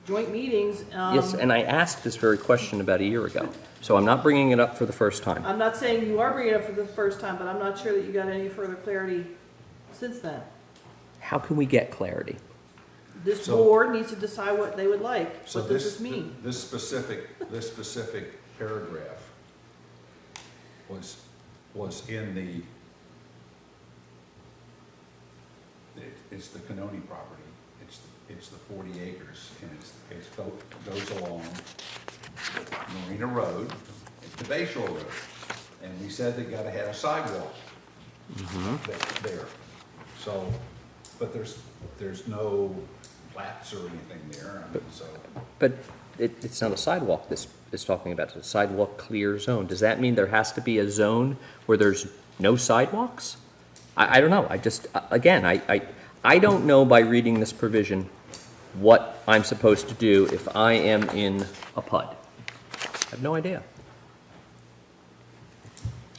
Speaker 6: joint meetings.
Speaker 12: Yes, and I asked this very question about a year ago, so I'm not bringing it up for the first time.
Speaker 6: I'm not saying you are bringing it up for the first time, but I'm not sure that you got any further clarity since then.
Speaker 12: How can we get clarity?
Speaker 6: This
Speaker 1: So-
Speaker 6: board needs to decide what they would like.
Speaker 1: So
Speaker 6: What does this mean?
Speaker 1: This specific paragraph was in the, it's the Canoni property. It's the 40 acres, and it goes along Marina Road to Bayshore Road. And we said they gotta have a sidewalk there. So, but there's no flats or anything there, I mean, so.
Speaker 12: But it's not a sidewalk this is talking about, it's a sidewalk clear zone. Does that mean there has to be a zone where there's no sidewalks? I don't know, I just, again, I don't know by reading this provision what I'm supposed to do if I am in a PUD. I have no idea.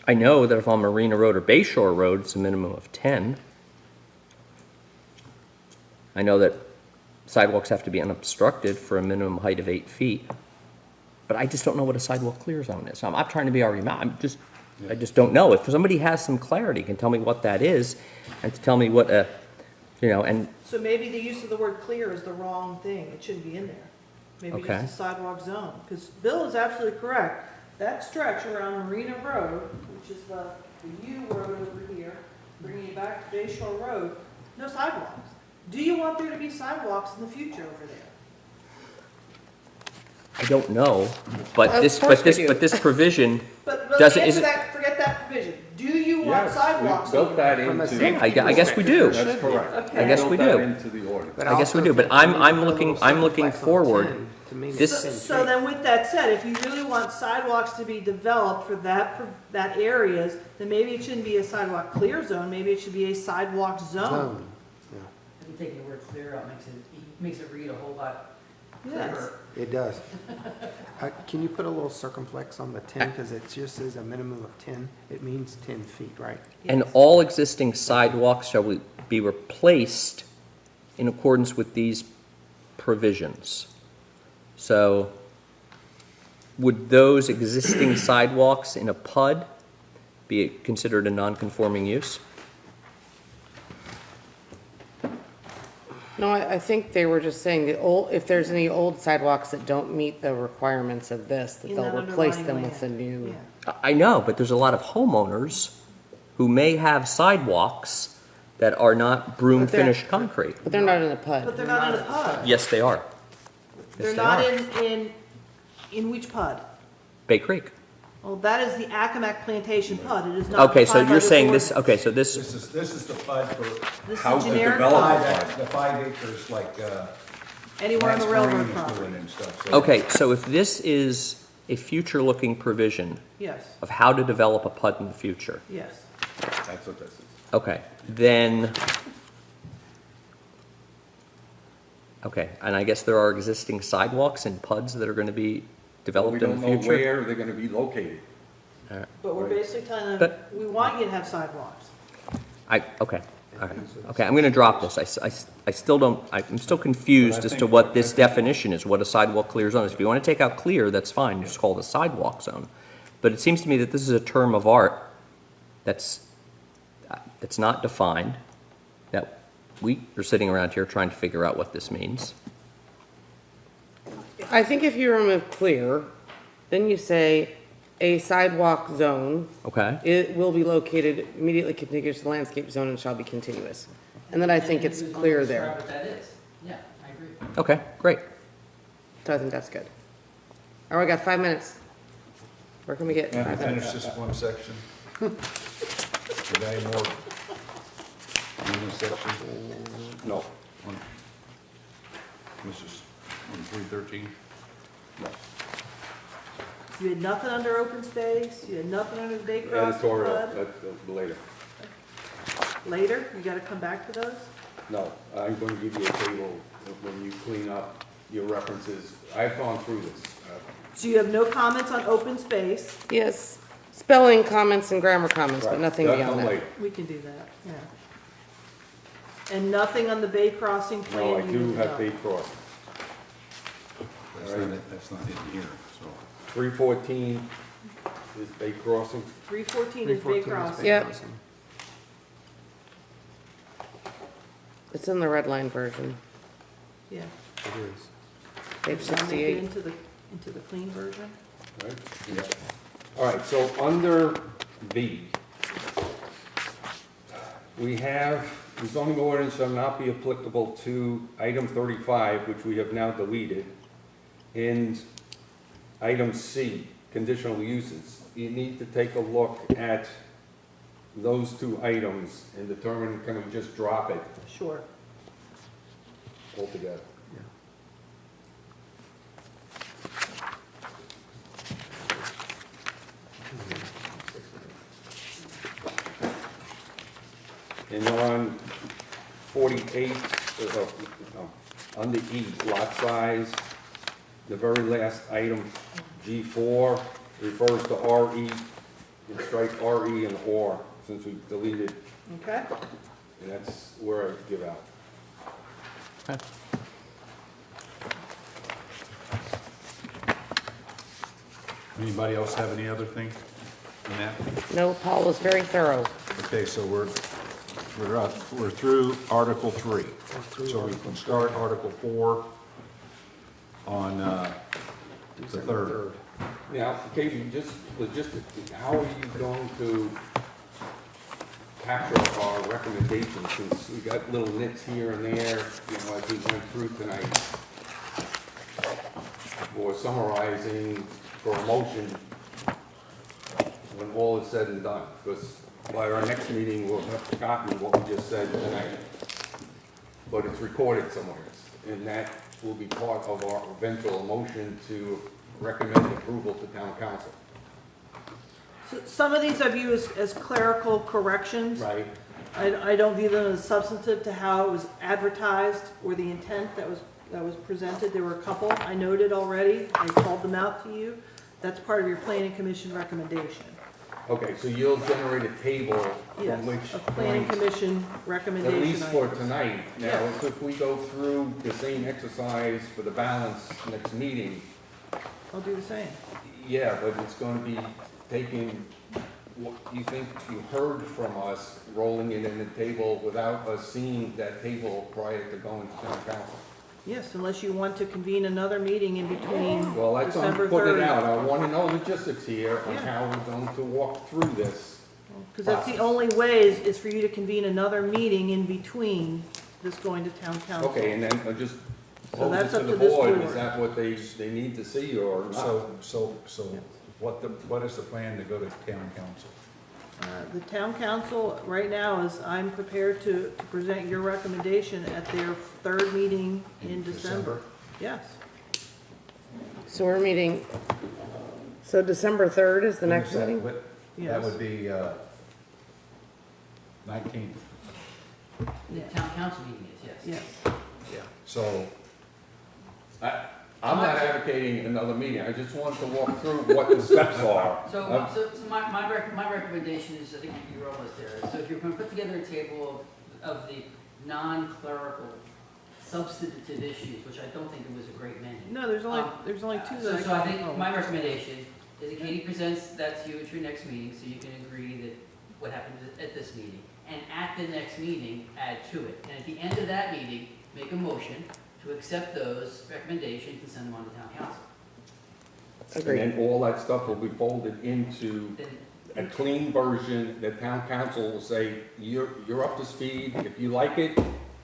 Speaker 12: I know that if I'm Marina Road or Bayshore Road, it's a minimum of 10. I know that sidewalks have to be unobstructed for a minimum height of 8 feet. But I just don't know what a sidewalk clear zone is. I'm not trying to be argumentative. I just don't know. If somebody has some clarity, can tell me what that is, and to tell me what a, and
Speaker 6: So maybe the use of the word clear is the wrong thing. It shouldn't be in there. Maybe
Speaker 12: Okay.
Speaker 6: just a sidewalk zone. Because Bill is absolutely correct. That stretch around Marina Road, which is the U road over here, bringing you back to Bayshore Road, no sidewalks. Do you want there to be sidewalks in the future over there?
Speaker 12: I don't know. But
Speaker 2: Of
Speaker 12: this,
Speaker 2: course
Speaker 12: but
Speaker 2: we
Speaker 12: this,
Speaker 2: do.
Speaker 12: but this provision
Speaker 6: But
Speaker 12: doesn't,
Speaker 6: answer
Speaker 12: is it?
Speaker 6: that, forget that provision. Do you want sidewalks
Speaker 11: built
Speaker 6: over there?
Speaker 11: that
Speaker 13: From a
Speaker 11: into.
Speaker 13: safety
Speaker 12: I guess we do.
Speaker 11: That's correct.
Speaker 6: Okay.
Speaker 12: I guess we
Speaker 11: Built that
Speaker 12: do.
Speaker 11: into the ordinance.
Speaker 13: But
Speaker 12: I guess we
Speaker 13: also
Speaker 12: do, but
Speaker 13: if
Speaker 12: I'm
Speaker 13: you
Speaker 12: looking-
Speaker 13: put a little
Speaker 12: I'm looking
Speaker 13: circumflex on
Speaker 12: forward.
Speaker 13: 10 to mean it's
Speaker 12: This-
Speaker 13: 10
Speaker 6: So
Speaker 13: feet.
Speaker 6: then with that said, if you really want sidewalks to be developed for that areas, then maybe it shouldn't be a sidewalk clear zone, maybe it should be a sidewalk zone.
Speaker 13: Zone, yeah.
Speaker 14: I think taking the word clear out makes it read a whole lot
Speaker 6: Yes.
Speaker 14: clearer.
Speaker 13: It does. Can you put a little circumflex on the 10, because it just says a minimum of 10, it means 10 feet, right?
Speaker 12: And
Speaker 6: Yes.
Speaker 12: all existing sidewalks shall be replaced in accordance with these provisions. So would those existing sidewalks in a PUD be considered a non-conforming use?
Speaker 2: No, I think they were just saying if there's any old sidewalks that don't meet the requirements of this, that
Speaker 6: In
Speaker 2: they'll
Speaker 6: that
Speaker 2: replace
Speaker 6: underlying
Speaker 2: them with a
Speaker 6: land.
Speaker 2: new.
Speaker 6: Yeah.
Speaker 12: I know, but there's a lot of homeowners who may have sidewalks that are not broom
Speaker 2: But they're-
Speaker 12: finished concrete.
Speaker 2: But they're not in a PUD.
Speaker 6: But they're not in a PUD.
Speaker 12: Yes, they are.
Speaker 6: They're
Speaker 12: Yes, they
Speaker 6: not
Speaker 12: are.
Speaker 6: in which PUD?
Speaker 12: Bay Creek.
Speaker 6: Well, that is the Accomack Plantation PUD. It is not.
Speaker 12: Okay, so
Speaker 6: defined by
Speaker 12: you're
Speaker 6: this
Speaker 12: saying this,
Speaker 6: ordinance.
Speaker 12: okay, so this,
Speaker 1: This is the PUD for
Speaker 6: This is
Speaker 11: How
Speaker 6: a
Speaker 11: to
Speaker 6: generic
Speaker 11: develop
Speaker 6: PUD.
Speaker 1: the 5 acres like,
Speaker 6: Anywhere on
Speaker 1: Lance
Speaker 6: the railroad
Speaker 1: Marine is
Speaker 6: property.
Speaker 1: doing and stuff. So-
Speaker 12: okay, so if this is a future-looking provision
Speaker 6: Yes,
Speaker 12: of how to develop a PUD in the future,
Speaker 6: yes.
Speaker 11: That's what this is.
Speaker 12: okay, then, okay, and I guess there are existing sidewalks and PUDs that are gonna be
Speaker 11: We
Speaker 12: developed in
Speaker 11: don't
Speaker 12: the
Speaker 11: know
Speaker 12: future?
Speaker 11: where they're gonna be located.
Speaker 6: But we're
Speaker 11: Right.
Speaker 6: basically telling them,
Speaker 12: But-
Speaker 6: we want you to have sidewalks.
Speaker 12: Okay, All right, okay, I'm gonna drop this. I still don't, I'm still confused as to what this definition is, what a sidewalk clear zone is. If you wanna take out clear, that's fine, just call it a sidewalk zone. But it seems to me that this is a term of art that's not defined, that we are sitting around here trying to figure out what this means.
Speaker 2: I think if you remove clear, then you say a sidewalk zone.
Speaker 12: Okay.
Speaker 2: It will be located immediately contiguous to the landscape zone and shall be continuous. And then I think it's clear there.
Speaker 14: Describe what that is. Yeah, I agree.
Speaker 12: Okay, great.
Speaker 2: So I think that's good. All right, we got 5 minutes. Where can we get?
Speaker 1: Can I
Speaker 2: 5 minutes?
Speaker 1: finish this one section? Is there any more in this section?
Speaker 11: No,
Speaker 1: This is on 313?
Speaker 11: no.
Speaker 6: You had nothing under open space, you had nothing under the Bay Crossing
Speaker 11: Editorial,
Speaker 6: Flood.
Speaker 11: that's later.
Speaker 6: Later, you gotta come back to those?
Speaker 11: No, I'm going to give you a table of when you clean up your references. I've gone through this.
Speaker 6: So you have no comments on open space?
Speaker 2: Yes, spelling comments and grammar comments, but
Speaker 11: Right,
Speaker 2: nothing
Speaker 11: that'll
Speaker 2: beyond
Speaker 11: come
Speaker 2: that.
Speaker 11: later.
Speaker 6: We can do that, yeah. And nothing on the Bay Crossing plan?
Speaker 11: No, I
Speaker 6: you
Speaker 11: do
Speaker 6: moved
Speaker 11: have
Speaker 6: up?
Speaker 11: Bay Cross.
Speaker 1: That's not in here, so.
Speaker 11: 314 is Bay Crossing.
Speaker 6: 314 is Bay Crossing.
Speaker 2: Yep. It's in the red line version,
Speaker 6: Yeah.
Speaker 13: It is.
Speaker 2: page
Speaker 6: Shall I make it
Speaker 2: 68.
Speaker 6: into the clean version?
Speaker 11: Right? Yeah. All right, so under B, we have the zoning ordinance shall not be applicable to item 35, which we have now deleted. And item C, conditional uses. You need to take a look at those two items and determine, can we just drop it
Speaker 6: Sure.
Speaker 11: altogether? And on 48, under E, lot size, the very last item, G4, refers to RE, and strike RE and OR, since we deleted,
Speaker 6: Okay.
Speaker 11: and that's where I give out.
Speaker 1: Anybody else have any other thing in that?
Speaker 2: No, Paul was very thorough.
Speaker 1: Okay, so we're through Article 3. So we can start Article 4 on the 3rd.
Speaker 11: Now, Katie, just logistically, how are you going to capture our recommendations, since we got little nits here and there, you know, as we went through tonight? Or summarizing for a motion when all is said and done, because by our next meeting, we'll have forgotten what we just said tonight. But it's recorded somewhere, and that will be part of our eventual motion to recommend approval to town council.
Speaker 6: So some of these I view as clerical corrections.
Speaker 11: Right.
Speaker 6: I don't view them as substantive to how it was advertised or the intent that was presented. There were a couple I noted already. I called them out to you. That's part of your planning commission recommendation.
Speaker 11: Okay, so you'll generate a table
Speaker 6: Yes,
Speaker 11: from which
Speaker 6: a planning
Speaker 11: points,
Speaker 6: commission
Speaker 11: at
Speaker 6: recommendation.
Speaker 11: least for
Speaker 6: items.
Speaker 11: tonight. Now,
Speaker 6: Yes.
Speaker 11: if we go through the same exercise for the balance next meeting,
Speaker 6: I'll do the same.
Speaker 11: yeah, but it's gonna be taking what you think you heard from us, rolling it in the table without us seeing that table prior to going to town council.
Speaker 6: Yes, unless you want to convene another meeting in between
Speaker 11: Well, that's, I'm
Speaker 6: December
Speaker 11: putting
Speaker 6: 3rd.
Speaker 11: it out. I wanna know logistics here on
Speaker 6: Yeah.
Speaker 11: how we're going to walk through this.
Speaker 6: Because that's the only way is for you to convene another meeting in between this going to town council.
Speaker 11: Okay, and then just
Speaker 6: So
Speaker 11: pose it
Speaker 6: that's
Speaker 11: to
Speaker 6: up
Speaker 11: the
Speaker 6: to this
Speaker 11: board.
Speaker 6: board.
Speaker 11: Is that what they need to see or not?
Speaker 1: So what is the plan to go to town council?
Speaker 6: The town council, right now, is I'm prepared to present your recommendation at their third meeting in December. Yes.
Speaker 2: So we're meeting, so December 3rd is the next meeting?
Speaker 1: That
Speaker 6: Yes.
Speaker 1: would be 19th.
Speaker 14: The
Speaker 6: Yeah.
Speaker 14: town council meeting is, yes.
Speaker 6: Yes.
Speaker 1: Yeah. So,
Speaker 11: I'm not advocating another meeting. I just want to walk through what the steps are.
Speaker 14: So my recommendation is, I think you were almost there, so if you're gonna put together a table of of the non-clerical substantive issues, which I don't think it was a great many.
Speaker 6: No, there's only two that I
Speaker 14: So I
Speaker 6: can
Speaker 14: think
Speaker 6: recall.
Speaker 14: my recommendation is that Katie presents that to you at your next meeting, so you can agree that what happened at this meeting. And at the next meeting, add to it. And at the end of that meeting, make a motion to accept those recommendations and send them on to town council.
Speaker 11: And then all that stuff will be folded into
Speaker 14: Then
Speaker 11: a clean version that town council will say, you're up to speed, if you like it,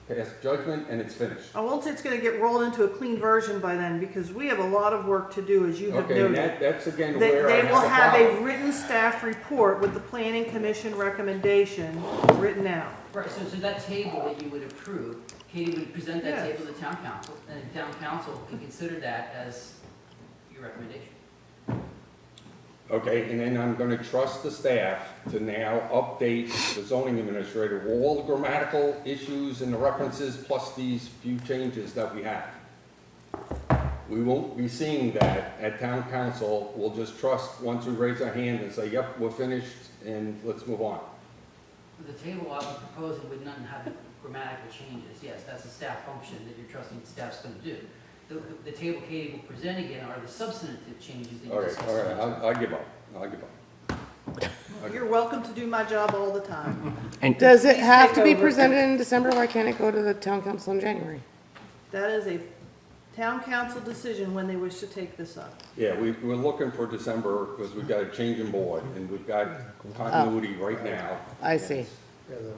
Speaker 11: pass judgment, and it's finished.
Speaker 6: I won't say it's gonna get rolled into a clean version by then, because we have a lot of work to do, as you have
Speaker 11: Okay, and
Speaker 6: noted.
Speaker 11: that's again
Speaker 6: They,
Speaker 11: where I
Speaker 6: they will have
Speaker 11: have a
Speaker 6: a
Speaker 11: problem.
Speaker 6: written staff report with the planning commission recommendation written out.
Speaker 14: Right, so that table that you would approve, Katie would present that
Speaker 6: Yes.
Speaker 14: table to town council, and the town council can consider that as your recommendation.
Speaker 11: Okay, and then I'm gonna trust the staff to now update the zoning administrator with all the grammatical issues and the references, plus these few changes that we have. We won't be seeing that at town council, we'll just trust once we raise our hand and say, yep, we're finished, and let's move on.
Speaker 14: The table I was proposing would not have grammatical changes, yes, that's a staff function that you're trusting the staff's gonna do. The table Katie will present again are the substantive changes that you
Speaker 11: All right,
Speaker 14: discussed.
Speaker 11: all right, I'll give up, I'll give up.
Speaker 6: You're welcome to do my job all the time.
Speaker 12: And
Speaker 2: Does it
Speaker 6: Please
Speaker 2: have
Speaker 6: take
Speaker 2: to be
Speaker 6: over.
Speaker 2: presented in December? Why can't it go to the town council in January?
Speaker 6: That is a town council decision when they wish to take this up.
Speaker 11: Yeah, we're looking for December, because we've got a change in board, and we've got continuity right now.
Speaker 2: I see.
Speaker 13: Yeah, the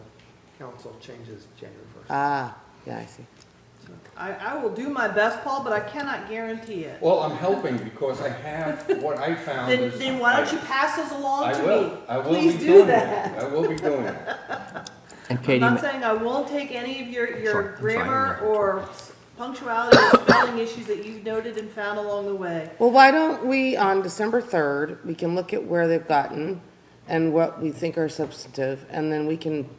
Speaker 13: council changes January 1st.
Speaker 2: Ah, yeah, I see.
Speaker 6: I will do my best, Paul, but I cannot guarantee it.
Speaker 11: Well, I'm helping because I have, what I found
Speaker 6: Then,
Speaker 11: is.
Speaker 6: then why don't you pass those along
Speaker 11: I
Speaker 6: to
Speaker 11: will.
Speaker 6: me?
Speaker 11: I will
Speaker 6: Please
Speaker 11: be
Speaker 6: do
Speaker 11: doing
Speaker 6: that.
Speaker 11: that. I will be doing that.
Speaker 12: and
Speaker 6: I'm
Speaker 12: Katie,
Speaker 6: not saying I won't take any of your
Speaker 12: Sure, I'm sorry,
Speaker 6: grammar
Speaker 12: I'm
Speaker 6: or punctuality or spelling issues that you've noted and found along the way.
Speaker 2: Well, why don't we, on December 3rd, we can look at where they've gotten and what we think are substantive, and then we can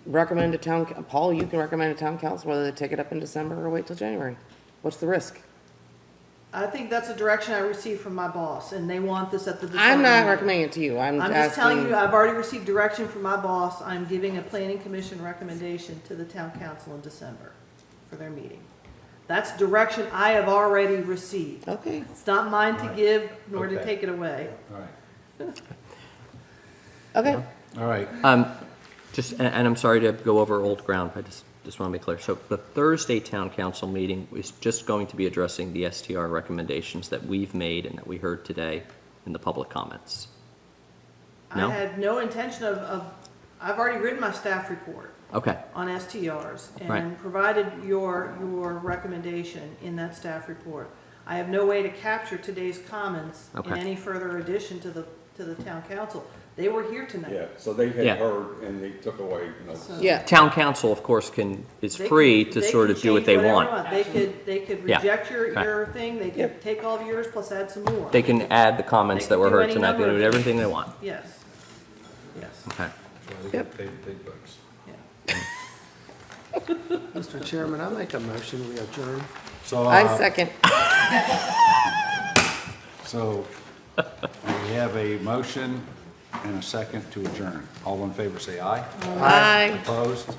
Speaker 2: recommend to town, Paul, you can recommend to town council whether they take it up in December or wait till January. What's the risk?
Speaker 6: I think that's a direction I received from my boss, and they want this at the December
Speaker 2: I'm not
Speaker 6: meeting.
Speaker 2: recommending it to you. I'm
Speaker 6: I'm just telling
Speaker 2: asking.
Speaker 6: you, I've already received direction from my boss. I'm giving a planning commission recommendation to the town council in December for their meeting. That's direction I have already received.
Speaker 2: Okay.
Speaker 6: It's not mine to give nor to
Speaker 1: Okay.
Speaker 6: take it away.
Speaker 1: All right,
Speaker 2: Okay.
Speaker 1: all right.
Speaker 12: and I'm sorry to go over old ground, I just want to be clear. So the Thursday town council meeting is just going to be addressing the STR recommendations that we've made and that we heard today in the public comments. No?
Speaker 6: I had no intention of, I've already written my staff report
Speaker 12: Okay,
Speaker 6: on STRs
Speaker 12: Right.
Speaker 6: and provided your recommendation in that staff report. I have no way to capture today's comments in
Speaker 12: Okay.
Speaker 6: any further addition to the town council. They were here tonight.
Speaker 11: Yeah, so they
Speaker 12: Yeah.
Speaker 11: had heard and they took away, you know.
Speaker 6: So-
Speaker 2: Yeah.
Speaker 12: town council, of course, is
Speaker 6: They
Speaker 12: free
Speaker 6: can-
Speaker 12: to
Speaker 6: they
Speaker 12: sort
Speaker 6: can
Speaker 12: of do what
Speaker 6: change
Speaker 12: they
Speaker 6: whatever
Speaker 12: want.
Speaker 6: They could
Speaker 12: Yeah.
Speaker 6: reject
Speaker 12: Okay.
Speaker 6: your thing, they could take all of yours plus add some more.
Speaker 12: They can add the comments
Speaker 6: They
Speaker 12: that
Speaker 6: can
Speaker 12: were
Speaker 6: do
Speaker 12: heard
Speaker 6: any
Speaker 12: tonight, they
Speaker 6: number
Speaker 12: do
Speaker 6: of
Speaker 12: everything they want.
Speaker 6: Yes, yes,
Speaker 12: Okay.
Speaker 1: They get paid big bucks.
Speaker 6: yeah.
Speaker 13: Mr. Chairman, I make a motion, we adjourn.
Speaker 1: So,
Speaker 2: I second.
Speaker 1: so we have a motion and a second to adjourn. All in favor, say aye.
Speaker 2: Aye.
Speaker 1: Opposed?